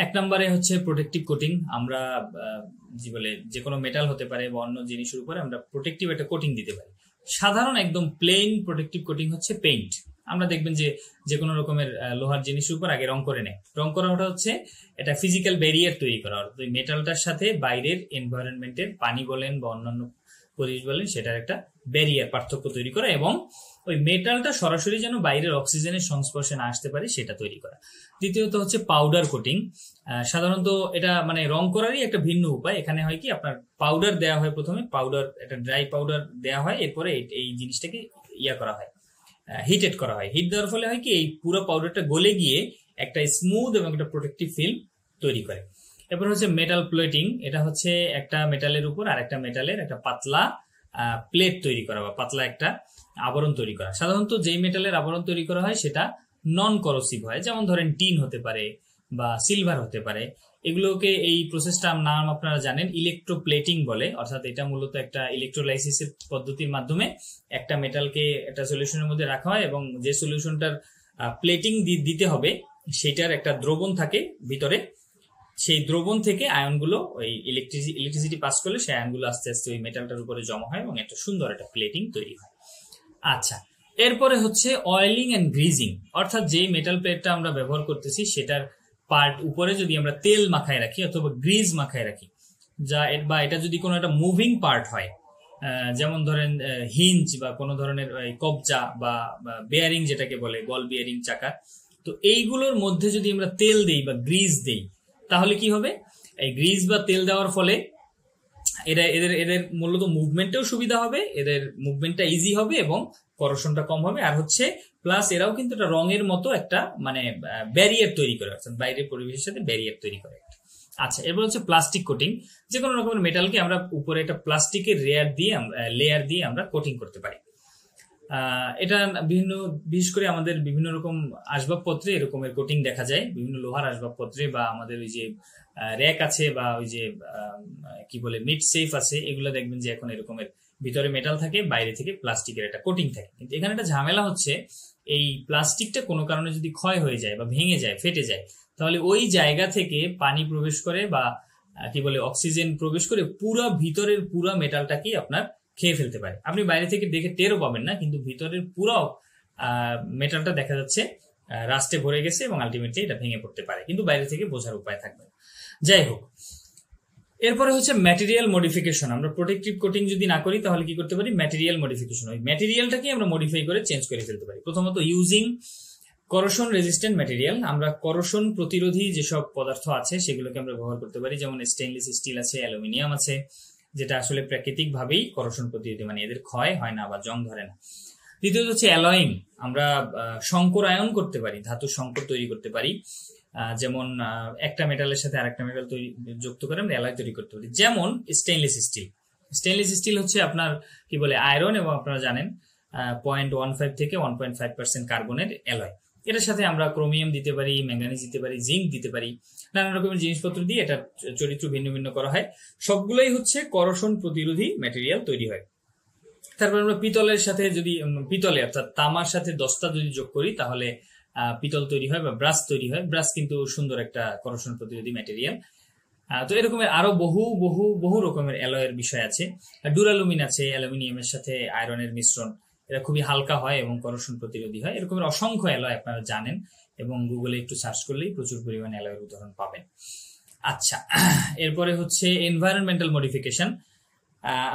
1 নম্বরে হচ্ছে প্রোটেক্টিভ কোটিং। আমরা যে কোনো মেটাল হতে পারে বা অন্য জিনিসের উপরে আমরা প্রোটেক্টিভ একটা কোটিং দিতে পারি। সাধারণ একদম প্লেন প্রোটেক্টিভ কোটিং হচ্ছে পেইন্ট। আমরা দেখবেন যে কোনো রকমের লোহার জিনিসের উপর আগে রং করে নেয়। রং করাটা হচ্ছে এটা ফিজিক্যাল ব্যারিয়ার তৈরি করা, অর্থাৎ ওই মেটালটার সাথে বাইরের এনভায়রনমেন্টের পানি বলেন বা অন্যান্য পরিবেশ বলেন সেটার একটা ব্যারিয়ার, পার্থক্য তৈরি করা, এবং ওই মেটালটা সরাসরি যেন বাইরের অক্সিজেনের সংস্পর্শে না আসতে পারে সেটা তৈরি করা। দ্বিতীয়ত হচ্ছে পাউডার কোটিং। সাধারণত এটা রং করারই একটা ভিন্ন উপায়। এখানে হয় কি, আপনার পাউডার দেওয়া হয়, প্রথমে পাউডার, একটা ড্রাই পাউডার দেওয়া হয়, এরপরে এই জিনিসটাকে করা হয়, হিটেড করা হয়। হিট দেওয়ার ফলে হয় কি, এই পুরো পাউডারটা গলে গিয়ে একটা স্মুথ এবং একটা প্রোটেক্টিভ ফিল্ম তৈরি করে। এরপর হচ্ছে মেটাল প্লেটিং। এটা হচ্ছে একটা মেটালের উপর আর একটা মেটালের একটা পাতলা প্লেট তৈরি করা বা পাতলা একটা আবরণ তৈরি করা। সাধারণত যেই মেটালের আবরণ তৈরি করা হয় সেটা নন করোসিভ হয়, যেমন ধরেন টিন হতে পারে বা সিলভার হতে পারে। এগুলোকে, এই প্রসেসটার নাম আপনারা জানেন, ইলেকট্রোপ্লেটিং বলে। অর্থাৎ এটা মূলত একটা ইলেকট্রোলাইসিসের পদ্ধতির মাধ্যমে একটা মেটালকে একটা সলিউশনের মধ্যে রাখা হয় এবং যে সলিউশনটার প্লেটিং দিতে হবে সেটার একটা দ্রবণ থাকে ভিতরে। সেই দ্রবণ থেকে আয়নগুলো, ওই ইলেকট্রিসিটি পাস করলে সেই আয়নগুলো আস্তে আস্তে ওই মেটালটার উপরে জমা হয় এবং একটা সুন্দর একটা প্লেটিং তৈরি হয়। আচ্ছা, এরপরে হচ্ছে অয়েলিং এন্ড গ্রিজিং। অর্থাৎ যেই মেটাল প্লেটটা আমরা ব্যবহার করতেছি সেটার পার্ট উপরে যদি আমরা তেল মাখায় রাখি অথবা গ্রিজ মাখায় রাখি, বা এটা যদি কোনো একটা মুভিং পার্ট হয়, যেমন ধরেন হিঞ্জ বা কোনো ধরনের কবজা বা বেয়ারিং যেটাকে বলে, বল বিয়ারিং চাকা, তো এইগুলোর মধ্যে যদি আমরা তেল দেই বা গ্রিজ দেই, তাহলে কি হবে? এই গ্রিজ বা তেল দেওয়ার ফলে এদের মূলত মুভমেন্টেও সুবিধা হবে, এদের মুভমেন্টটা ইজি হবে এবং করোশনটা কম হবে। আর হচ্ছে প্লাস এরাও কিন্তু একটা রঙের মতো একটা ব্যারিয়ার তৈরি করে, অর্থাৎ বাইরের পরিবেশের সাথে ব্যারিয়ার তৈরি করে। আচ্ছা, এরপর হচ্ছে প্লাস্টিক কোটিং। যে কোনো রকমের মেটালকে আমরা উপরে একটা প্লাস্টিকের লেয়ার দিয়ে আমরা কোটিং করতে পারি। এটা বিশেষ করে আমাদের বিভিন্ন রকম আসবাবপত্রে এরকমের কোটিং দেখা যায়, বিভিন্ন লোহার আসবাবপত্রে বা আমাদের ওই যে র্যাক আছে বা ওই যে কি বলে মিড সেফ আছে, এগুলো দেখবেন যে এখন এরকমের ভিতরে মেটাল থাকে, বাইরে থেকে প্লাস্টিকের একটা কোটিং থাকে। কিন্তু এখানে একটা ঝামেলা হচ্ছে, এই প্লাস্টিকটা কোনো কারণে যদি ক্ষয় হয়ে যায় বা ভেঙে যায়, ফেটে যায়, তাহলে ওই জায়গা থেকে পানি প্রবেশ করে বা কি বলে অক্সিজেন প্রবেশ করে ভিতরের পুরা মেটালটাকেই আপনার খেয়ে ফেলতে পারে। আপনি বাইরে থেকে দেখে টেরও পাবেন না, কিন্তু ভিতরের পুরো মেটালটা দেখা যাচ্ছে রাস্টে ভরে গেছে এবং আলটিমেটলি এটা ভেঙে পড়তে পারে, কিন্তু বাইরে থেকে বোঝার উপায় থাকবে না। যাই হোক, এরপরে হচ্ছে ম্যাটেরিয়াল মডিফিকেশন। আমরা প্রোটেক্টিভ কোটিং যদি না করি তাহলে কি করতে পারি? Material modification. ওই ম্যাটেরিয়ালটাকে আমরা মডিফাই করে চেঞ্জ করে ফেলতে পারি। প্রথমত ইউজিং করোশন রেজিস্ট্যান্ট ম্যাটেরিয়াল। আমরা করোশন প্রতিরোধী যেসব পদার্থ আছে সেগুলোকে আমরা ব্যবহার করতে পারি, যেমন স্টেইনলেস স্টিল আছে, অ্যালুমিনিয়াম আছে, যেটা আসলে প্রাকৃতিক ভাবেই করোশন প্রতিরোধী, মানে এদের ক্ষয় হয় না বা জং ধরে না। দ্বিতীয়ত হচ্ছে অ্যালয়িং। আমরা সংকরায়ন করতে পারি, ধাতু সংকর তৈরি করতে পারি, যেমন একটা মেটালের সাথে আরেকটা মেটাল যুক্ত করে আমরা অ্যালয় তৈরি করতে পারি, যেমন স্টেইনলেস স্টিল। স্টেইনলেস স্টিল হচ্ছে আপনার কি বলে আয়রন, এবং আপনারা জানেন 0.15 থেকে 1.5% কার্বনের অ্যালয়। এটার সাথে আমরা ক্রোমিয়াম দিতে পারি, ম্যাঙ্গানিজ দিতে পারি, জিঙ্ক দিতে পারি, নানা রকমের জিনিসপত্র দিয়ে এটা চরিত্র ভিন্ন ভিন্ন করা হয়। সবগুলোই হচ্ছে করোশন প্রতিরোধী ম্যাটেরিয়াল তৈরি হয়। তারপর আমরা পিতলের সাথে যদি পিতলে অর্থাৎ তামার সাথে দস্তা যদি যোগ করি তাহলে পিতল তৈরি হয় বা ব্রাশ তৈরি হয়। ব্রাশ কিন্তু সুন্দর একটা করোশন প্রতিরোধী ম্যাটেরিয়াল। তো এরকমের আরো বহু বহু বহু রকমের অ্যালয়ের বিষয় আছে। ডুরালুমিন আছে, অ্যালুমিনিয়ামের সাথে আয়রনের মিশ্রণ, এটা খুবই হালকা হয় এবং করোশন প্রতিরোধী হয়। এরকমের অসংখ্য অ্যালয় আপনারা জানেন, এবং গুগলে একটু সার্চ করলেই প্রচুর পরিমাণে অ্যালয়ের উদাহরণ পাবেন। আচ্ছা, এরপরে হচ্ছে এনভায়রনমেন্টাল মডিফিকেশন।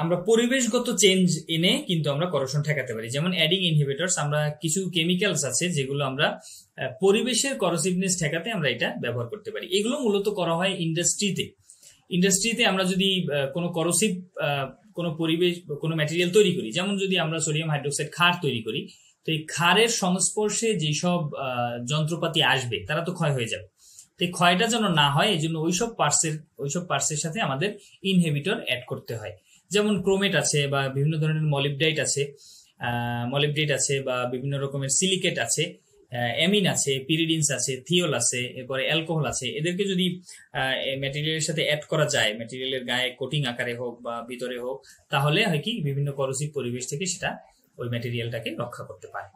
আমরা পরিবেশগত চেঞ্জ এনে কিন্তু আমরা করোশন ঠেকাতে পারি, যেমন অ্যাডিং ইনহিবিটরস। আমরা কিছু কেমিক্যালস আছে যেগুলো আমরা পরিবেশের করোসিভনেস ঠেকাতে আমরা এটা ব্যবহার করতে পারি। এগুলো মূলত করা হয় ইন্ডাস্ট্রিতে। আমরা যদি কোনো করোসিভ কোনো ম্যাটেরিয়াল তৈরি করি, যেমন যদি আমরা সোডিয়াম হাইড্রোক্সাইড ক্ষার তৈরি করি, তো এই ক্ষারের সংস্পর্শে যেসব যন্ত্রপাতি আসবে তারা তো ক্ষয় হয়ে যাবে। তো এই ক্ষয়টা যেন না হয়, এই জন্য ওইসব পার্টসের সাথে আমাদের ইনহিবিটর অ্যাড করতে হয়। যেমন ক্রোমেট আছে বা বিভিন্ন ধরনের মলিবডেট আছে বা বিভিন্ন রকমের সিলিকেট আছে, অ্যামিন আছে, পিরিডিনস আছে, থিওল আছে, এরপরে অ্যালকোহল আছে। এদেরকে যদি ম্যাটেরিয়ালের সাথে অ্যাড করা যায়, ম্যাটেরিয়ালের গায়ে কোটিং আকারে হোক বা ভিতরে হোক, তাহলে হয় কি বিভিন্ন করোসিভ পরিবেশ থেকে সেটা ওই ম্যাটেরিয়ালটাকে রক্ষা করতে পারে।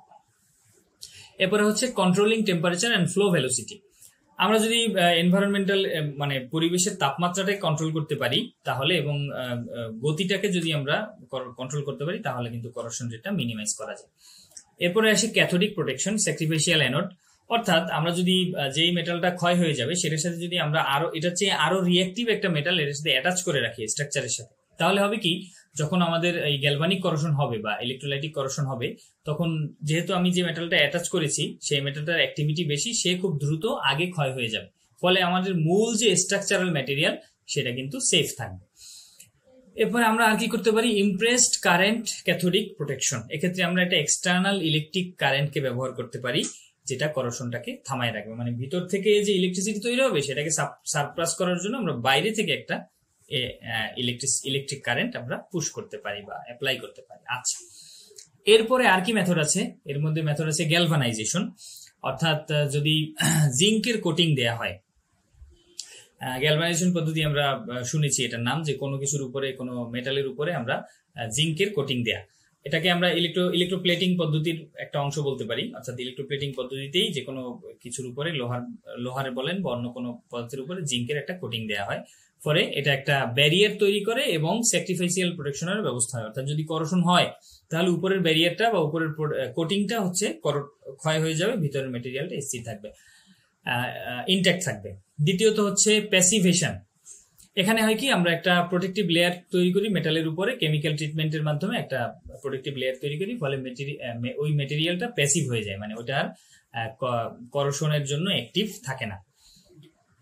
এরপরে হচ্ছে controlling temperature and flow velocity. আমরা যদি এনভায়রনমেন্টাল মানে পরিবেশের তাপমাত্রাটাকে কন্ট্রোল করতে পারি তাহলে, এবং গতিটাকে যদি আমরা কন্ট্রোল করতে পারি, তাহলে কিন্তু করোশন রেটটা মিনিমাইজ করা যায়। এরপরে আসে ক্যাথোডিক প্রোটেকশন, স্যাক্রিফিশিয়াল অ্যানোড। অর্থাৎ আমরা যদি যেই মেটালটা ক্ষয় হয়ে যাবে সেটার সাথে যদি আমরা এটার চেয়ে আরো রিঅ্যাক্টিভ একটা মেটাল এর সাথে অ্যাটাচ করে রাখি স্ট্রাকচারের সাথে, তাহলে হবে কি, যখন আমাদের এই গ্যালভানিক করোশন হবে বা ইলেকট্রোলাইটিক করোশন হবে, তখন যেহেতু আমি যে মেটালটা অ্যাটাচ করেছি সেই মেটালটার অ্যাক্টিভিটি বেশি, সে খুব দ্রুত আগে ক্ষয় হয়ে যাবে, ফলে আমাদের মূল যে স্ট্রাকচারাল ম্যাটেরিয়াল সেটা কিন্তু সেফ থাকবে। এরপরে আমরা আর কি করতে পারি? Impressed current cathodic protection. এক্ষেত্রে আমরা একটা এক্সটার্নাল ইলেকট্রিক কারেন্টকে ব্যবহার করতে পারি, যেটা করোশনটাকে থামায় রাখবে। মানে ভিতর থেকে যে ইলেকট্রিসিটি তৈরি হবে সেটাকে সারপ্লাস করার জন্য আমরা বাইরে থেকে একটা ইলেকট্রিক কারেন্ট আমরা পুশ করতে পারি বা অ্যাপ্লাই করতে পারি। আচ্ছা, এরপরে আর কি মেথড আছে? এর মধ্যে মেথড আছে গ্যালভানাইজেশন। অর্থাৎ যদি জিঙ্কের কোটিং দেয়া হয়, গ্যালভানাইজেশন পদ্ধতি আমরা শুনেছি এটার নাম, যে কোনো কিছুর উপরে, কোনো মেটালের উপরে আমরা জিঙ্কের কোটিং দেয়া, এটাকে আমরা ইলেকট্রোপ্লেটিং পদ্ধতির একটা অংশ বলতে পারি। অর্থাৎ ইলেকট্রোপ্লেটিং পদ্ধতিতেই যে কোনো কিছুর উপরে লোহার বলেন বা অন্য কোনো পদার্থের উপরে জিঙ্কের একটা কোটিং দেওয়া হয়, ফলে এটা একটা ব্যারিয়ার তৈরি করে এবং স্যাক্রিফিশিয়াল প্রোটেকশনের ব্যবস্থা হয়। অর্থাৎ যদি করোশন হয় তাহলে উপরের ব্যারিয়ারটা বা উপরের কোটিংটা হচ্ছে ক্ষয় হয়ে যাবে, ভিতরের মেটেরিয়ালটা স্থির থাকবে, ইনট্যাক্ট থাকবে। দ্বিতীয়ত হচ্ছে প্যাসিভেশন। এখানে হয় কি, আমরা একটা প্রোটেক্টিভ লেয়ার তৈরি করি মেটালের উপরে, কেমিক্যাল ট্রিটমেন্টের মাধ্যমে একটা প্রোটেক্টিভ লেয়ার তৈরি করি, ফলে ওই মেটেরিয়ালটা প্যাসিভ হয়ে যায়, মানে ওটা আর করোশনের জন্য অ্যাক্টিভ থাকে না।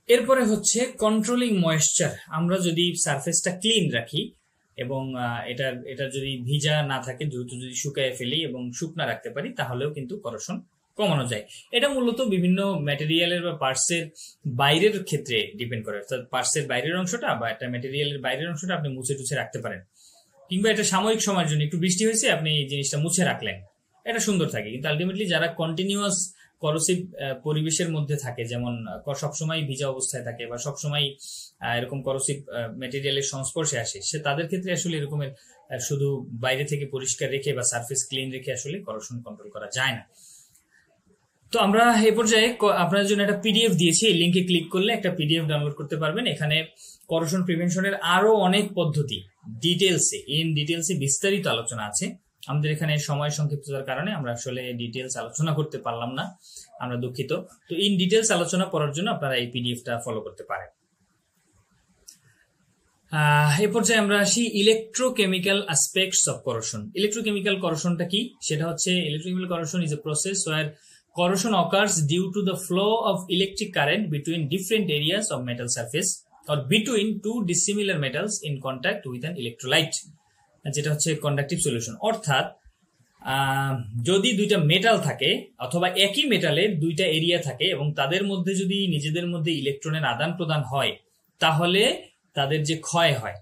এরপরে হচ্ছে কন্ট্রোলিং ময়েশ্চার। আমরা যদি সারফেসটা ক্লিন রাখি এবং এটা যদি ভিজা না থাকে, দ্রুত যদি শুকায় ফেলি এবং শুকনা রাখতে পারি, তাহলেও কিন্তু করোশন কমানো যায়। এটা মূলত বিভিন্ন ম্যাটেরিয়ালের বা পার্টসের বাইরের ক্ষেত্রে ডিপেন্ড করে, অর্থাৎ পার্টসের বাইরের অংশটা বা একটা ম্যাটেরিয়ালের বাইরের অংশটা আপনি মুছে টুছে রাখতে পারেন, কিংবা এটা সাময়িক সময়ের জন্য একটু বৃষ্টি হয়েছে আপনি এই জিনিসটা মুছে রাখলেন, এটা সুন্দর থাকে। কিন্তু আলটিমেটলি যারা কন্টিনিউয়াস করোসিভ পরিবেশের মধ্যে থাকে, যেমন সবসময় ভিজা অবস্থায় থাকে বা সবসময় এরকম করোসিভ ম্যাটেরিয়ালের সংস্পর্শে আসে, সে তাদের ক্ষেত্রে আসলে এরকমের শুধু বাইরে থেকে পরিষ্কার রেখে বা সারফেস ক্লিন রেখে আসলে করোশন কন্ট্রোল করা যায় না। তো আমরা এই পর্যায়ে আপনার জন্য একটা পিডিএফ দিয়েছি, এই লিঙ্কে ক্লিক করলে একটা পিডিএফ ডাউনলোড করতে পারবেন। এখানে করোশন প্রিভেনশনের আরো অনেক পদ্ধতি ডিটেলসে বিস্তারিত আলোচনা আছে। আমাদের এখানে সময় সংক্ষিপ্ততার কারণে আমরা আসলে ডিটেলস আলোচনা করতে পারলাম না, আমরা দুঃখিত। তো ইন ডিটেলস আলোচনা করার জন্য আপনারা এই পিডিএফটা ফলো করতে পারেন। এই পর্যায়ে আমরা আসি electrochemical aspects of corrosion. Electrochemical করোশনটা কি? সেটা হচ্ছে electrochemical corrosion is a process where corrosion occurs due to the flow of electric current between different areas of metal surface or between two dissimilar metals in contact with an electrolyte, যেটা হচ্ছে conductive solution. অর্থাৎ যদি দুইটা metal থাকে অথবা একই মেটালের দুইটা এরিয়া থাকে এবং তাদের মধ্যে যদি নিজেদের মধ্যে ইলেকট্রনের আদান প্রদান হয়, তাহলে তাদের যে ক্ষয় হয়,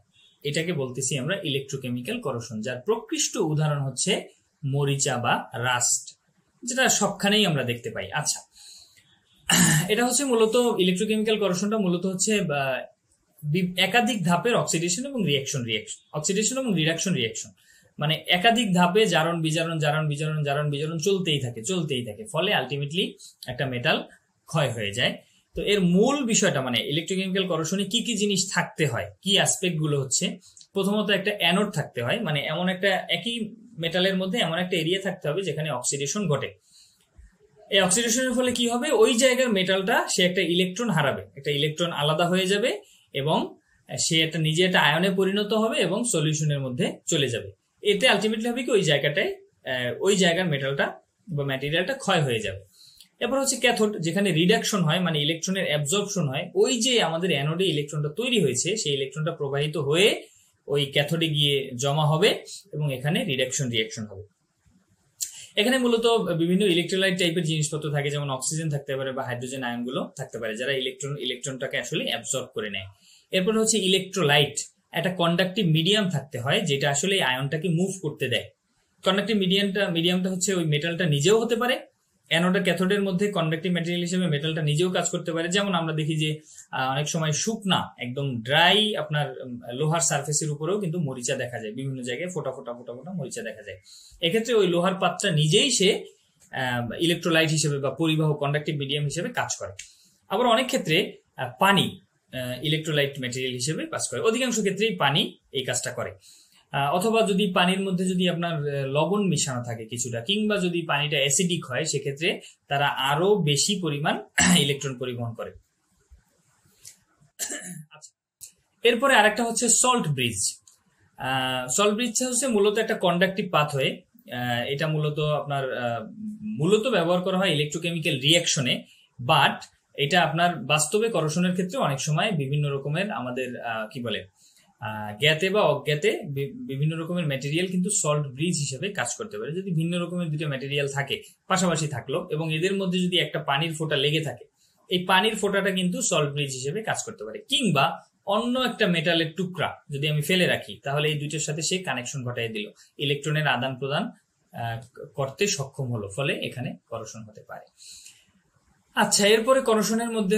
এটাকে বলতেছি আমরা ইলেকট্রোকেমিক্যাল করোশন, যার প্রকৃষ্ট উদাহরণ হচ্ছে মরিচা বা রাস্ট, যেটা সবখানেই আমরা দেখতে পাই। আচ্ছা, এটা হচ্ছে মূলত ইলেকট্রোকেমিক্যাল করোশনটা মূলত হচ্ছে একাধিক ধাপের অক্সিডেশন এবং রিডাকশন রিঅ্যাকশন, মানে একাধিক ধাপে জারণ বিজারণ চলতেই থাকে, ফলে আলটিমেটলি একটা মেটাল ক্ষয় হয়ে যায়। তো এর মূল বিষয়টা, মানে ইলেকট্রোকেমিক্যাল করোশনে কি কি জিনিস থাকতে হয়, কি অ্যাসপেক্ট গুলো হচ্ছে, প্রথমত একটা অ্যানোড থাকতে হয়, মানে এমন একটা একই মেটালের মধ্যে এমন একটা এরিয়া থাকতে হবে যেখানে অক্সিডেশন ঘটে। এই অক্সিডেশনের ফলে কি হবে, ওই জায়গার মেটালটা সে একটা ইলেকট্রন হারাবে, একটা ইলেকট্রন আলাদা হয়ে যাবে এবং সে নিজে একটা আয়নে পরিণত হবে এবং সলিউশনের মধ্যে চলে যাবে। এতে আলটিমেটলি হবে কি, ওই জায়গার মেটালটা বা ম্যাটেরিয়ালটা ক্ষয় হয়ে যাবে। এরপর হচ্ছে ক্যাথোড, যেখানে রিডাকশন হয়, মানে ইলেকট্রনের অ্যাবজর্পশন হয়। ওই যে আমাদের অ্যানোডে ইলেকট্রনটা তৈরি হয়েছে, সেই ইলেকট্রনটা প্রবাহিত হয়ে ওই ক্যাথোডে গিয়ে জমা হবে এবং এখানে রিডাকশন রিঅ্যাকশন হবে। এখানে মূলত বিভিন্ন ইলেকট্রোলাইট টাইপের জিনিসপত্র থাকে, যেমন অক্সিজেন থাকতে পারে বা হাইড্রোজেন আয়ন গুলো থাকতে পারে, যারা ইলেকট্রনটাকে আসলে অ্যাবজর্ব করে নেয়। এরপর হচ্ছে ইলেকট্রোলাইট, একটা কন্ডাক্টিভ মিডিয়াম থাকতে হয় যেটা আসলে এই আয়নটাকে মুভ করতে দেয়। কন্ডাক্টিভ মিডিয়ামটা হচ্ছে ওই মেটালটা নিজেও হতে পারে, অ্যানোড আর ক্যাথোডের মধ্যে কন্ডাক্টিভ ম্যাটেরিয়াল হিসেবে মেটালটা নিজেও কাজ করতে পারে। যেমন আমরা দেখি যে অনেক সময় শুকনা একদম ড্রাই আপনার লোহার সারফেসের উপরেও কিন্তু মরিচা দেখা যায়, বিভিন্ন জায়গায় ফোটা ফোটা মরিচা দেখা যায়। এক্ষেত্রে ওই লোহার পাতটা নিজেই সে ইলেকট্রোলাইট হিসেবে বা পরিবাহক কন্ডাক্টিভ মিডিয়াম হিসেবে কাজ করে। আবার অনেক ক্ষেত্রে পানি ইলেকট্রোলাইট ম্যাটেরিয়াল হিসেবে কাজ করে, অধিকাংশ ক্ষেত্রেই পানি এই কাজটা করে। অথবা যদি পানির মধ্যে যদি আপনার লবণ মিশানো থাকে কিছুটা, কিংবা যদি পানিটা অ্যাসিডিক হয়, সেক্ষেত্রে তারা আরো বেশি পরিমাণ ইলেকট্রন পরিবহন করে। এরপরে আরেকটা হচ্ছে সল্ট ব্রিজ। সল্ট ব্রিজটা হচ্ছে মূলত একটা কন্ডাক্টিভ পাথওয়ে। এটা মূলত ব্যবহার করা হয় ইলেকট্রোকেমিক্যাল রিঅ্যাকশনে, বাট এটা আপনার বাস্তবে করোশনের ক্ষেত্রে অনেক সময় বিভিন্ন রকমের আমাদের জ্ঞাতে বা অজ্ঞাতে বিভিন্ন রকমের ম্যাটেরিয়াল কিন্তু সল্ট ব্রিজ হিসেবে কাজ করতে পারে। যদি ভিন্ন রকমের দুটো ম্যাটেরিয়াল থাকে পাশাপাশি থাকলো এবং এদের মধ্যে যদি একটা পানির ফোঁটা লেগে থাকে, এই পানির ফোঁটাটা কিন্তু সল্ট ব্রিজ হিসেবে কাজ করতে পারে। কিংবা অন্য একটা মেটালের টুকরা যদি আমি ফেলে রাখি, তাহলে এই দুইটার সাথে সে কানেকশন ঘটাই দিল, ইলেকট্রনের আদান প্রদান করতে সক্ষম হলো, ফলে এখানে করোশন হতে পারে। আচ্ছা, এরপরে করোশনের মধ্যে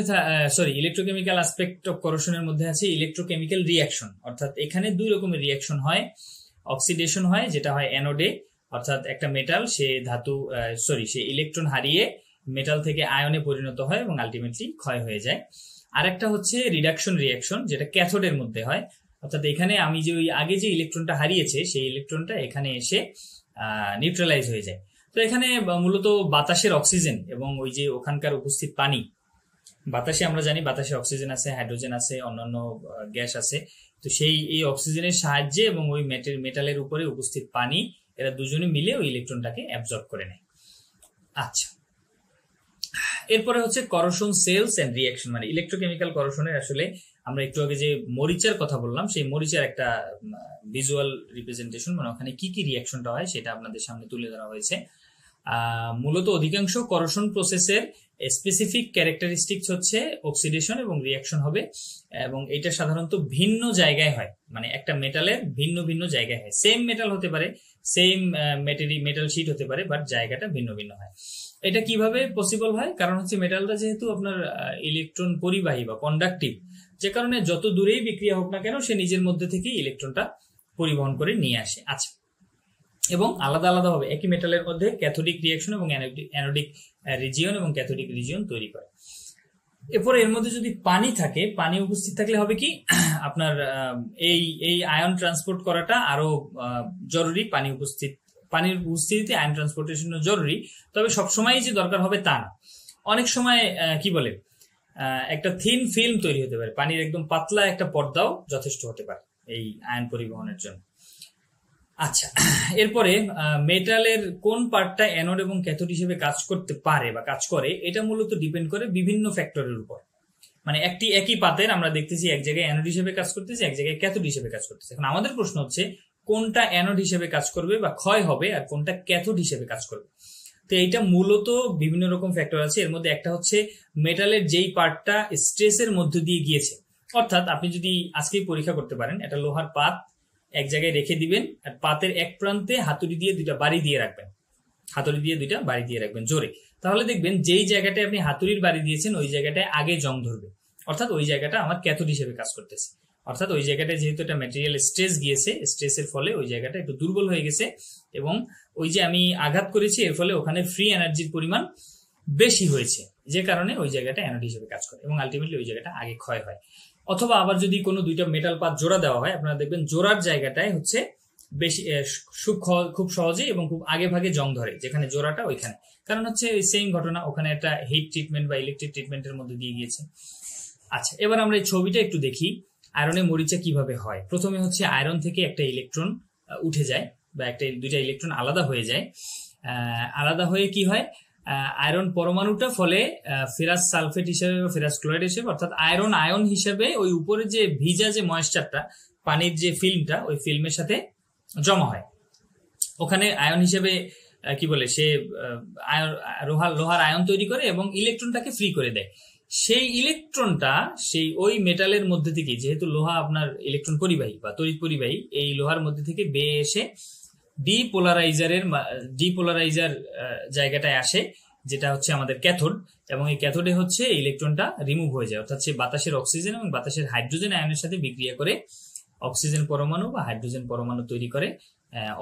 ইলেকট্রোকেমিক্যাল অ্যাসপেক্ট অফ করোশনের মধ্যে আছে ইলেকট্রোকেমিক্যাল রিঅ্যাকশন। অর্থাৎ এখানে দুই রকমের রিঅ্যাকশন হয়। অক্সিডেশন হয়, যেটা হয় অ্যানোডে, অর্থাৎ একটা মেটাল সে ইলেকট্রন হারিয়ে মেটাল থেকে আয়নে পরিণত হয় এবং আলটিমেটলি ক্ষয় হয়ে যায়। আরেকটা হচ্ছে রিডাকশন রিঅ্যাকশন, যেটা ক্যাথোডের মধ্যে হয়। অর্থাৎ এখানে আমি যে ওই আগে যে ইলেকট্রনটা হারিয়েছে, সেই ইলেকট্রনটা এখানে এসে নিউট্রালাইজ হয়ে যায়। তো এখানে মূলত বাতাসের অক্সিজেন এবং ওই যে ওখানকার উপস্থিত পানি, বাতাসে আমরা জানি বাতাসে অক্সিজেন আছে, হাইড্রোজেন আছে, অন্যান্য গ্যাস আছে। তো এই অক্সিজেনের সাহায্যে এবং ওই মেটালের উপরে উপস্থিত পানি, এরা দুজনে মিলে ওই ইলেকট্রনটাকে অ্যাবজর্ব করে নেয়। আচ্ছা, এরপরে হচ্ছে করোশন সেলস এন্ড রিঅ্যাকশন, মানে ইলেকট্রোকেমিক্যাল করোশনের আসলে আমরা একটু আগে যে মরিচার কথা বললাম, সেই মরিচার একটা ভিজুয়াল রিপ্রেজেন্টেশন, মানে ওখানে কি কি রিঅ্যাকশনটা হয় সেটা আপনাদের সামনে তুলে ধরা হয়েছে। মূলত অধিকাংশ করোশন প্রসেসের স্পেসিফিক ক্যারেক্টারিস্টিক্স হচ্ছে অক্সিডেশন এবং রিয়াকশন হবে, এবং এটা সাধারণত ভিন্ন জায়গায় হয়, মানে একটা মেটালের ভিন্ন ভিন্ন জায়গায় হয়। সেম মেটাল হতে পারে, সেম মেটাল শিট হতে পারে, বাট জায়গাটা ভিন্ন ভিন্ন হয়। এটা কিভাবে পসিবল হয়? কারণ হচ্ছে মেটালটা যেহেতু আপনার ইলেকট্রন পরিবাহী বা কন্ডাক্টিভ, যে কারণে যত দূরেই বিক্রিয়া হোক না কেন সে নিজের মধ্যে থেকেই ইলেকট্রনটা পরিবহন করে নিয়ে আসে। আচ্ছা, এবং আলাদা আলাদা হবে একই মেটালের মধ্যে ক্যাথোডিক রিয়াকশন এবং অ্যানোডিক রিজিয়ন এবং ক্যাথোডিক রিজিয়ন তৈরি করে। এরপরে এর মধ্যে যদি পানি থাকে, পানি উপস্থিত থাকলে হবে কি আপনার এই আয়ন ট্রান্সপোর্ট করাটা আরো জরুরি। পানির উপস্থিতিতে আয়ন ট্রান্সপোর্টেশন জরুরি, তবে সবসময় যে দরকার হবে তা না। অনেক সময় কি বলে একটা থিন ফিল্ম তৈরি হতে পারে, পানির একদম পাতলা একটা পর্দাও যথেষ্ট হতে পারে এই আয়ন পরিবহনের জন্য। আচ্ছা, এরপরে মেটালের কোন পার্টটা অ্যানোড এবং ক্যাথোড হিসেবে কাজ করতে পারে বা কাজ করে, এটা মূলত ডিপেন্ড করে বিভিন্ন ফ্যাক্টরের উপর। মানে একই পাতের আমরা দেখতেছি এক জায়গায় অ্যানোড হিসেবে কাজ করতেছে, এক জায়গায় ক্যাথোড হিসেবে কাজ করতেছে। এখন আমাদের প্রশ্ন হচ্ছে কোনটা অ্যানোড হিসেবে কাজ করবে বা ক্ষয় হবে আর কোনটা ক্যাথোড হিসেবে কাজ করবে। তো এইটা মূলত বিভিন্ন রকম ফ্যাক্টর আছে। এর মধ্যে একটা হচ্ছে মেটালের যেই পার্টটা স্ট্রেসের মধ্যে দিয়ে গিয়েছে। অর্থাৎ আপনি যদি আজকেই পরীক্ষা করতে পারেন, একটা লোহার পাত এক জায়গায় রেখে দিবেন আর পাতের এক প্রান্তে হাতুড়ি দিয়ে দুইটা বাড়ি দিয়ে রাখবেন জোরে। তাহলে দেখবেন যেই জায়গাটায় আপনি হাতুড়ির বাড়ি দিয়েছেন ওই জায়গাটায় আগে জং ধরবে, অর্থাৎ ওই জায়গাটা আমার ক্যাথোড হিসেবে কাজ করতেছে। অর্থাৎ ওই জায়গাটায় যেহেতু একটা ম্যাটেরিয়াল স্ট্রেস গিয়েছে, স্ট্রেসের ফলে ওই জায়গাটা একটু দুর্বল হয়ে গেছে, এবং ওই যে আমি আঘাত করেছি এর ফলে ওখানে ফ্রি এনার্জির পরিমাণ বেশি হয়েছে, যে কারণে ওই জায়গাটা অ্যানোড হিসেবে কাজ করে এবং আলটিমেটলি ওই জায়গাটা আগে ক্ষয় হয়। অথবা আবার যদি কোনো দুইটা মেটাল পাত জোড়া দেওয়া হয়, আপনারা দেখবেন জোড়ার জায়গাটায় হচ্ছে বেশি খুব সহজে এবং খুব আগে ভাগে জং ধরে, যেখানে জোড়াটা ওইখানে। কারণ হচ্ছে ওই সেম ঘটনা, ওখানে একটা হিট ট্রিটমেন্ট বা ইলেকট্রিক ট্রিটমেন্টের মধ্যে দিয়ে গিয়েছে। আচ্ছা, এবার আমরা এই ছবিটা একটু দেখি আয়রনে মরিচা কিভাবে হয়। প্রথমে হচ্ছে আয়রন থেকে একটা ইলেকট্রন উঠে যায় বা দুইটা ইলেকট্রন আলাদা হয়ে যায়। আলাদা হয়ে কি হয়, আয়রন পরমাণুটা ফলে ফেরাস সালফেট হিসেবে বা ফেরাস ক্লোরাইড হিসেবে, অর্থাৎ আয়রন আয়ন হিসেবে ওই উপরে যে ভিজা যে ময়েশ্চারটা, পানির যে ফিল্মটা, ওই ফিল্মের সাথে জমা হয়। ওখানে আয়ন হিসেবে কি বলে সে লোহার আয়ন তৈরি করে এবং ইলেকট্রনটাকে ফ্রি করে দেয়। সেই ইলেকট্রনটা সেই ওই মেটালের মধ্যে থেকে, যেহেতু লোহা আপনার ইলেকট্রন পরিবাহী বা তড়িৎ পরিবাহী, এই লোহার মধ্যে থেকে বেয়ে এসে ডিপোলারাইজার জায়গাটায় আসে, যেটা হচ্ছে আমাদের ক্যাথোড, এবং এই ক্যাথোডে হচ্ছে ইলেকট্রনটা রিমুভ হয়ে যায়। অর্থাৎ সে বাতাসের অক্সিজেন এবং বাতাসের হাইড্রোজেন আয়নের সাথে বিক্রিয়া করে অক্সিজেন পরমাণু বা হাইড্রোজেন পরমাণু তৈরি করে।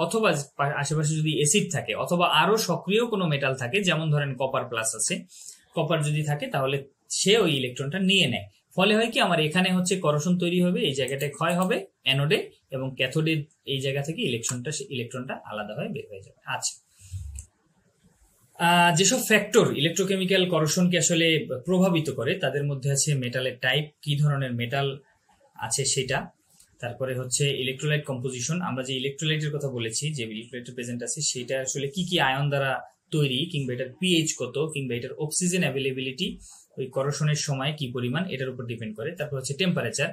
অথবা আশেপাশে যদি অ্যাসিড থাকে অথবা আরো সক্রিয় কোনো মেটাল থাকে, যেমন ধরেন কপার প্লাস আছে, কপার যদি থাকে তাহলে সে ওই ইলেকট্রনটা নিয়ে নেয়। ফলে হয় কি, আমার এখানে হচ্ছে করোশন তৈরি হবে, এই জায়গাটায় ক্ষয় হবে অ্যানোডে, এবং ক্যাথোডে এই জায়গা থেকে ইলেকট্রনটা আলাদা হয়ে বের হয়ে যাবে। আচ্ছা, যেসব ফ্যাক্টর ইলেকট্রোকেমিক্যাল করোশনকে আসলে প্রভাবিত করে তাদের মধ্যে আছে মেটালের টাইপ, কি ধরনের মেটাল আছে সেটা, তারপরে হচ্ছে ইলেকট্রোলাইট কম্পোজিশন, আমরা যে ইলেকট্রোলাইটের কথা বলেছি, যে ইলেকট্রোলাইট প্রেজেন্ট আছে সেটা আসলে কি কি আয়ন দ্বারা তৈরি, কিংবা এটার পিএইচ কত, কিংবা এটার অক্সিজেন অ্যাভেলেবিলিটি ওই করোশনের সময় কি পরিমাণ, এটার উপর ডিপেন্ড করে। তারপর হচ্ছে টেম্পারেচার,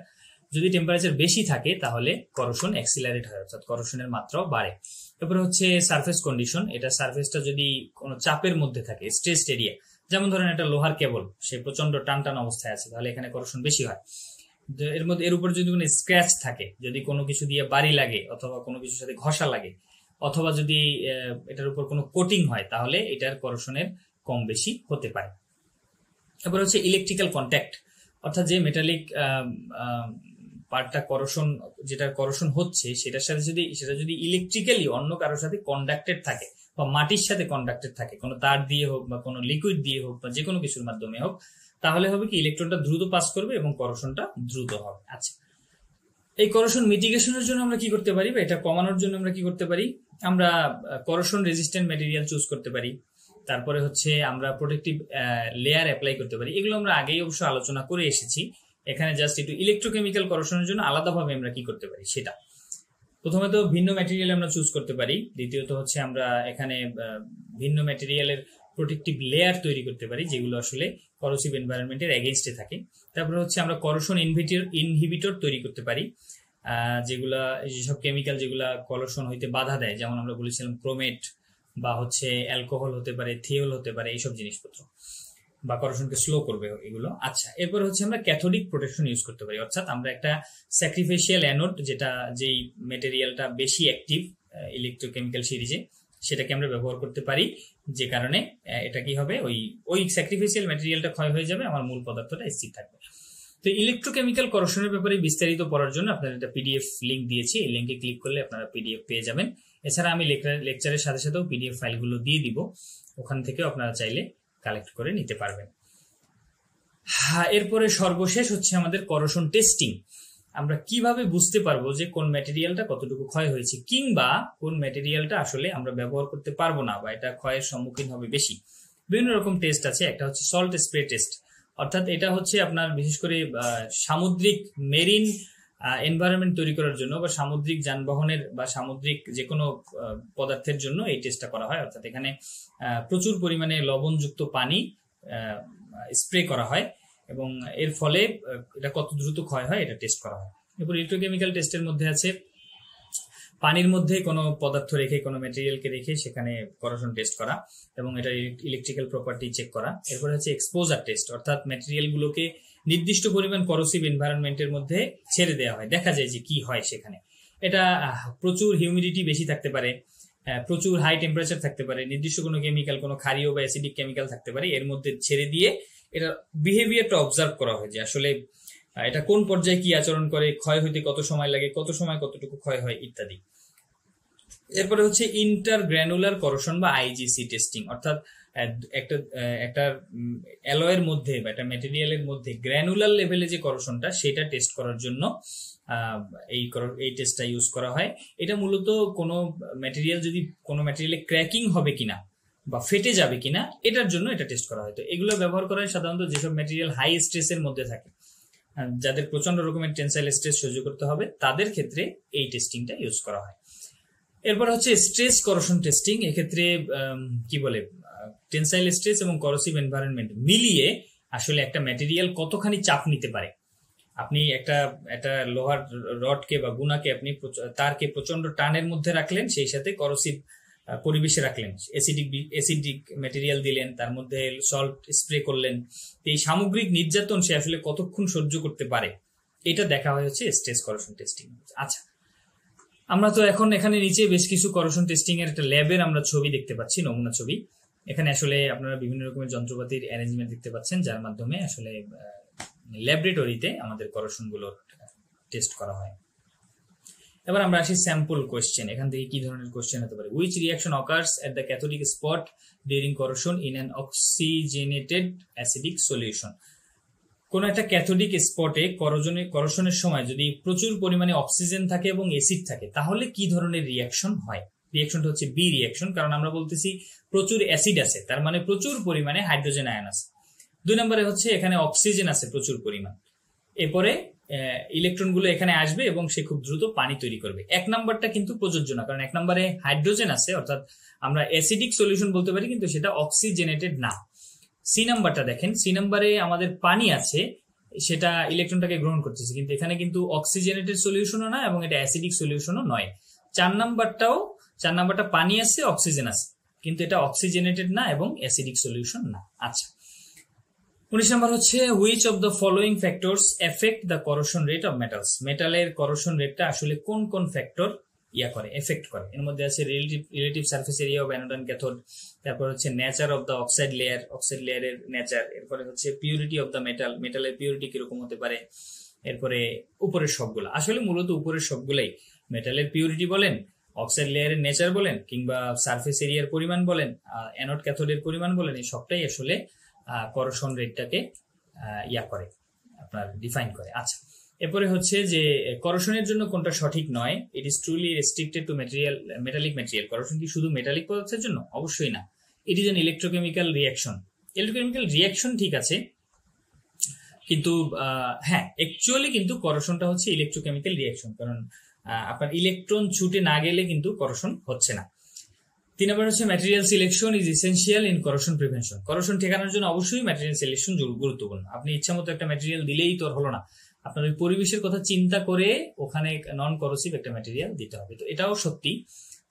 যদি টেম্পারেচার বেশি থাকে তাহলে করোশন অ্যাক্সিলারেট হয়, অর্থাৎ করোশনের মাত্রাও বাড়ে। তারপরে হচ্ছে সারফেস কন্ডিশন, এটা সারফেসটা যদি কোনো চাপের মধ্যে থাকে, স্ট্রেসড এরিয়া, যেমন ধরেন একটা লোহার কেবল, সে প্রচন্ড টান অবস্থায় আছে, তাহলে এখানে করোশন বেশি হয়। এর উপর যদি কোনো স্ক্র্যাচ থাকে, যদি কোনো কিছু দিয়ে বাড়ি লাগে অথবা কোনো কিছুর সাথে ঘষা লাগে, অথবা যদি এটার উপর কোনো কোটিং হয়, তাহলে এটার করোশনের কম বেশি হতে পারে। তারপর হচ্ছে ইলেকট্রিক্যাল কন্ট্যাক্ট, অর্থাৎ যে মেটালিক পার্টটা যেটা করোশন হচ্ছে সেটার সাথে সেটা যদি ইলেকট্রিক্যালি অন্য কারোর সাথে কন্ডাক্টেড থাকে বা মাটির সাথে কন্ডাক্টেড থাকে, কোনো তার দিয়ে হোক বা কোনো লিকুইড দিয়ে হোক বা যে কোনো কিছুর মাধ্যমে হোক, তাহলে হবে কি ইলেকট্রনটা দ্রুত পাস করবে এবং করোশনটা দ্রুত হবে। আচ্ছা, এই করোশন মিটিগেশনের জন্য আমরা কি করতে পারি বা এটা কমানোর জন্য আমরা কি করতে পারি, আমরা করোশন রেজিস্ট্যান্ট ম্যাটেরিয়াল চুজ করতে পারি। তারপরে হচ্ছে আমরা প্রোটেক্টিভ লেয়ার অ্যাপ্লাই করতে পারি। এগুলো আমরা আগেই অবশ্য আলোচনা করে এসেছি। এখানে জাস্ট একটু ইলেকট্রোকেমিক্যাল করোশনের জন্য আলাদাভাবে আমরা কি করতে পারি সেটা, প্রথমে তো ভিন্ন ম্যাটেরিয়াল আমরা চুজ করতে পারি। দ্বিতীয়ত হচ্ছে আমরা এখানে ভিন্ন ম্যাটেরিয়ালের প্রোটেক্টিভ লেয়ার তৈরি করতে পারি, যেগুলো আসলে করোসিভ এনভায়রনমেন্টের এগেইনস্টে থাকে। তারপরে হচ্ছে আমরা করোশন ইনহিবিটর তৈরি করতে পারি, যেসব কেমিক্যাল যেগুলা করোশন হইতে বাধা দেয়, যেমন আমরা বলেছিলাম ক্রোমেট বা হচ্ছে অ্যালকোহল হতে পারে, থিওল হতে পারে, এইসব জিনিসপত্র, বা করশনকে স্লো করবে এগুলো। আচ্ছা, এরপর হচ্ছে আমরা ক্যাথোডিক প্রোটেকশন ইউজ করতে পারি, অর্থাৎ আমরা একটা স্যাক্রিফিশিয়াল অ্যানোড, যেই মেটেরিয়ালটা বেশি অ্যাক্টিভ ইলেকট্রোকেমিক্যাল সিরিজে, সেটাকে আমরা ব্যবহার করতে পারি, যে কারণে এটা কি হবে, ওই স্যাক্রিফিশিয়াল ম্যাটেরিয়ালটা ক্ষয় হয়ে যাবে, আমার মূল পদার্থটা স্থির থাকবে। তো ইলেকট্রোকেমিক্যাল করশনের ব্যাপারে বিস্তারিত পড়ার জন্য আপনার একটা পিডিএফ লিঙ্ক দিয়েছি, এই লিঙ্কে ক্লিক করলে আপনারা পিডিএফ পেয়ে যাবেন। এছাড়া আমি লেকচারের সাথে সাথেও পিডিএফ ফাইলগুলো দিয়ে দিব, ওখান থেকেও আপনারা চাইলে কালেক্ট করে নিতে পারবেন। হ্যাঁ, এরপরে সর্বশেষ হচ্ছে আমাদের করশন টেস্টিং। আমরা কিভাবে বুঝতে পারবো যে কোন ম্যাটেরিয়ালটা কতটুকু ক্ষয় হয়েছে, কিংবা কোন ম্যাটেরিয়ালটা আসলে আমরা ব্যবহার করতে পারবো না, বা এটা ক্ষয়ের সম্মুখীন হবে বেশি। বিভিন্ন রকম টেস্ট আছে। একটা হচ্ছে সল্ট স্প্রে টেস্ট, অর্থাৎ এটা হচ্ছে আপনার বিশেষ করে সামুদ্রিক মেরিন এনভায়রনমেন্ট তৈরি করার জন্য, বা সামুদ্রিক যানবাহনের বা সামুদ্রিক যে কোনো পদার্থের জন্য এই টেস্টটা করা হয়। অর্থাৎ এখানে প্রচুর পরিমাণে লবণযুক্ত পানি স্প্রে করা হয়, এবং এর ফলে এটা কত দ্রুত ক্ষয় হয় এটা টেস্ট করা হয়। এরপর ইলেকট্রোকেমিক্যাল টেস্টের মধ্যে আছে পানির মধ্যে কোনো পদার্থ রেখে, কোনো ম্যাটেরিয়ালকে রেখে সেখানে করশন টেস্ট করা এবং এটা ইলেকট্রিক্যাল প্রপার্টি চেক করা। এরপর হচ্ছে এক্সপোজার টেস্ট, অর্থাৎ ম্যাটেরিয়ালগুলোকে নির্দিষ্ট পরিমাণ করোসিভ এনভায়রনমেন্টের মধ্যে ছেড়ে দেওয়া হয়, দেখা যায় যে কি হয় সেখানে। এটা প্রচুর হিউমিডিটি বেশি থাকতে পারে, প্রচুর হাই টেম্পারেচার থাকতে পারে, নির্দিষ্ট কোনো কেমিক্যাল, কোনো ক্ষারীয় বা অ্যাসিডিক কেমিক্যাল থাকতে পারে, এর মধ্যে ছেড়ে দিয়ে এটা বিহেভিয়ারটা অবজার্ভ করা হয় যে আসলে এটা কোন পর্যায়ে কি আচরণ করে, ক্ষয় হইতে কত সময় লাগে, কত সময় কতটুকু ক্ষয় হয় ইত্যাদি। এরপরে হচ্ছে ইন্টার গ্র্যানুলার করশন বা আইজিসি টেস্টিং, অর্থাৎ একটা অ্যালয়ের মধ্যে বা একটা ম্যাটেরিয়ালের মধ্যে গ্র্যানুলার লেভেলে যে করশনটা, সেটা টেস্ট করার জন্য এই টেস্টটা ইউজ করা হয়। এটা মূলত কোনো ম্যাটেরিয়াল যদি কোনো ম্যাটেরিয়ালে ক্র্যাকিং হবে কিনা বা ফেটে যাবে কিনা, এটার জন্য এটা টেস্ট করা হয়। তো এগুলো ব্যবহার করা হয় সাধারণত যেসব ম্যাটেরিয়াল হাই স্ট্রেসের মধ্যে থাকে, যাদের প্রচন্ড রকমের টেনসাইল স্ট্রেস সহ্য করতে হবে, তাদের ক্ষেত্রে এই টেস্টিংটা ইউজ করা হয়। এরপর হচ্ছে স্ট্রেস করশন টেস্টিং। এক্ষেত্রে কি বলে, টেনসাইল স্ট্রেস এবং করোসিভ এনভায়রনমেন্ট মিলিয়ে আসলে একটা ম্যাটেরিয়াল কতখানি চাপ নিতে পারে। আপনি একটা লোহার রডকে বা গুনাকে আপনি তারকে প্রচন্ড টানের মধ্যে রাখলেন, সেই সাথে করোসিভ পরিবেশে রাখলেন, অ্যাসিডিক ম্যাটেরিয়াল দিলেন, তার মধ্যে সল্ট স্প্রে করলেন, এই সামগ্রিক নির্যাতন সে আসলে কতক্ষণ সহ্য করতে পারে, এটা দেখা হয় হচ্ছে স্ট্রেস করশন টেস্টিং। আচ্ছা, আমরা তো এখন এখানে নিচে বেশ কিছু করশন টেস্টিং এর একটা ল্যাবের আমরা ছবি দেখতে পাচ্ছি, নমুনা ছবি। এখানে আসলে আপনারা বিভিন্ন রকমের যন্ত্রপাতির অ্যারেঞ্জমেন্ট দেখতে পাচ্ছেন, যার মাধ্যমে আসলে ল্যাবরেটরিতে আমাদের করশন গুলো টেস্ট করা হয়। এবার আমরা আসি স্যাম্পল কোয়েশ্চেন। এখান থেকে কি ধরনের কোয়েশ্চেন হতে পারে? Which reaction occurs at the cathodic spot during corrosion in an oxygenated acidic solution. কোন একটা ক্যাথোডিক স্পটে করশনের সময় যদি প্রচুর পরিমাণে অক্সিজেন থাকে এবং অ্যাসিড থাকে, তাহলে কি ধরনের রিঅ্যাকশন হয়? রিঅ্যাকশনটা হচ্ছে বি রিঅ্যাকশন, কারণ আমরা বলতেছি প্রচুর অ্যাসিড আছে, তার মানে প্রচুর পরিমাণে হাইড্রোজেন আয়ন আছে। 2 নম্বরে হচ্ছে এখানে অক্সিজেন আছে প্রচুর পরিমাণ, এরপরে ইলেকট্রন গুলো এখানে আসবে এবং সে খুব দ্রুত পানি তৈরি করবে। 1 নম্বরটা কিন্তু প্রযোজ্য না, কারণ 1 নম্বরে হাইড্রোজেন আছে, অর্থাৎ আমরা অ্যাসিডিক সলিউশন বলতে পারি, কিন্তু সেটা অক্সিজেনেটেড না। সি নাম্বারটা দেখেন, সি নাম্বারে আমাদের পানি আছে, সেটা ইলেকট্রনটাকে গ্রহণ করতেছে, কিন্তু এখানে কিন্তু অক্সিজেনেটেড সলিউশনও না এবং এটা অ্যাসিডিক সলিউশনও নয়। 4 নাম্বারটা পানি আছে, অক্সিজেন আছে, কিন্তু এটা অক্সিজেনেটেড না এবং অ্যাসিডিক সলিউশন না। আচ্ছা, 19 নম্বর হচ্ছে which of the following factors affect the corrosion rate of metals. মেটালের করশন রেটটা আসলে কোন কোন ফ্যাক্টর এফেক্ট করে? এর মধ্যে আছে relative surface area of anode and cathode, তারপর হচ্ছে নেচার অফ দ্য অক্সাইড লেয়ারের নেচার, এরপরে হচ্ছে পিউরিটি অফ দ্য মেটালের পিউরিটি কিরকম হতে পারে, এরপরে উপরের সবগুলা। আসলে মূলত উপরের সবগুলাই, মেটালের পিউরিটি বলেন, অক্সাইড লেয়ারের নেচার বলেন, কিংবা সারফেস এরিয়ার পরিমাণ বলেন, অ্যানোড ক্যাথোডের পরিমাণ বলেন, এই সবটাই আসলে করশন রেটটাকে করে, আপনার ডিফাইন করে। আচ্ছা, এরপরে হচ্ছে যে করশনের জন্য কোনটা সঠিক নয়। It is truly restricted to metallic material. Corrosion কি শুধু মেটালিক পদার্থের জন্য? অবশ্যই না। It is an electrochemical reaction. Electrochemical reaction ঠিক আছে, কিন্তু হ্যাঁ, অ্যাকচুয়ালি কিন্তু করশনটা হচ্ছে ইলেকট্রোকেমিক্যাল রিঅ্যাকশন, কারণ আপনার ইলেকট্রন ছুটে না গেলে কিন্তু করশন হচ্ছে না। 3 নম্বর হচ্ছে material selection is essential in corrosion prevention. Corrosion ঠেকানোর জন্য অবশ্যই ম্যাটেরিয়াল সিলেকশন গুরুত্বপূর্ণ। আপনি ইচ্ছা মতো একটা ম্যাটেরিয়াল দিলেই তো হলো না, আপনার ওই পরিবেশের কথা চিন্তা করে ওখানে নন করোসিভ একটা ম্যাটেরিয়াল দিতে হবে। তো এটাও সত্যি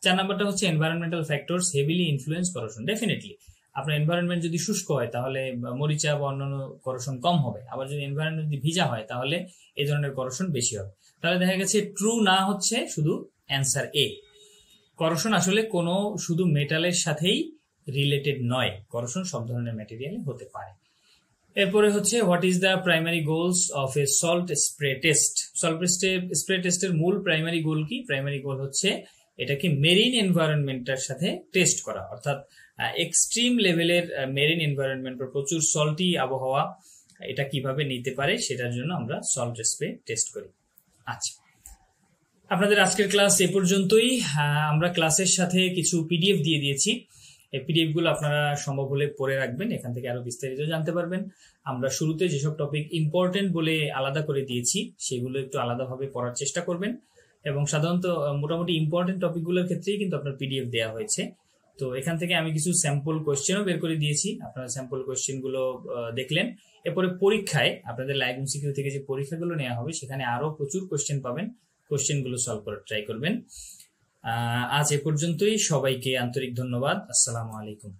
4 নাম্বারটা হচ্ছে environmental factors heavily influence corrosion. Definitely আপনার এনভায়রনমেন্ট যদি শুষ্ক হয় তাহলে মরিচা বা অন্যান্য করোশন কম হবে, আবার যদি এনভায়রনমেন্ট যদি ভিজা হয় তাহলে এই ধরনের করোশন বেশি হবে। তাহলে দেখা গেছে ট্রু না হচ্ছে শুধু অ্যান্সার এ। করোশন আসলে কোনো শুধু মেটালের সাথেই রিলেটেড নয়, করোশন সব ধরনের ম্যাটেরিয়ালে হতে পারে। এরপরে হচ্ছে what is the primary goals of A salt spray test. Salt spray টেস্টের মূল প্রাইমারি গোল কি? প্রাইমারি গোল হচ্ছে এটাকে মেরিন এনভায়রনমেন্টের সাথে টেস্ট করা, অর্থাৎ এক্সট্রিম লেভেলের মেরিন এনভায়রনমেন্ট বা প্রচুর সল্টি আবহাওয়া এটা কিভাবে নিতে পারে সেটার জন্য আমরা সল্ট স্প্রে টেস্ট করি। আচ্ছা, আপনাদের আজকের ক্লাস এ পর্যন্তই। আমরা ক্লাসের সাথে কিছু পিডিএফ দিয়ে দিয়েছি, এই পিডিএফ গুলো আপনারা সম্ভব হলে পড়ে রাখবেন, এখান থেকে আরো বিস্তারিত জানতে পারবেন। আমরা শুরুতে যেসব টপিক ইম্পর্টেন্ট বলে আলাদা করে দিয়েছি সেগুলো একটু আলাদাভাবে পড়ার চেষ্টা করবেন, এবং সাধারণত মোটামুটি ইম্পর্টেন্ট টপিকগুলোর ক্ষেত্রেই কিন্তু আপনার পিডিএফ দেওয়া হয়েছে। তো এখান থেকে আমি কিছু স্যাম্পল কোয়েশ্চেনও বের করে দিয়েছি, আপনারা স্যাম্পল কোয়েশ্চেন গুলো দেখলেন। এরপরে পরীক্ষায় আপনাদের লাইভ এমসিকিউ থেকে যে পরীক্ষাগুলো নেওয়া হবে সেখানে আরো প্রচুর কোয়েশ্চেন পাবেন, কোয়েশ্চেন গুলো সলভ করার ট্রাই করবেন। আজ এ পর্যন্তই, সবাইকে আন্তরিক ধন্যবাদ। আসসালামু আলাইকুম।